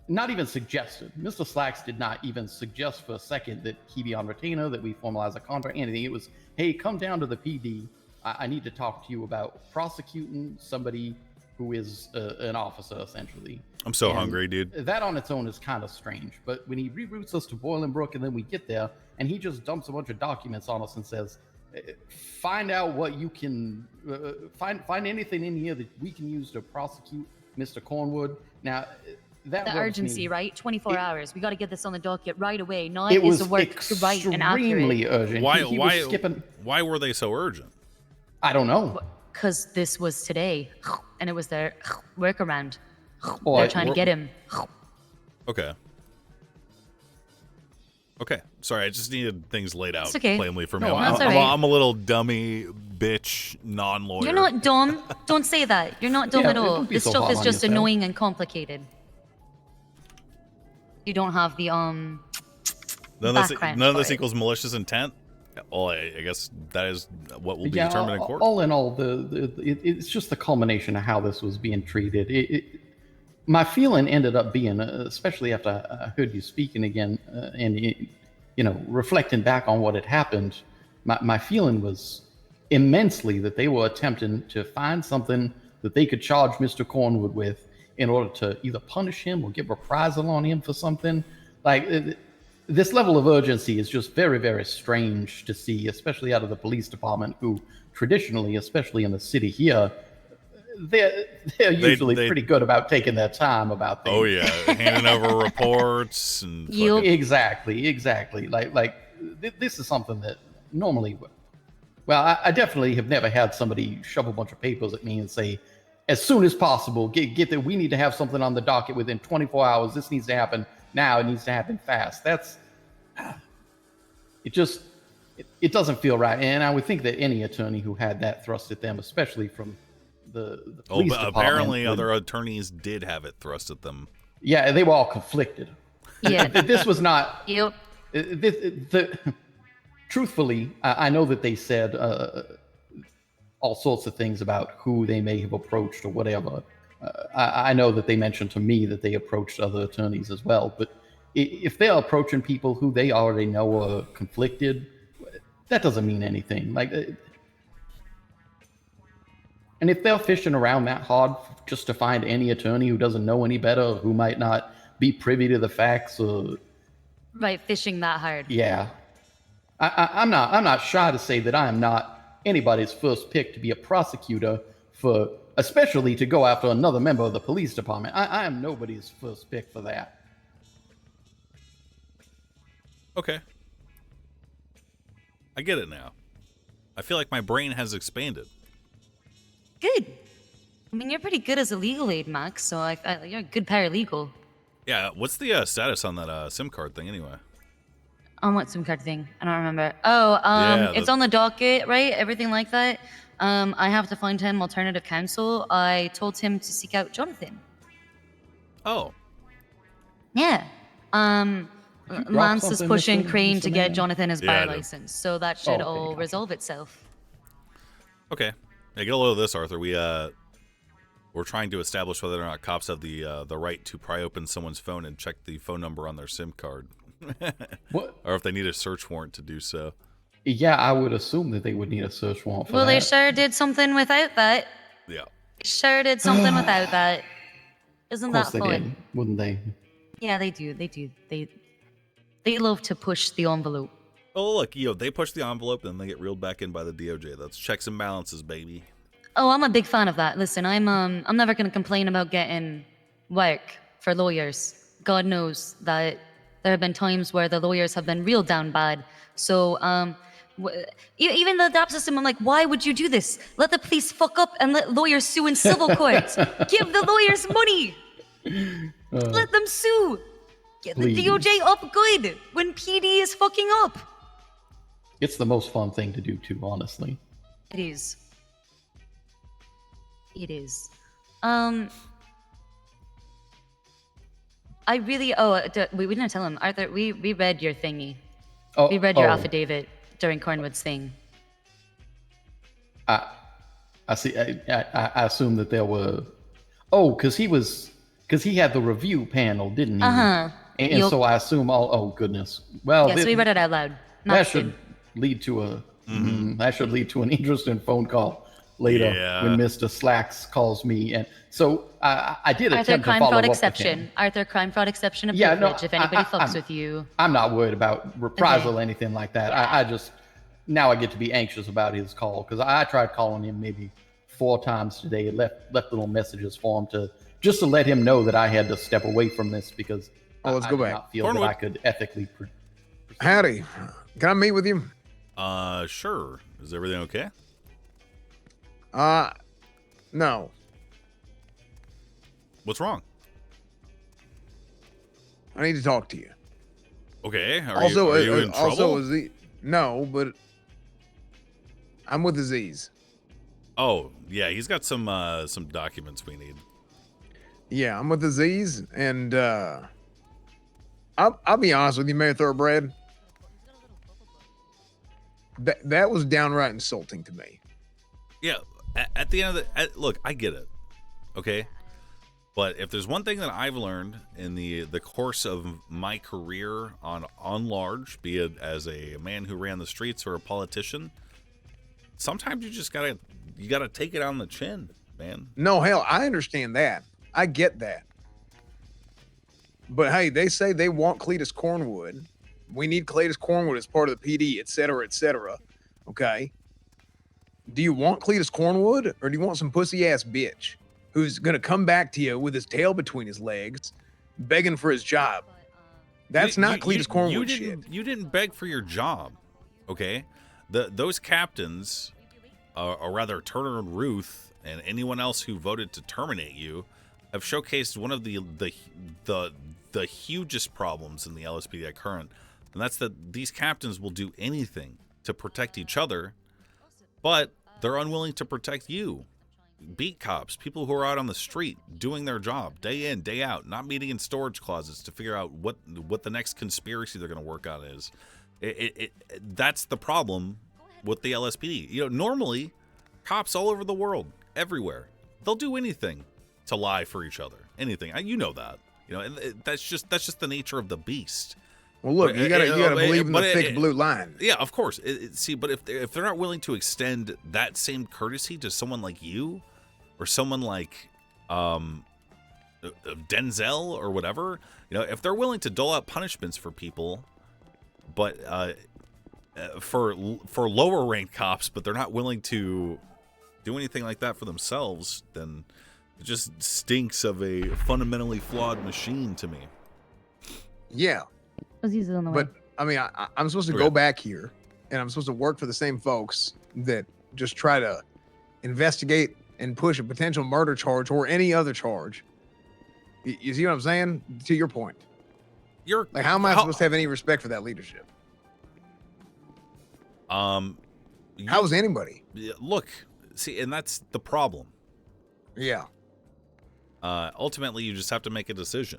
not even suggested. Mr. Slacks did not even suggest for a second that he be on retainer, that we formalize a contract, anything. It was, hey, come down to the PD. I need to talk to you about prosecuting somebody who is an officer, essentially. I'm so hungry, dude. That on its own is kind of strange. But when he reroutes us to Boilingbrook and then we get there and he just dumps a bunch of documents on us and says, find out what you can, find anything in here that we can use to prosecute Mr. Cornwood. Now, that the urgency, me. Right? 24 hours. We got to get this on the docket right away. Not is the work right and accurate. Extremely urgent. Why were they so urgent? I don't know. Because this was today, and it was their workaround. They're trying to get him. Okay. Okay. Sorry, I just needed things laid out plainly for me. No, I'm a little dummy, bitch, non-lawyer. You're not dumb. Don't say that. You're not dumb at all. This stuff is just annoying and complicated. You don't have the None of this equals malicious intent. Well, I guess that is what will be determined in court. All in all, it's just the culmination of how this was being treated. My feeling ended up being, especially after I heard you speaking again, and reflecting back on what had happened, my feeling was immensely that they were attempting to find something that they could charge Mr. Cornwood with in order to either punish him or get reprisal on him for something. Like this level of urgency is just very, very strange to see, especially out of the police department, who traditionally, especially in the city here, they're usually pretty good about taking their time about things. Oh yeah, handing over reports and exactly. Like this is something that normally, well, I definitely have never had somebody shove a bunch of papers at me and say, as soon as possible, get there. We need to have something on the docket within 24 hours. This needs to happen now. It needs to happen fast. It doesn't feel right. And I would think that any attorney who had that thrust at them, especially from the police but department, apparently other attorneys did have it thrust at them. Yeah, they were all conflicted. Yeah. This was not. Yep. Truthfully, I know that they said all sorts of things about who they may have approached or whatever. I know that they mentioned to me that they approached other attorneys as well. But if they're approaching people who they already know are conflicted, that doesn't mean anything. And if they're fishing around that hard just to find any attorney who doesn't know any better, or who might not be privy to the facts, or Right, fishing that hard. yeah, I'm not shy to say that I am not anybody's first pick to be a prosecutor for, especially to go after another member of the police department. I am nobody's first pick for that. Okay. I get it now. I feel like my brain has expanded. Good. I mean, you're pretty good as a legal aid, Max, so you're a good paralegal. Yeah, what's the status on that SIM card thing anyway? On what SIM card thing? I don't remember. Oh, it's on the docket, right? Everything like that. I have to find him alternative counsel. I told him to seek out Jonathan. Oh. Yeah. Lance is pushing Crane to get Jonathan his bar license, so that should all resolve itself. Okay. Yeah, get a load of this, Arthur. We're trying to establish whether or not cops have the right to pry open someone's phone and check the phone number on their SIM card. What? Or if they need a search warrant to do so. Yeah, I would assume that they would need a search warrant for Well, that. they sure did something without that. Yeah. They sure did something without that. Isn't Of course that they fun? did, wouldn't they? Yeah, they do. They love to push the envelope. Oh, look, they push the envelope and then they get reeled back in by the DOJ. That's checks and balances, baby. Oh, I'm a big fan of that. Listen, I'm never gonna complain about getting work for lawyers. God knows that there have been times where the lawyers have been reeled down bad. So, even the DAP system, I'm like, why would you do this? Let the police fuck up and let lawyers sue in civil court. Give the lawyers money. Let them sue. Get the Please. DOJ up good when PD is fucking up. It's the most fun thing to do too, honestly. It is. It is. I really. We didn't tell him, Arthur. We read your thingy. We read your affidavit during Cornwood's thing. I see. I assume that there were. Oh, because he had the review panel, didn't he? Uh-huh. And so I assume all. Oh goodness. Well, Yes, we read it out loud. That should lead to a. That should lead to an interesting phone call later when Mr. Slacks calls me, and so I did Arthur, attempt to crime follow fraud up exception. with him. Arthur, crime fraud exception of Yeah, no, privilege. If anybody fucks with you. I'm not worried about reprisal or anything like that. I just now I get to be anxious about his call because I tried calling him maybe 4 times today. Left little messages for him to let him know that I had to step away from this because let's I go did back. not feel that I could ethically. Howdy, can I meet with you? Sure. Is everything okay? No. What's wrong? I need to talk to you. Okay. Are Also, you in trouble? also, no, but I'm with Aziz. Oh, yeah, he's got some documents we need. Yeah, I'm with Aziz, and I'll be honest with you, Mayor Thoroughbred. That was downright insulting to me. Yeah, at the end of the look, I get it, okay, but if there's one thing that I've learned in the course of my career on large, be it as a man who ran the streets or a politician, sometimes you just gotta take it on the chin, man. No, hell, I understand that. I get that. But hey, they say they want Cletus Cornwood, We need Cletus Cornwood as part of the PD, et cetera, okay? Do you want Cletus Cornwood, or do you want some pussy-ass bitch who's going to come back to you with his tail between his legs, begging for his job? That's not Cletus Cornwood shit. You didn't beg for your job, okay? Those captains, or rather Turner and Ruth, and anyone else who voted to terminate you, have showcased one of the hugest problems in the LSPD at current, and that's that these captains will do anything to protect each other, but they're unwilling to protect you. Beat cops, people who are out on the street doing their job day in, day out, not meeting in storage closets to figure out what the next conspiracy they're going to work on is. That's the problem with the LSPD. You know, normally cops all over the world, everywhere, they'll do anything to lie for each other. Anything. You know that. You know, and that's just the nature of the beast. Well, look, you gotta believe in the thick blue line. Yeah, of course. See, but if they're not willing to extend that same courtesy to someone like you, or someone like Denzel or whatever, you know, if they're willing to dole out punishments for people, but for lower ranked cops, but they're not willing to do anything like that for themselves, then it just stinks of a fundamentally flawed machine to me. Yeah. But I mean, I'm supposed to go back here, and I'm supposed to work for the same folks that just try to investigate and push a potential murder charge or any other charge. You see what I'm saying? To your point, how am I supposed to have any respect for that leadership? How is anybody? Look, see, and that's the problem. Yeah. Ultimately, you just have to make a decision.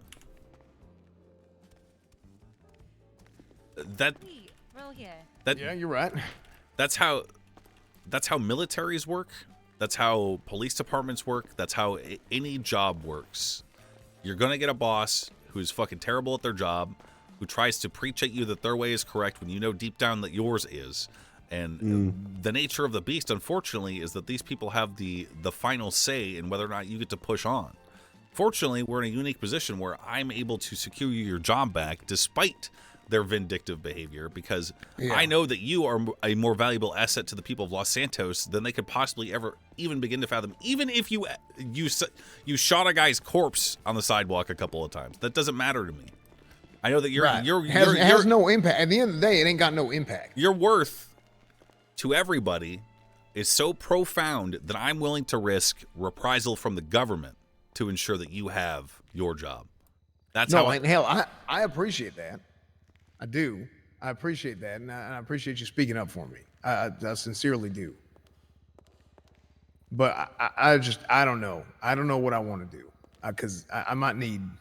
Yeah, you're right. That's how militaries work. That's how police departments work. That's how any job works. You're gonna get a boss who's fucking terrible at their job, who tries to preach at you that their way is correct when you know deep down that yours is. And the nature of the beast, unfortunately, is that these people have the final say in whether or not you get to push on. Fortunately, we're in a unique position where I'm able to secure you your job back despite their vindictive behavior, because I know that you are a more valuable asset to the people of Los Santos than they could possibly ever even begin to fathom. Even if you shot a guy's corpse on the sidewalk a couple of times, that doesn't matter to me. I know that has no impact. At the end of the day, it ain't got no impact. Your worth to everybody is so profound that I'm willing to risk reprisal from the government to ensure that you have your job. That's I appreciate that. I do. I appreciate that, and I appreciate you speaking up for me. I sincerely do. But I don't know. I don't know what I want to do, because I might end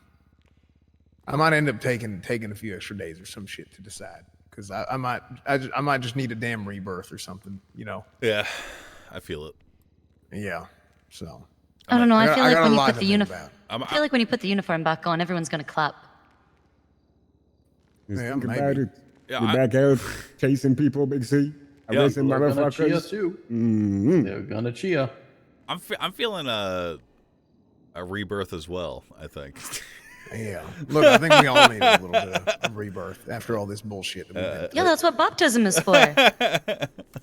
up taking a few extra days or some shit to decide, because I might just need a damn rebirth or something, you know. Yeah, I feel it. Yeah, so. I don't know. I feel like when you put the uniform. I feel like when you put the uniform back on, everyone's gonna clap. Just think about it. You're back out chasing people, Big C. Arresting motherfuckers. They're gonna cheer. I'm feeling a rebirth as well, I think. Yeah. Look, I think we all need a little bit of rebirth after all this bullshit that we've been through. Yeah, that's what baptism is for.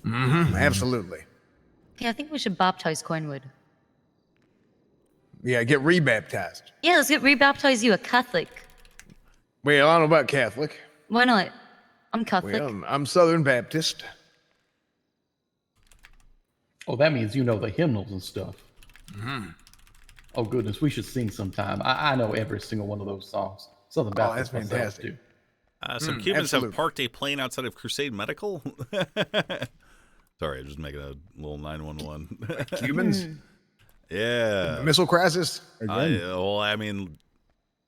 Absolutely. Yeah, I think we should baptize Cornwood. Yeah, get rebaptized. Yeah, let's rebaptize you a Catholic. Well, I don't know about Catholic. Why not? I'm Catholic. Well, I'm Southern Baptist. Oh, that means you know the hymnals and stuff. Oh, goodness, we should sing sometime. I know every single one of those songs. Southern Baptist. That's fantastic. Some Cubans have parked a plane outside of Crusade Medical. Sorry, I'm just making a little 911. Cubans? Yeah. Missile crisis? Well, I mean,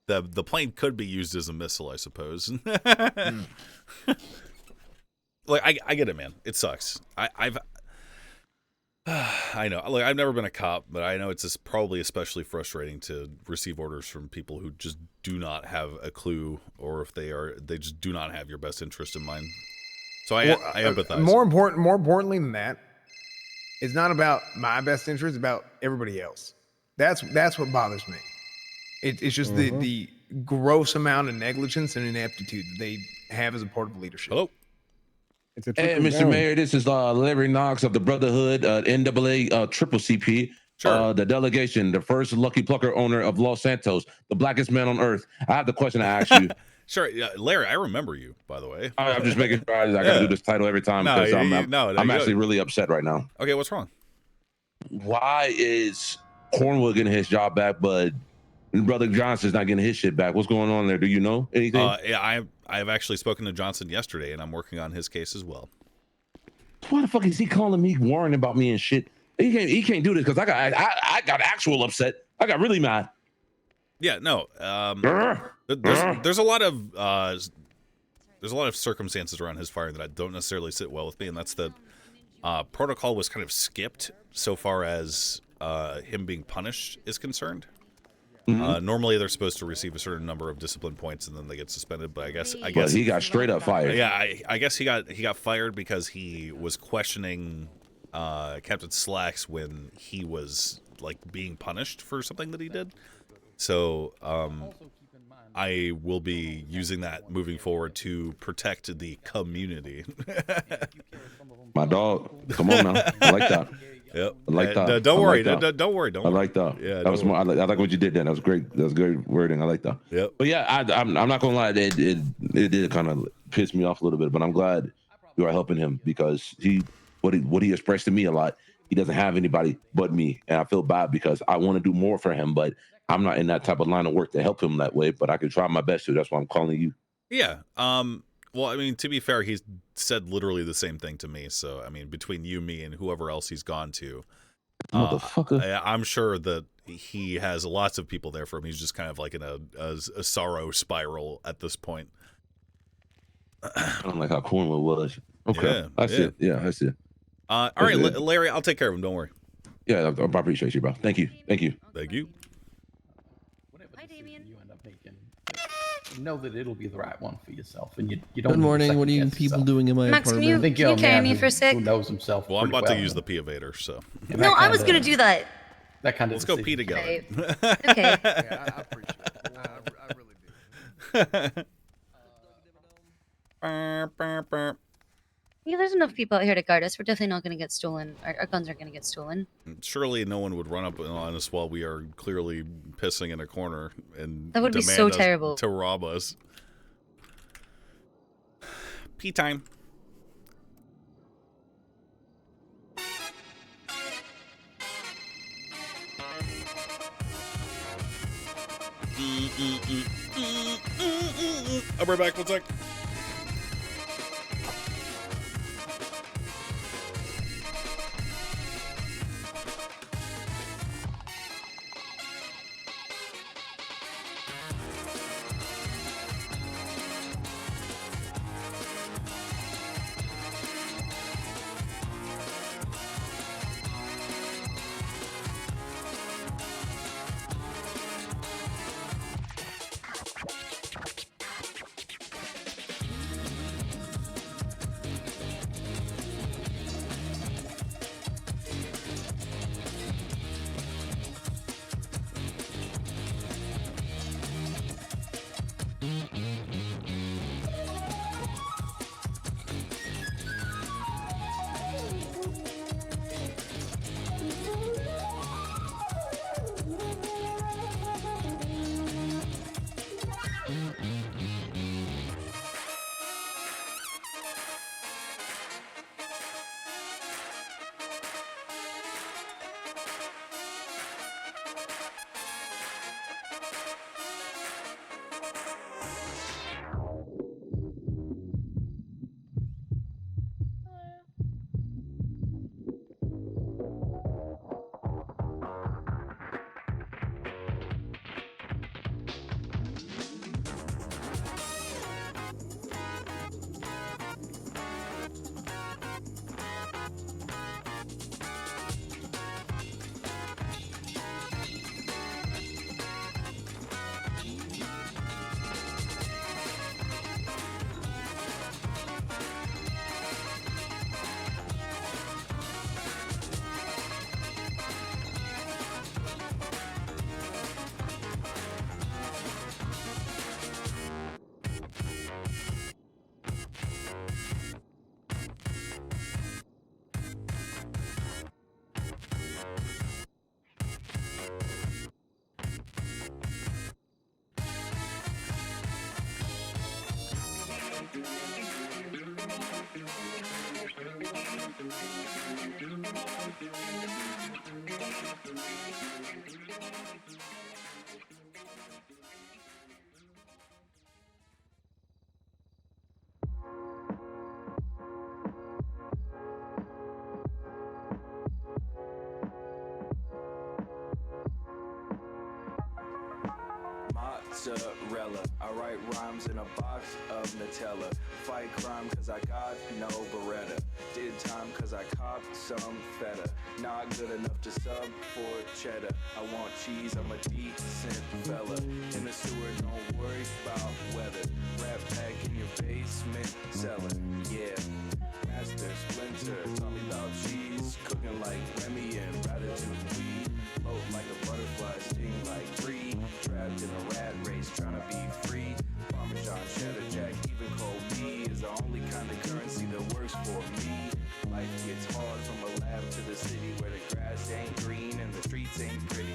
the plane could be used as a missile, I suppose. Like, I get it, man. It sucks. I know. Like, I've never been a cop, but I know it's just probably especially frustrating to receive orders from people who just do not have a clue, or if they just do not have your best interest in mind. So I empathize. More importantly than that, it's not about my best interest, it's about everybody else. That's what bothers me. It's just the gross amount of negligence and ineptitude that they have as a part of leadership. Hello. It's a Hey, trickle Mr. down. Mayor, this is Larry Knox of the Brotherhood, NAA Triple CP. The delegation, the first Lucky Plucker owner of Los Santos, the blackest man on earth. I have the question to ask you. Sure, yeah, Larry, I remember you, by the way. I'm just making sure I got to do this title every time No, because no, I'm you actually go. really upset right now. Okay, what's wrong? Why is Cornwood getting his job back, but Brother Johnson's not getting his shit back? What's going on there? Do you know anything? Yeah, I've actually spoken to Johnson yesterday, and I'm working on his case as well. Why the fuck is he calling me, worrying about me and shit? He can't do this because I got actual upset. I got really mad. Yeah, no. There's a lot of circumstances around his firing that I don't necessarily sit well with me, and that's that protocol was kind of skipped so far as him being punished is concerned. Normally they're supposed to receive a certain number of discipline points and then they get suspended, but I guess he got straight up fired. Yeah, I guess he got fired because he was questioning Captain Slacks when he was like being punished for something that he did. So I will be using that moving forward to protect the community. My dog, come on now. I like that. Yep. I like that. No, don't worry. Like that. Don't worry. I like that. Yeah, that was smart. I like what you did then. That was great. That was great wording. I like that. Yep. But yeah, I'm not gonna lie. It did kind of piss me off a little bit. But I'm glad you are helping him because what he expressed to me a lot. He doesn't have anybody but me, and I feel bad because I want to do more for him, but I'm not in that type of line of work to help him that way. But I can try my best to. That's why I'm calling you. Yeah. Well, I mean, to be fair, he's said literally the same thing to me. So, I mean, between you, me, and whoever else he's gone to, motherfucker, I'm sure that he has lots of people there for him. He's just kind of like in a sorrow spiral at this point. I don't like how Cornwall was. Okay, Yeah, I see it. Yeah, I see it. All right, Larry, I'll take care of him. Don't worry. Yeah, I appreciate you, bro. Thank you. Thank you. Hi, Damien. You end up making, know that it'll be the right one for yourself, and you don't. Good morning. What are you people doing in my Max, apartment? can you carry me for a sec? Who knows himself? Well, I'm pretty about to well, use the and P evader, so. No, I was gonna do that. That kind of. Let's go pee together. Okay. Okay. Yeah, I appreciate it. I really do. Yeah, there's enough people out here to guard us. We're definitely not gonna get stolen. Our guns aren't gonna get stolen. Surely no one would run up on us while we are clearly pissing in a corner and That would be demand so us terrible. to rob us. Pee time. I'll be right back. 1 sec. Mozzarella. I write rhymes in a box of Nutella. Fight crime cause I got no Beretta. Did time cause I copped some feta. Not good enough to sub for cheddar. I want cheese, I'm a decent fella. In the sewer, don't worry about weather. Rat pack in your basement cellar. Yeah. Master Splinter taught me about cheese. Cooking like Remy and Ratatouille. Float like a butterfly, sting like free. Trapped in a rat race, trying to be free. Parmesan, cheddar jack, even cold me is the only kind of currency that works for me. Life gets hard from a lab to the city where the grass ain't green and the streets ain't pretty.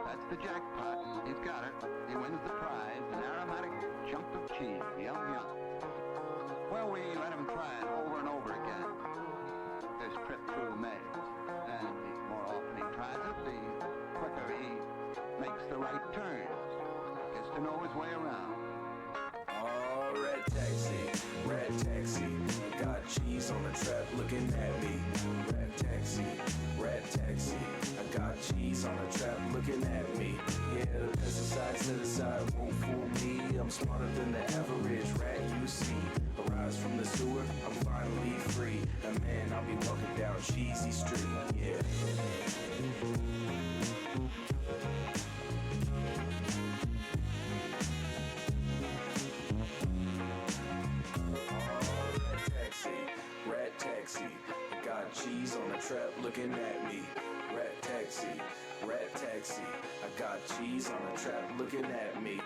That's the jackpot. He's got it. He wins the prize, an aromatic chunk of cheese. Yum, yum. Well, we let him try it over and over again. This trip through the maze. And the more often he tries it, the quicker he makes the right turns. Gets to know his way around. Oh, red taxi, got cheese on the trap looking at me. Red taxi, I got cheese on the trap looking at me. Yeah, the pesticide set aside won't fool me. I'm smarter than the average rat you see. Arise from the sewer, I'm finally free. And man, I'll be walking down Cheesy Street, yeah. Rat taxi, I got cheese on the trap looking at me. Rat taxi, I got cheese on the trap looking at me.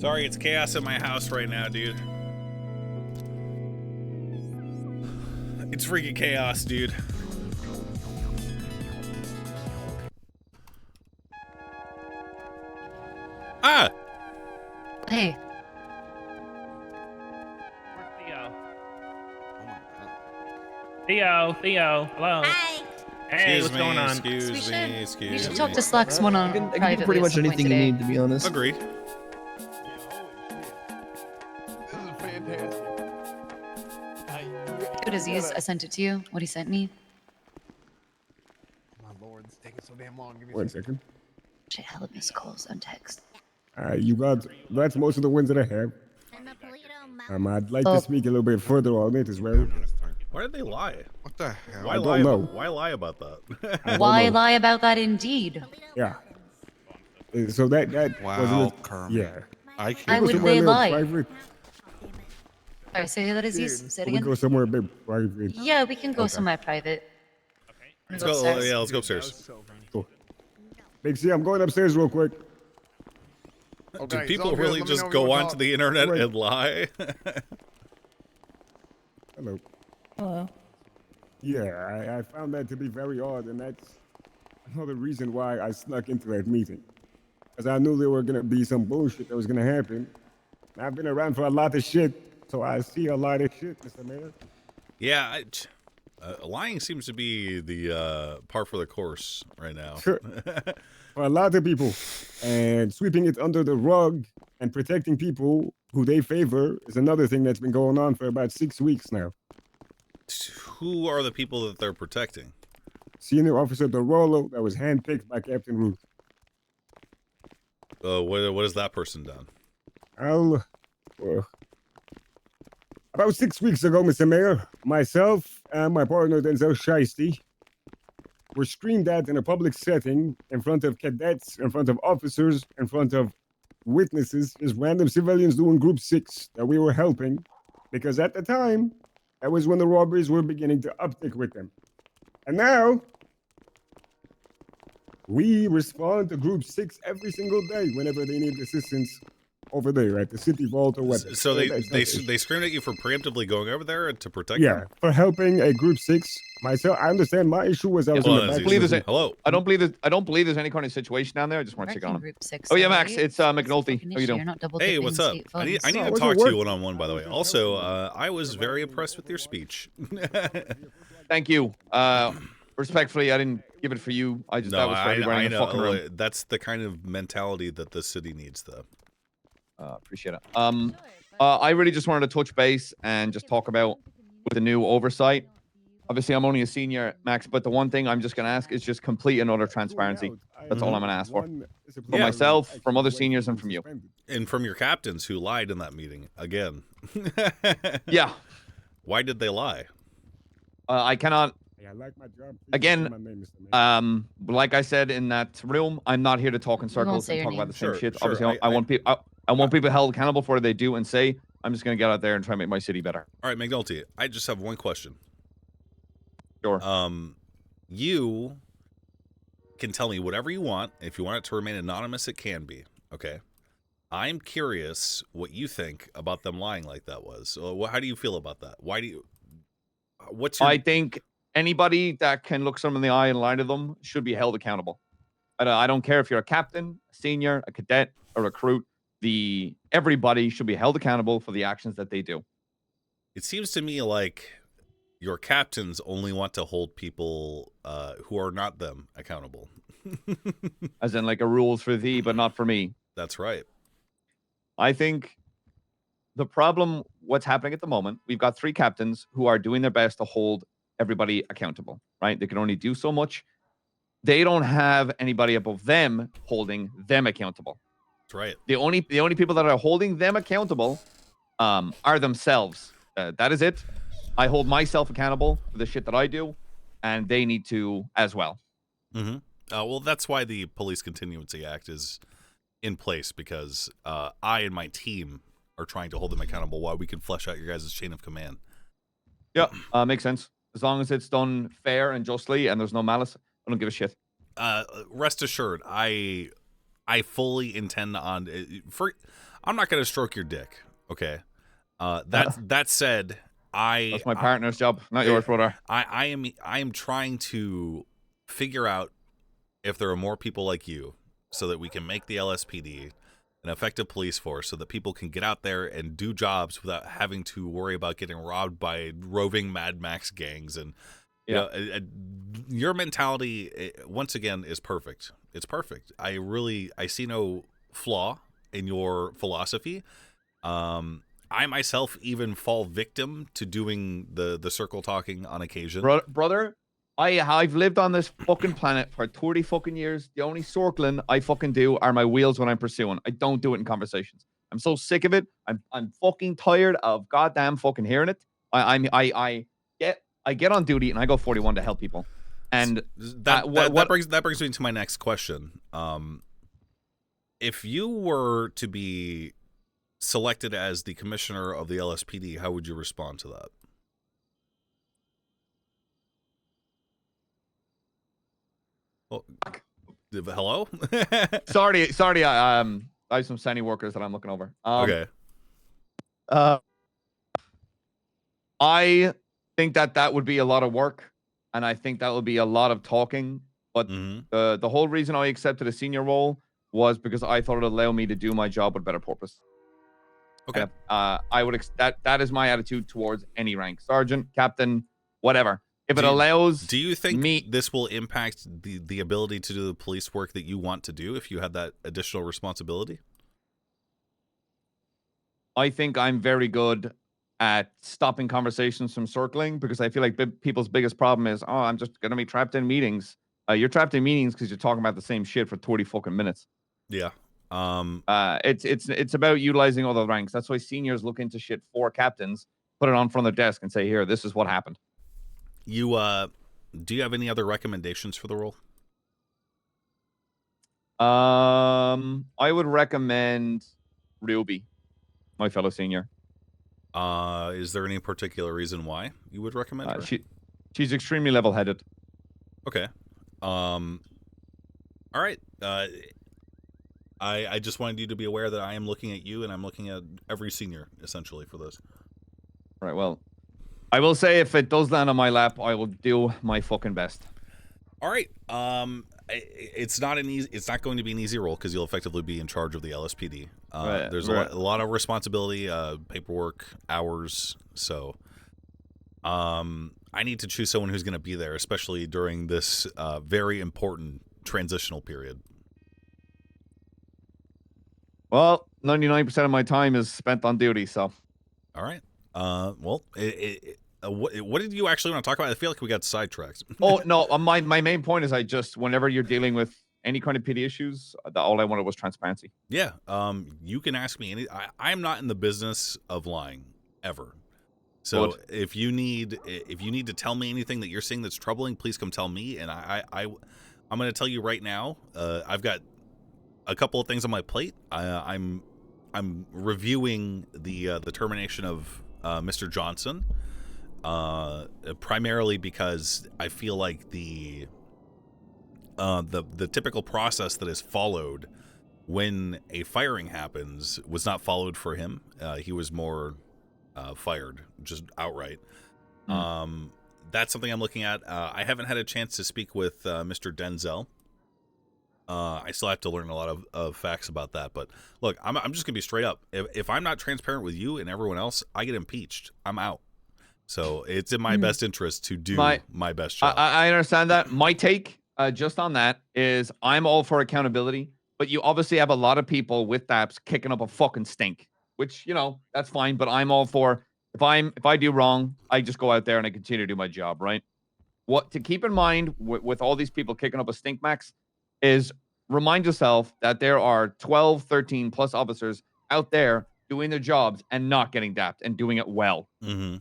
Sorry, it's chaos in my house right now, dude. It's freaking chaos, dude. Ah! Hey. Theo, hello. Hi. Hey, what's going on? Excuse me. You should talk to Slacks one on I can privately do pretty at much some point anything you today. need, to be honest. Agree. This is fantastic. Good Aziz, I sent it to you. What he sent me. My lord, it's taking so damn long. Give me 1 second. Shit, hella missed calls on text. You got, that's most of the wins that I have. I'd like to speak a little bit further on it as well. Why did they lie? What the hell? Why I lie? don't know. Why lie about that? I don't Why know. lie about that indeed? Yeah. So that Wow, wasn't it. Kermit. Yeah. I Why Go would somewhere a they little lie? private. Sorry, say that Aziz. Say it Can we again. go somewhere a bit private? Yeah, we can go Okay. somewhere private. Let's go. Yeah, let's go upstairs. Cool. Big C, I'm going upstairs real quick. Do people really just go onto the internet and lie? Hello. Hello. Yeah, I found that to be very odd, and that's another reason why I snuck into that meeting. Because I knew there were going to be some bullshit that was going to happen. I've been around for a lot of shit, so I see a lot of shit, Mr. Mayor. Yeah, lying seems to be the par for the course right now. Sure. For a lot of people. And sweeping it under the rug and protecting people who they favor is another thing that's been going on for about 6 weeks now. Who are the people that they're protecting? Senior Officer DeRollo that was handpicked by Captain Ruth. What has that person done? About 6 weeks ago, Mr. Mayor, myself and my partner Denzel Shiesty were screamed at in a public setting in front of cadets, in front of officers, in front of witnesses, as random civilians doing Group 6 that we were helping, because at the time, that was when the robberies were beginning to uptick with them. And now, we respond to Group 6 every single day whenever they need assistance over there at the city vault or whatever. So they That's- they screamed at you for preemptively going over there to protect yeah, them? for helping a Group 6. Myself, I understand my issue was I was in the back. Hello. I don't believe there's any kind of situation down there. I just want to check on him. Group 6 Oh yeah, already. Max, it's McNulty. How you You're doing? not double Hey, dipping what's up? state I need funds. to talk to you one-on-one, by the way. Also, I was very impressed with your speech. Thank you. Respectfully, I didn't give it for you. I just that was for everybody I in the know. fucking room. That's the kind of mentality that the city needs, though. Appreciate it. I really just wanted to touch base and just talk about with the new oversight. Obviously, I'm only a senior, Max, but the one thing I'm just going to ask is just complete and utter transparency. That's all I'm going to ask for. From Yeah. myself, from other seniors, and from you. And from your captains who lied in that meeting again. Yeah. Why did they lie? I cannot. I like my job. Again, like I said in that room, I'm not here to talk in circles say and your talk about name. the same Sure, shit. sure. Obviously, I want people. I want people held accountable for what they do and say. I'm just going to get out there and try to make my city better. All right, McNulty, I just have one question. Sure. You can tell me whatever you want. If you want it to remain anonymous, it can be. Okay. I'm curious what you think about them lying like that was. So how do you feel about that? Why do you... What's your... I think anybody that can look someone in the eye and lie to them should be held accountable. I don't care if you're a captain, a senior, a cadet, a recruit. Everybody should be held accountable for the actions that they do. It seems to me like your captains only want to hold people who are not them accountable. As in like a rules for thee, but not for me. That's right. I think the problem, what's happening at the moment, we've got 3 captains who are doing their best to hold everybody accountable, right? They can only do so much. They don't have anybody above them holding them accountable. That's right. The only people that are holding them accountable are themselves. That is it. I hold myself accountable for the shit that I do, and they need to as well. Mm-hmm. Well, that's why the Police Continuancy Act is in place, because I and my team are trying to hold them accountable while we can flesh out your guys' chain of command. Yeah, makes sense. As long as it's done fair and justly and there's no malice, I don't give a shit. Rest assured, I fully intend on... I'm not gonna stroke your dick. Okay. That said, That's my partner's job, not yours, brother. I am trying to figure out if there are more people like you, so that we can make the LSPD an effective police force, so that people can get out there and do jobs without having to worry about getting robbed by roving Mad Max gangs. And you know, your mentality, once again, is perfect. It's perfect. I see no flaw in your philosophy. I myself even fall victim to doing the circle talking on occasion. Brother, I've lived on this fucking planet for 30 fucking years. The only circling I fucking do are my wheels when I'm pursuing. I don't do it in conversations. I'm so sick of it. I'm fucking tired of goddamn fucking hearing it. I get on duty and I go 41 to help people. And that brings me to my next question. If you were to be selected as the commissioner of the LSPD, how would you respond to that? Well, hello? sorry. I have some Sani workers that I'm looking over. Okay. I think that would be a lot of work, and I think that would be a lot of talking. But the whole reason I accepted a senior role was because I thought it would allow me to do my job with better purpose. Okay. I would that is my attitude towards any rank, sergeant, captain, whatever. If it allows, do you think this will impact the ability to do the police work that you want to do if you had that additional responsibility? I think I'm very good at stopping conversations from circling, because I feel like people's biggest problem is, oh, I'm just gonna be trapped in meetings. You're trapped in meetings because you're talking about the same shit for 30 fucking minutes. Yeah. It's about utilizing all the ranks. That's why seniors look into shit for captains, put it on front of their desk, and say, here, this is what happened. You do you have any other recommendations for the role? I would recommend Ruby, my fellow senior. Is there any particular reason why you would recommend her? She's extremely level-headed. Okay. All right. I just wanted you to be aware that I am looking at you, and I'm looking at every senior essentially for this. All right. Well, I will say if it does land on my lap, I will do my fucking best. All right. It's not going to be an easy role because you'll effectively be in charge of the LSPD. There's a lot of responsibility, paperwork, hours. So, I need to choose someone who's going to be there, especially during this very important transitional period. Well, 99% of my time is spent on duty, so. All right. Well, what did you actually want to talk about? I feel like we got sidetracked. Oh, no. My main point is whenever you're dealing with any kind of PD issues, all I wanted was transparency. Yeah. You can ask me I am not in the business of lying ever. So if you need to tell me anything that you're seeing that's troubling, please come tell me. And I'm going to tell you right now, I've got a couple of things on my plate. I'm reviewing the termination of Mr. Johnson, primarily because I feel like the typical process that is followed when a firing happens was not followed for him. He was more fired, just outright. That's something I'm looking at. I haven't had a chance to speak with Mr. Denzel. I still have to learn a lot of facts about that. But look, I'm just going to be straight up. If I'm not transparent with you and everyone else, I get impeached. I'm out. So it's in my best interest to do my best job. I understand that. My take just on that is I'm all for accountability, but you obviously have a lot of people with DAPs kicking up a fucking stink, which, that's fine. But I'm all for, if I do wrong, I just go out there and I continue to do my job, right? What to keep in mind with all these people kicking up a stink, Max, is remind yourself that there are 12, 13 plus officers out there doing their jobs and not getting dapped and doing it well. Mm-hmm.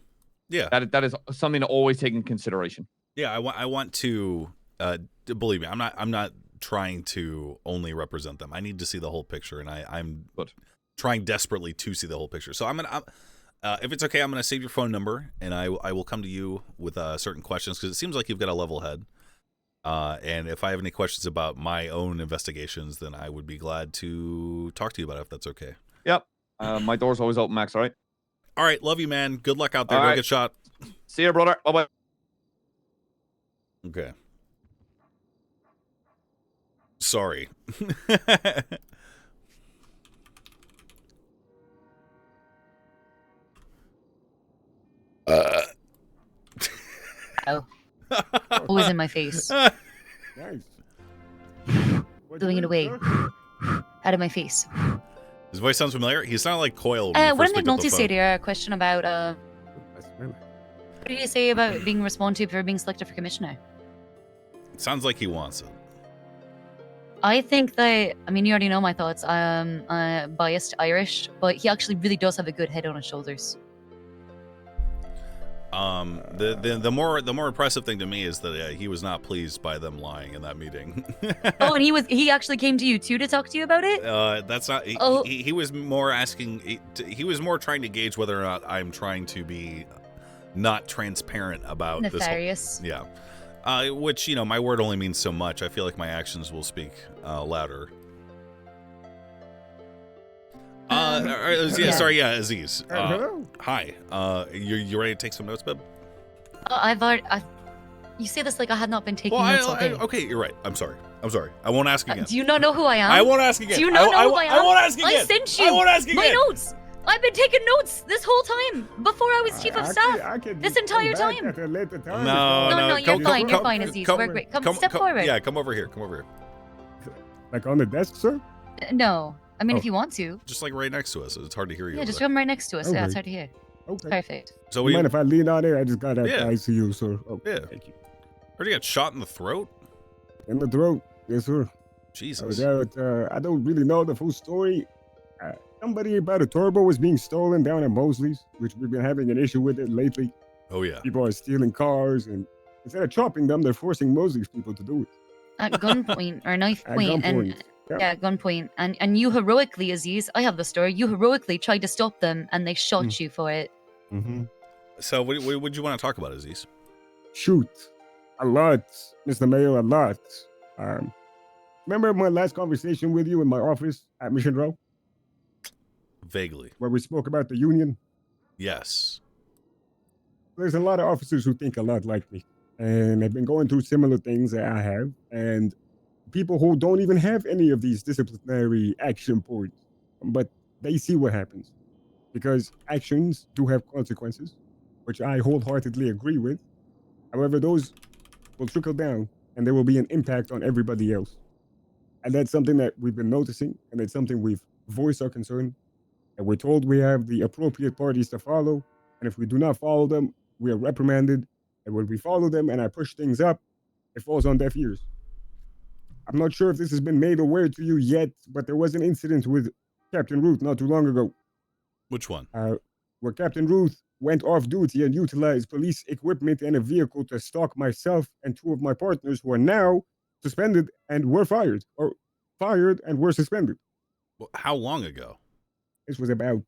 Yeah. That is something to always take in consideration. Yeah, I want to believe me, I'm not trying to only represent them. I need to see the whole picture, and I'm trying desperately to see the whole picture. So I'm if it's okay, I'm gonna save your phone number, and I will come to you with certain questions, because it seems like you've got a level head. And if I have any questions about my own investigations, then I would be glad to talk to you about it, if that's okay. Yep. My door's always open, Max. All right. All right, love you, man. Good luck out there. All Don't right. get shot. See you, brother. Bye bye. Okay. Sorry. Oh. What was in my face? Nice. Blowing it away. Out of my face. His voice sounds familiar. He sounded like Coyle. What did McNulty say to your question about what did he say about being responsive for being selected for commissioner? Sounds like he wants it. I think that, I mean, you already know my thoughts. I'm biased Irish, but he actually really does have a good head on his shoulders. The more impressive thing to me is that he was not pleased by them lying in that meeting. Oh, and he actually came to you too to talk to you about it? That's not. He was more asking. He was more trying to gauge whether or not I'm trying to be not transparent about nefarious. This whole, yeah. Which, you know, my word only means so much. I feel like my actions will speak louder. Aziz. Hello. Hi. You ready to take some notes, babe? You say this like I had not been taking Well, notes all day. okay, you're right. I'm sorry. I won't ask again. Do you not know who I am? I won't ask again. Do you not know who I am? I won't ask again. I sent you I won't ask again. my notes. I've been taking notes this whole time before I was chief of staff. This entire time. No, you're fine. You're fine, Aziz. We're great. Come step forward. Yeah, come over here. Like on the desk, sir? No. I mean, Oh. if you want to. Just like right next to us. It's hard to hear you. Yeah, over just there. come right next to us. Yeah, it's Okay. hard to hear. Okay. Perfect. So you mind if I lean on it? I just got that Yeah. ICU, sir. Oh, Yeah. Thank you. Heard you got shot in the throat? In the throat. Yes, sir. Jesus. I was out, I don't really know the full story. Somebody about a turbo was being stolen down at Mosley's, which we've been having an issue with it lately. Oh, yeah. People are stealing cars, and instead of chopping them, they're forcing Mosley's people to do it. At gunpoint or knife At point, and gunpoint, yeah. yeah, at gunpoint, and you heroically, Aziz, I have the story. You heroically tried to stop them, and they shot you for it. Mm-hmm. So what would you want to talk about, Aziz? Shoot. A lot, Mr. Mayor, a lot. Remember my last conversation with you in my office at Mission Row? Vaguely. Where we spoke about the union? Yes. There's a lot of officers who think a lot like me, and they've been going through similar things that I have, and people who don't even have any of these disciplinary action points, but they see what happens. Because actions do have consequences, which I wholeheartedly agree with. However, those will trickle down, and there will be an impact on everybody else. And that's something that we've been noticing, and it's something we've voiced our concern. And we're told we have the appropriate parties to follow, and if we do not follow them, we are reprimanded. And when we follow them and I push things up, it falls on deaf ears. I'm not sure if this has been made aware to you yet, but there was an incident with Captain Ruth not too long ago. Which one? Where Captain Ruth went off duty and utilized police equipment and a vehicle to stalk myself and two of my partners who are now suspended and were fired, or fired and were suspended. Well, how long ago? This was about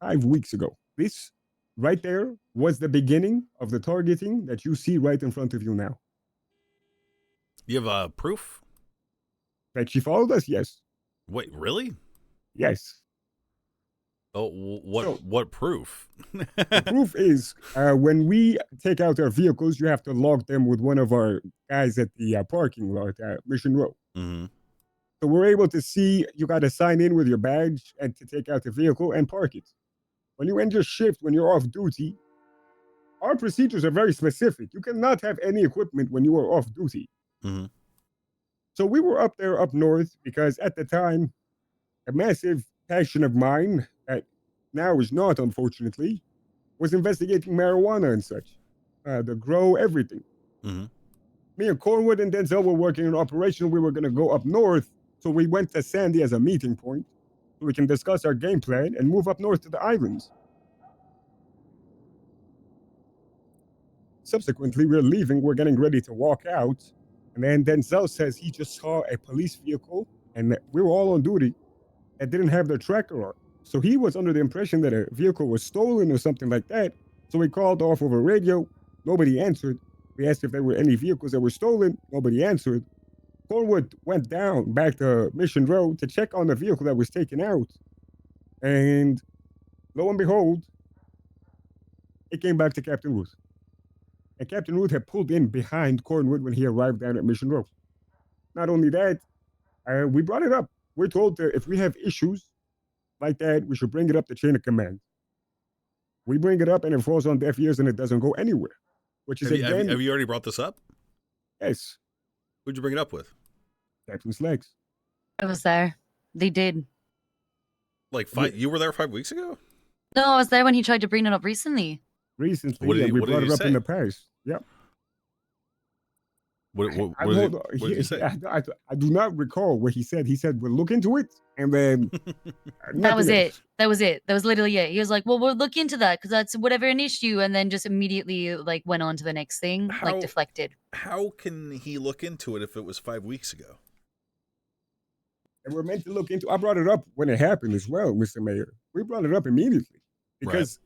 5 weeks ago. This right there was the beginning of the targeting that you see right in front of you now. You have proof? That she followed us? Yes. Wait, really? Yes. Oh, what proof? The proof is when we take out our vehicles, you have to log them with one of our guys at the parking lot at Mission Row. Mm-hmm. So we're able to see you got to sign in with your badge and to take out the vehicle and park it. When you end your shift, when you're off duty, our procedures are very specific. You cannot have any equipment when you are off duty. Mm-hmm. So we were up there up north because at the time, a massive passion of mine that now is not, unfortunately, was investigating marijuana and such, the grow, everything. Mm-hmm. Me and Cornwood and Denzel were working an operation. We were going to go up north, so we went to Sandy as a meeting point so we can discuss our game plan and move up north to the islands. Subsequently, we're leaving. We're getting ready to walk out. And then Denzel says he just saw a police vehicle, and we were all on duty, that didn't have their tracker on. So he was under the impression that a vehicle was stolen or something like that. So we called off over radio. Nobody answered. We asked if there were any vehicles that were stolen. Nobody answered. Cornwood went down back to Mission Road to check on the vehicle that was taken out. And lo and behold, it came back to Captain Ruth. And Captain Ruth had pulled in behind Cornwood when he arrived down at Mission Row. Not only that, we brought it up. We're told that if we have issues like that, we should bring it up the chain of command. We bring it up and it falls on deaf ears and it doesn't go anywhere. Which is have you already brought this up? Yes. Who'd you bring it up with? Captain Slacks. I was there. They did. Like you were there 5 weeks ago? No, I was there when he tried to bring it up recently. Recently, What did he- we what did brought he it up say? in the past. Yep. What did he say? I do not recall what he said. He said, we'll look into it. And then That was nothing else. it. That was it. That was literally it. He was like, well, we'll look into that because that's whatever an issue. And then just immediately like went on to the next thing, like deflected. How can he look into it if it was 5 weeks ago? And we're meant to look into. I brought it up when it happened as well, Mr. Mayor. We brought it up immediately because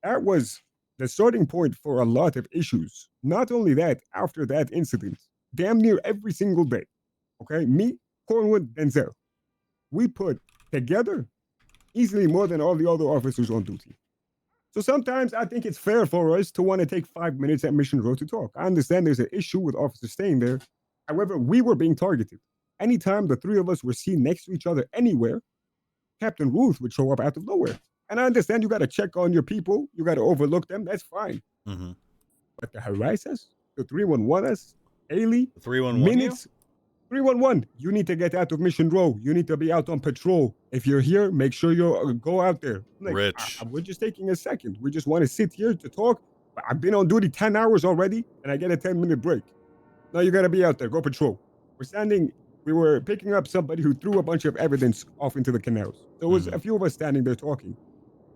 that was the starting point for a lot of issues. Not only that, after that incident, damn near every single day, okay, me, Cornwood, Denzel, we put together easily more than all the other officers on duty. So sometimes I think it's fair for us to want to take 5 minutes at Mission Row to talk. I understand there's an issue with officers staying there. However, we were being targeted. Anytime the three of us were seen next to each other anywhere, Captain Ruth would show up out of nowhere. And I understand you got to check on your people. You got to overlook them. That's fine. Mm-hmm. But to harass us, to 311 us, daily, 311 minutes, 311, you need to get out of Mission Row. You need to be out on patrol. If you're here, make sure you go out there. Like, Rich. we're just taking a second. We just want to sit here to talk. I've been on duty 10 hours already, and I get a 10-minute break. Now you got to be out there. Go patrol. We were picking up somebody who threw a bunch of evidence off into the canals. There was a few of us standing there talking.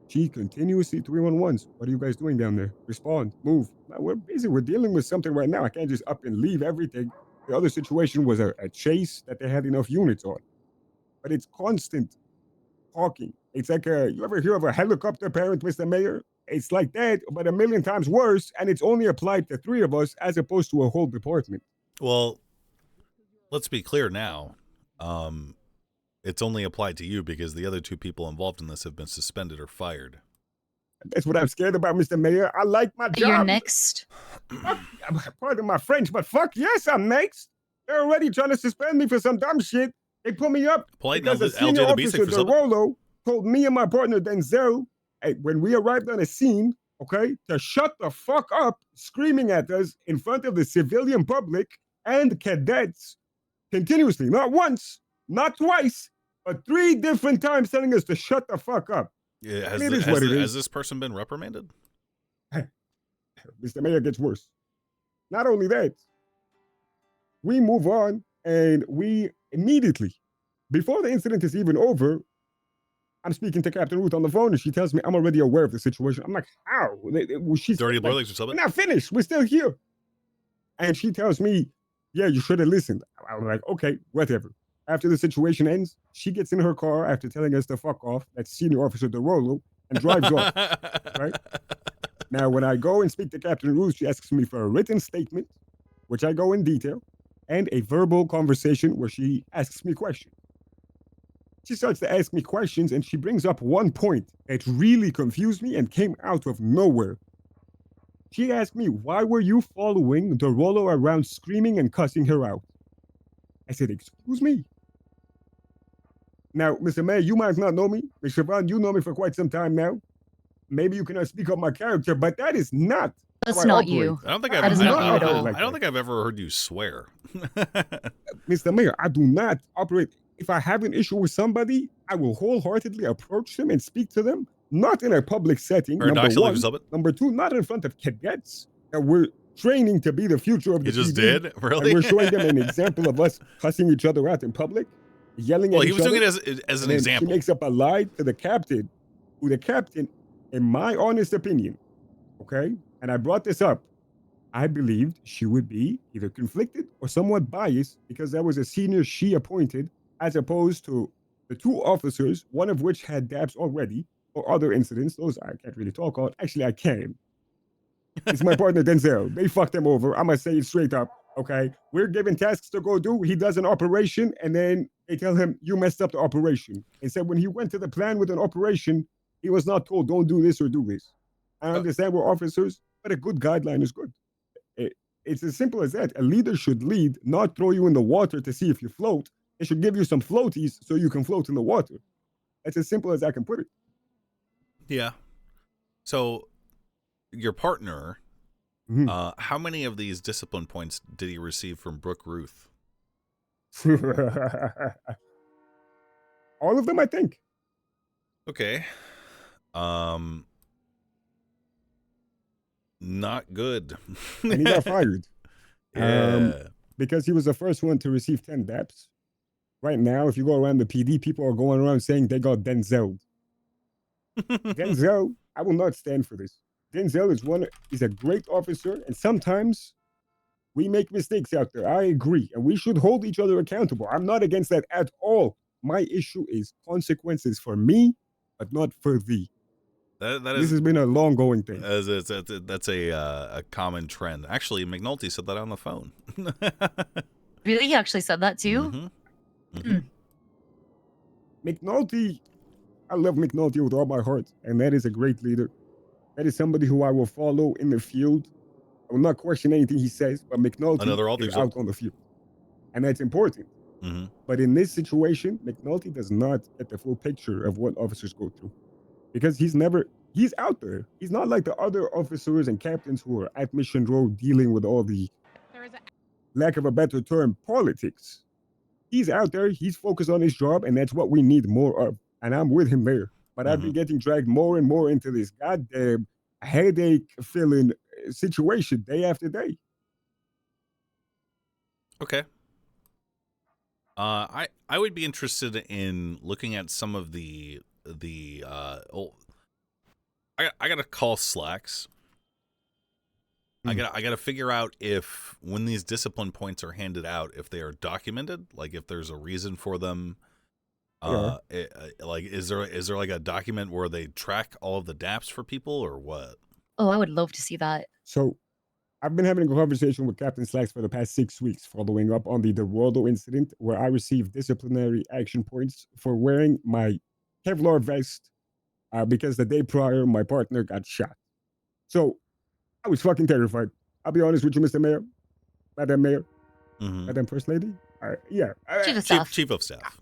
She continuously 311s. What are you guys doing down there? Respond. Move. Now, we're busy. We're dealing with something right now. I can't just up and leave everything. The other situation was a chase that they had enough units on. But it's constant talking. It's like you ever hear of a helicopter parent, Mr. Mayor? It's like that, but a million times worse, and it's only applied to three of us as opposed to a whole department. Well, let's be clear now. It's only applied to you because the other two people involved in this have been suspended or fired. That's what I'm scared about, Mr. Mayor. I like my job. You're next. Pardon my French, but fuck yes, I'm next. They're already trying to suspend me for some dumb shit. They put me up Polite because a LJ senior the Beast officer, for something. Derolo, told me and my partner Denzel, hey, when we arrived on a scene, okay, to shut the fuck up, screaming at us in front of the civilian public and cadets continuously, not once, not twice, but 3 different times telling us to shut the fuck up. Yeah, has this person been reprimanded? Mr. Mayor, gets worse. Not only that, we move on and we immediately, before the incident is even over, I'm speaking to Captain Ruth on the phone and she tells me I'm already aware of the situation. I'm like, how? She's Dirty like, Boilers or something? we're not finished. We're still here. And she tells me, yeah, you should have listened. I'm like, okay, whatever. After the situation ends, she gets in her car after telling us to fuck off, that's Senior Officer DeRolo, and drives off. Right? Now, when I go and speak to Captain Ruth, she asks me for a written statement, which I go in detail, and a verbal conversation where she asks me questions. She starts to ask me questions, and she brings up one point that really confused me and came out of nowhere. She asked me, why were you following DeRolo around screaming and cussing her out? I said, excuse me? Now, Mr. Mayor, you might not know me. Ms. Siobhan, you know me for quite some time now. Maybe you cannot speak of my character, but that is not That's how I not operate. you. I don't think That I've is not you at all. I don't think I've ever heard you swear. Mr. Mayor, I do not operate. If I have an issue with somebody, I will wholeheartedly approach them and speak to them, not in a public setting, number one. Number two, not in front of cadets that we're training to be the future of the You just PD, did? Really? And we're showing them an example of us cussing each other out in public, yelling Well, at he each was other. doing it as an And then example. She makes up a lie to the captain, who the captain, in my honest opinion, okay, and I brought this up, I believed she would be either conflicted or somewhat biased because that was a senior she appointed, as opposed to the 2 officers, one of which had dabs already or other incidents. Those I can't really talk on. Actually, I can. It's my partner Denzel. They fucked him over. I'm gonna say it straight up. Okay, we're given tasks to go do. He does an operation, and then they tell him, you messed up the operation. And said when he went to the plan with an operation, he was not told, don't do this or do this. I understand we're officers, but a good guideline is good. It's as simple as that. A leader should lead, not throw you in the water to see if you float. They should give you some floaties so you can float in the water. That's as simple as I can put it. Yeah. So, your partner, how many of these discipline points did he receive from Brooke Ruth? All of them, I think. Okay. Not good. And he got fired. Yeah. Because he was the first one to receive 10 daps. Right now, if you go around the PD, people are going around saying they got Denzel. Denzel, I will not stand for this. Denzel is a great officer, and sometimes we make mistakes out there. I agree, and we should hold each other accountable. I'm not against that at all. My issue is consequences for me, but not for thee. This has been a long-going thing. That's a common trend. Actually, McNulty said that on the phone. Really? He actually said that to you? McNulty, I love McNulty with all my heart, and that is a great leader. That is somebody who I will follow in the field. I will not question anything he says, but McNulty is out on the field. And that's important. But in this situation, McNulty does not get the full picture of what officers go through. Because he's out there. He's not like the other officers and captains who are at Mission Row dealing with all the, lack of a better term, politics. He's out there, he's focused on his job, and that's what we need more of. And I'm with him there. But I've been getting dragged more and more into this goddamn headache-filling situation day after day. Okay. I would be interested in looking at some of I gotta call slacks. I gotta figure out if when these discipline points are handed out, if they are documented, like if there's a reason for them. Like is there like a document where they track all of the DAPs for people or what? Oh, I would love to see that. So I've been having a conversation with Captain Slacks for the past 6 weeks, following up on the DeWaldo incident where I received disciplinary action points for wearing my Kevlar vest because the day prior my partner got shot. So I was fucking terrified. I'll be honest with you, Mr. Mayor, Madam Mayor, Madam First Lady. Yeah, Chief of Staff. Chief of Staff.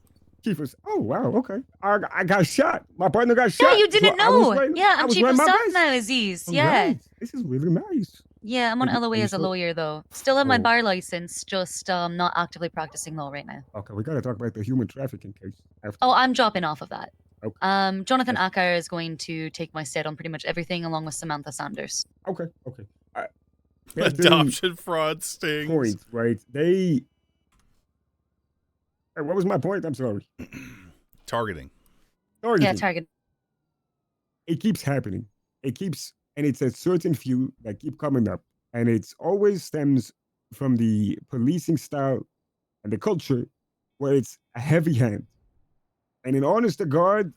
Oh wow, okay. I got shot. My partner got shot. Yeah, you didn't know. I'm I was Chief wearing of my Staff vest. now, Aziz. All Yeah. right. This is really nice. Yeah, I'm on Are LOA you as a still- lawyer, though. Still have my Oh. bar license, just not actively practicing law right now. Okay, we gotta talk about the human trafficking case. After. Oh, I'm dropping off of that. Okay. Jonathan Acker is going to take my stead on pretty much everything, along with Samantha Sanders. Okay. Adoption fraud stings. Point, right? What was my point? I'm sorry. Targeting. Yeah, target. It keeps happening. And it's a certain few that keep coming up. And it's always stems from the policing style and the culture where it's a heavy hand. And in honest to God,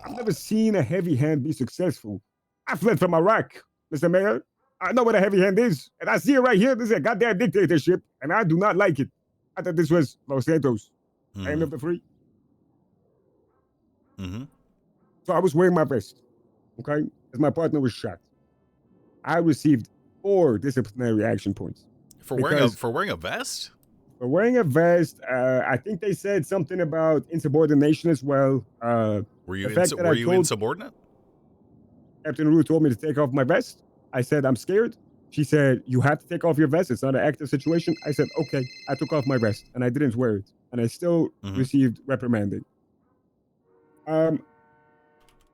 I've never seen a heavy hand be successful. I fled from Iraq, Mr. Mayor. I know what a heavy hand is. And I see it right here. This is a goddamn dictatorship. And I do not like it. I thought this was Los Santos, land of the free. So I was wearing my vest, okay? As my partner was shot. I received 4 disciplinary action points. For wearing a vest? For wearing a vest, I think they said something about insubordination as well. Were you insubordinate? Captain Rue told me to take off my vest. I said, I'm scared. She said, you have to take off your vest. It's not an active situation. I said, okay. I took off my vest and I didn't wear it. And I still received reprimanding. But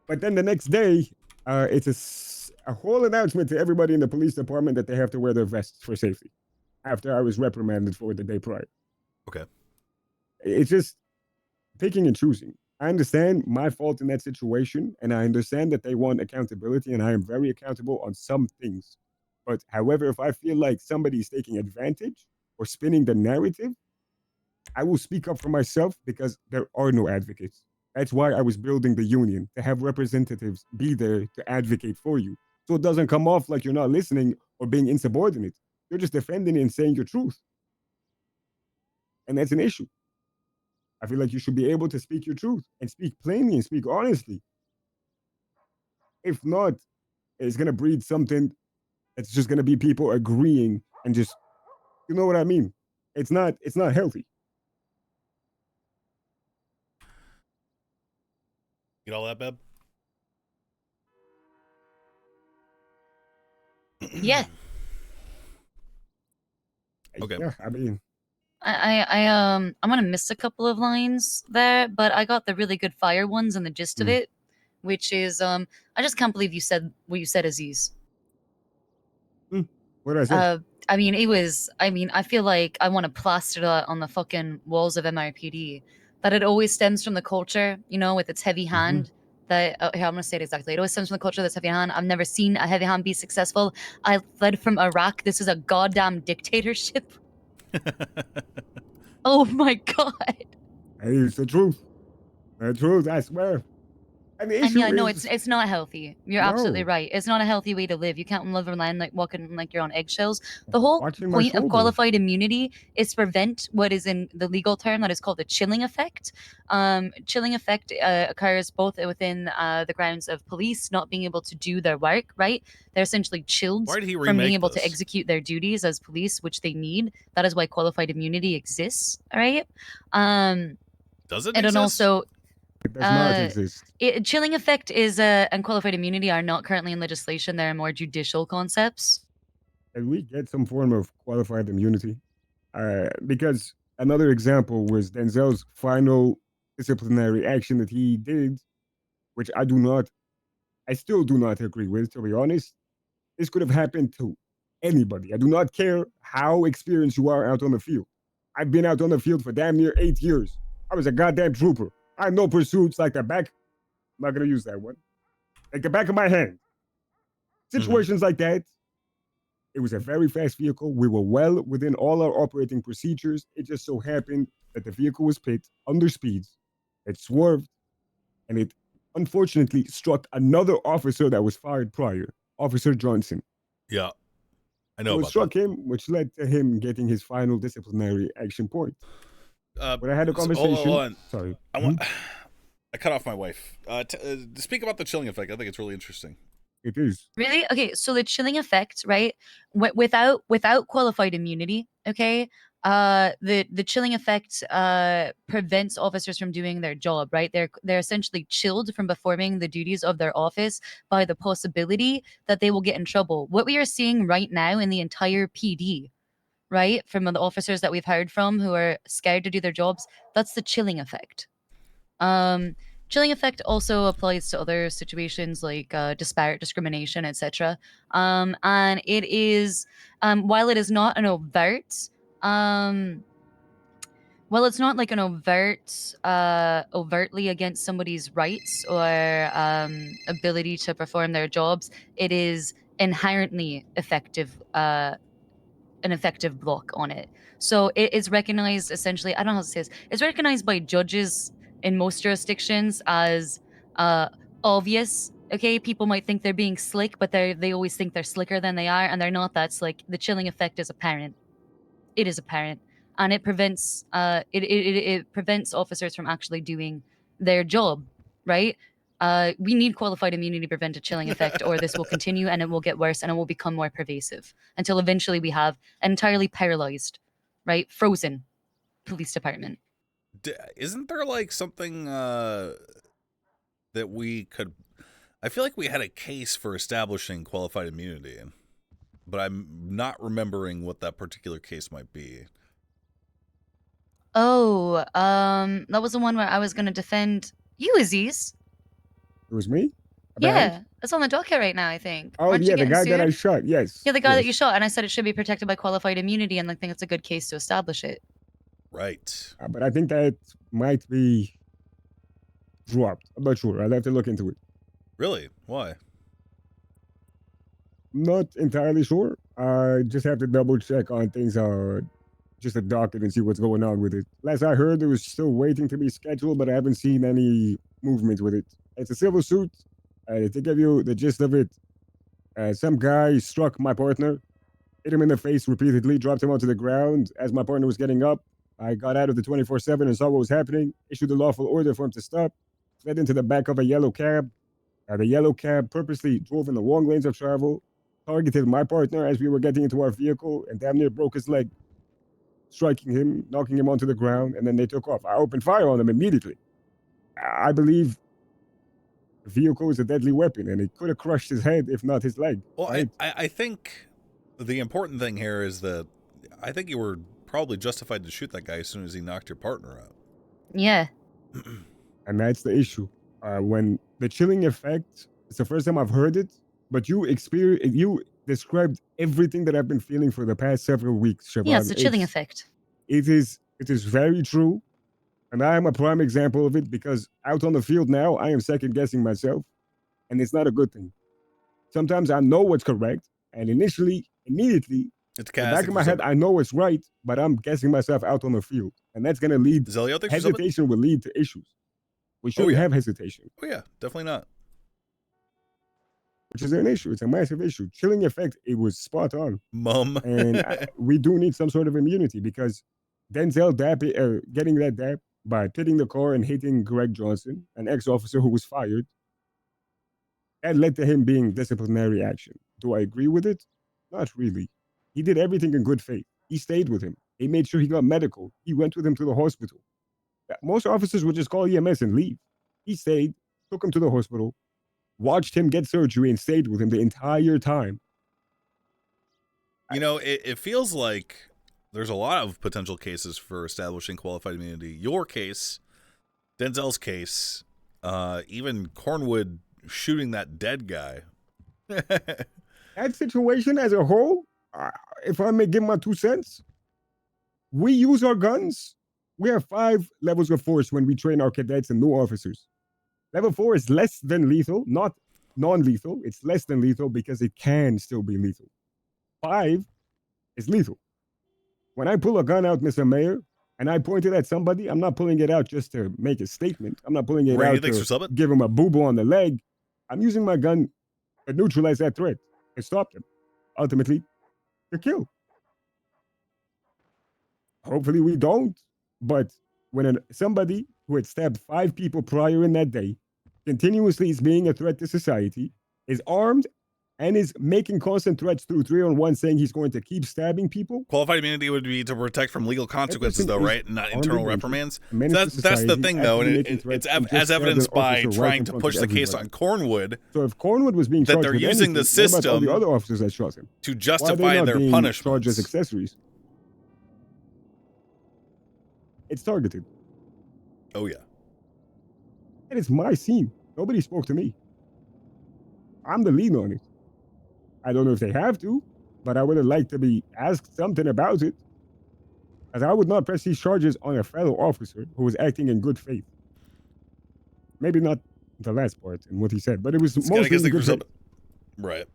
then the next day, it's a whole announcement to everybody in the police department that they have to wear their vests for safety after I was reprimanded for the day prior. Okay. It's just picking and choosing. I understand my fault in that situation, and I understand that they want accountability, and I am very accountable on some things. But however, if I feel like somebody is taking advantage or spinning the narrative, I will speak up for myself because there are no advocates. That's why I was building the union, to have representatives be there to advocate for you. So it doesn't come off like you're not listening or being insubordinate. You're just defending it and saying your truth. And that's an issue. I feel like you should be able to speak your truth and speak plainly and speak honestly. If not, it's gonna breed something that's just gonna be people agreeing and just, you know what I mean? It's not healthy. Get all that, Beb? Yeah. Okay. Yeah, I mean, I'm gonna miss a couple of lines there, but I got the really good fire ones and the gist of it, which is I just can't believe you said what you said, Aziz. what did I say? I mean, it was. I mean, I feel like I want to plaster that on the fucking walls of MRPD. That it always stems from the culture, you know, with its heavy hand. That here, I'm gonna say it exactly. It always stems from the culture that's heavy hand. I've never seen a heavy hand be successful. I fled from Iraq. This is a goddamn dictatorship. Oh my god. Hey, it's the truth. The truth, I swear. And the And issue yeah, no, is, it's not healthy. You're absolutely No. right. It's not a healthy way to live. You can't live around like walking like you're on eggshells. The whole Watching my point of shoulders. qualified immunity is to prevent what is in the legal term that is called the chilling effect. Chilling effect occurs both within the grounds of police not being able to do their work, right? They're essentially chilled Why did he from being remake able to this? execute their duties as police, which they need. That is why qualified immunity exists, all right? Does it And then exist? also it does not exist. chilling effect is and qualified immunity are not currently in legislation. They're more judicial concepts. Can we get some form of qualified immunity? Because another example was Denzel's final disciplinary action that he did, which I still do not agree with, to be honest. This could have happened to anybody. I do not care how experienced you are out on the field. I've been out on the field for damn near 8 years. I was a goddamn trooper. I know pursuits like the back. I'm not gonna use that one. Like the back of my hand. Situations like that. It was a very fast vehicle. We were well within all our operating procedures. It just so happened that the vehicle was pit under speeds. It swerved, and it unfortunately struck another officer that was fired prior, Officer Johnson. Yeah, I know So it about struck him, which led to him getting his final disciplinary action point. that. When I had a So, conversation, hold on. sorry, I want. I cut off my wife. Speak about the chilling effect. I think it's really interesting. It is. Really? Okay, so the chilling effect, right? Without qualified immunity, okay? The chilling effect prevents officers from doing their job, right? They're essentially chilled from performing the duties of their office by the possibility that they will get in trouble. What we are seeing right now in the entire PD, right, from the officers that we've heard from who are scared to do their jobs, that's the chilling effect. Chilling effect also applies to other situations like disparate discrimination, etc. And it is, while it is not an overt, well, it's not like an overtly against somebody's rights or ability to perform their jobs. It is inherently effective, an effective block on it. So it is recognized essentially. I don't know how to say this. It's recognized by judges in most jurisdictions as obvious. Okay, people might think they're being slick, but they always think they're slicker than they are, and they're not that slick. The chilling effect is apparent. It is apparent, and it prevents it prevents officers from actually doing their job. Right? We need qualified immunity to prevent a chilling effect, or this will continue and it will get worse and it will become more pervasive until eventually we have an entirely paralyzed, right, frozen police department. Isn't there like something that we could? I feel like we had a case for establishing qualified immunity, but I'm not remembering what that particular case might be. Oh, that was the one where I was going to defend you, Aziz. It was me? Yeah, it's on the docket right now, I think. Oh, Aren't you yeah, the getting guy sued? that I shot, yes. Yeah, the guy yes. that you shot, and I said it should be protected by qualified immunity, and I think it's a good case to establish it. Right. But I think that might be dropped. I'm not sure. I'll have to look into it. Really? Why? Not entirely sure. I just have to double check on things, just a docket and see what's going on with it. Last I heard, it was still waiting to be scheduled, but I haven't seen any movement with it. It's a civil suit. To give you the gist of it, some guy struck my partner, hit him in the face repeatedly, dropped him onto the ground. As my partner was getting up, I got out of the 24/7 and saw what was happening, issued a lawful order for him to stop, fled into the back of a yellow cab. The yellow cab purposely drove in the wrong lanes of travel, targeted my partner as we were getting into our vehicle, and damn near broke his leg, striking him, knocking him onto the ground, and then they took off. I opened fire on them immediately. I believe the vehicle is a deadly weapon, and it could have crushed his head, if not his leg. Well, right? I think the important thing here is that I think you were probably justified to shoot that guy as soon as he knocked your partner out. Yeah. And that's the issue. When the chilling effect, it's the first time I've heard it, but you described everything that I've been feeling for the past several weeks, Siobhan. Yeah, it's the chilling effect. It is very true. And I am a prime example of it because out on the field now, I am second guessing myself, and it's not a good thing. Sometimes I know what's correct, and immediately, in the back of my head, I know what's right, but I'm guessing myself out on the field. And that's going to lead, hesitation will lead to issues. We shouldn't have hesitation. Oh yeah, definitely not. Which is an issue. It's a massive issue. Chilling effect, it was spot on. Mum. And we do need some sort of immunity because Denzel getting that dap by pitting the car and hitting Greg Johnson, an ex-officer who was fired, that led to him being disciplinary action. Do I agree with it? Not really. He did everything in good faith. He stayed with him. He made sure he got medical. He went with him to the hospital. Most officers would just call EMS and leave. He stayed, took him to the hospital, watched him get surgery, and stayed with him the entire time. You know, it feels like there's a lot of potential cases for establishing qualified immunity. Your case, Denzel's case, even Cornwood shooting that dead guy. That situation as a whole, if I may give my 2 cents, we use our guns. We have 5 levels of force when we train our cadets and new officers. Level 4 is less than lethal, not non-lethal. It's less than lethal because it can still be lethal. 5 is lethal. When I pull a gun out, Mr. Mayor, and I point it at somebody, I'm not pulling it out just to make a statement. I'm not pulling it out to give him a boo-boo on the leg. I'm using my gun to neutralize that threat and stop them. Ultimately, to kill. Hopefully we don't. But when somebody who had stabbed 5 people prior in that day continuously is being a threat to society, is armed, and is making constant threats through 3-on-1 saying he's going to keep stabbing people. Qualified immunity would be to protect from legal consequences, though, right? Not internal reprimands. That's the thing, though, and it's as evidenced by trying to push the case on Cornwood. So if Cornwood was being charged that they're with using the anything, what about all system the other officers that shot him to Why are they justify not their being punishments. charged as accessories? It's targeted. Oh yeah. And it's my scene. Nobody spoke to me. I'm the lead on it. I don't know if they have to, but I would have liked to be asked something about it. As I would not press these charges on a fellow officer who was acting in good faith. Maybe not the last part in what he said, but it was mostly in good faith. Right.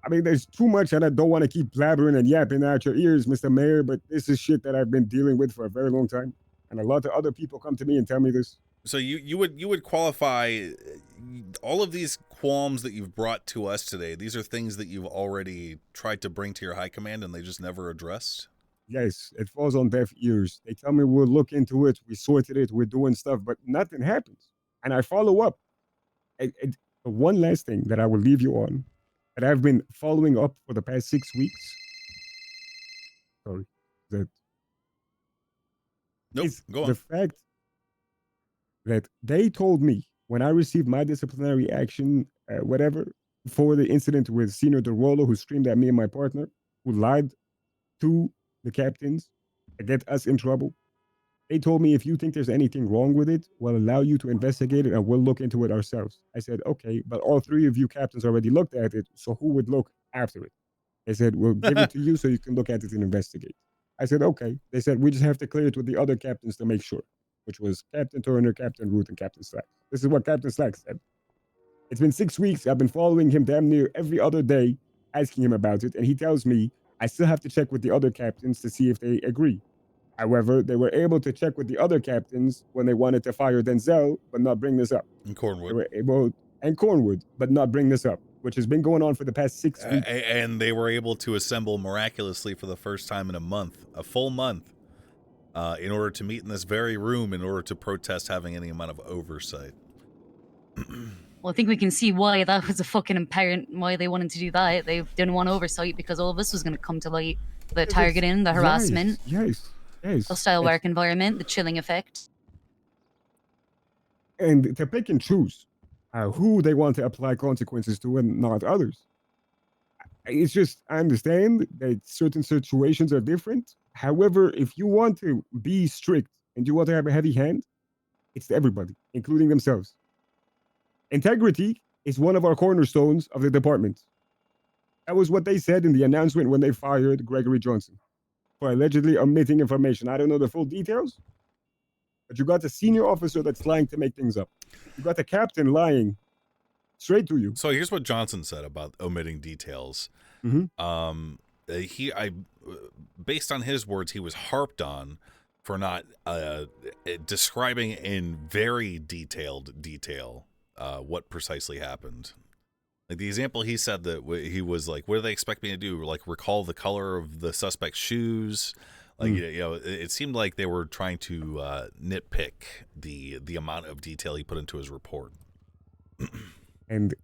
I mean, there's too much, and I don't want to keep blabbering and yapping out your ears, Mr. Mayor, but this is shit that I've been dealing with for a very long time. And a lot of other people come to me and tell me this. So you would qualify all of these qualms that you've brought to us today. These are things that you've already tried to bring to your high command and they just never addressed? Yes, it falls on deaf ears. They tell me we'll look into it, we sorted it, we're doing stuff, but nothing happens. And I follow up. One last thing that I will leave you on, that I've been following up for the past 6 weeks. Sorry. Go on. The fact that they told me when I received my disciplinary action, for the incident with Senior DeRollo, who screamed at me and my partner, who lied to the captains to get us in trouble. They told me, if you think there's anything wrong with it, we'll allow you to investigate it and we'll look into it ourselves. I said, okay, but all 3 of you captains already looked at it, so who would look after it? They said, we'll give it to you so you can look at it and investigate. I said, okay. They said, we just have to clear it with the other captains to make sure, which was Captain Turner, Captain Root, and Captain Slack. This is what Captain Slack said. It's been 6 weeks. I've been following him damn near every other day, asking him about it, and he tells me I still have to check with the other captains to see if they agree. However, they were able to check with the other captains when they wanted to fire Denzel, but not bring this up. And Cornwood. They were able, and Cornwood, but not bring this up. which has been going on for the past 6 weeks. And they were able to assemble miraculously for the first time in a full month, in order to meet in this very room in order to protest having any amount of oversight. Well, I think we can see why that was a fucking apparent, why they wanted to do that. They didn't want oversight because all of this was going to come to light. The targeting, the harassment, Yes. hostile work environment, the chilling effect. And to pick and choose who they want to apply consequences to and not others. It's just, I understand that certain situations are different. However, if you want to be strict and you want to have a heavy hand, it's to everybody, including themselves. Integrity is one of our cornerstones of the department. That was what they said in the announcement when they fired Gregory Johnson for allegedly omitting information. I don't know the full details, but you got a senior officer that's lying to make things up. You got the captain lying straight to you. So here's what Johnson said about omitting details. Based on his words, he was harped on for not describing in very detailed detail what precisely happened. Like the example he said that he was like, what do they expect me to do? Like recall the color of the suspect's shoes? Like, it seemed like they were trying to nitpick the amount of detail he put into his report. And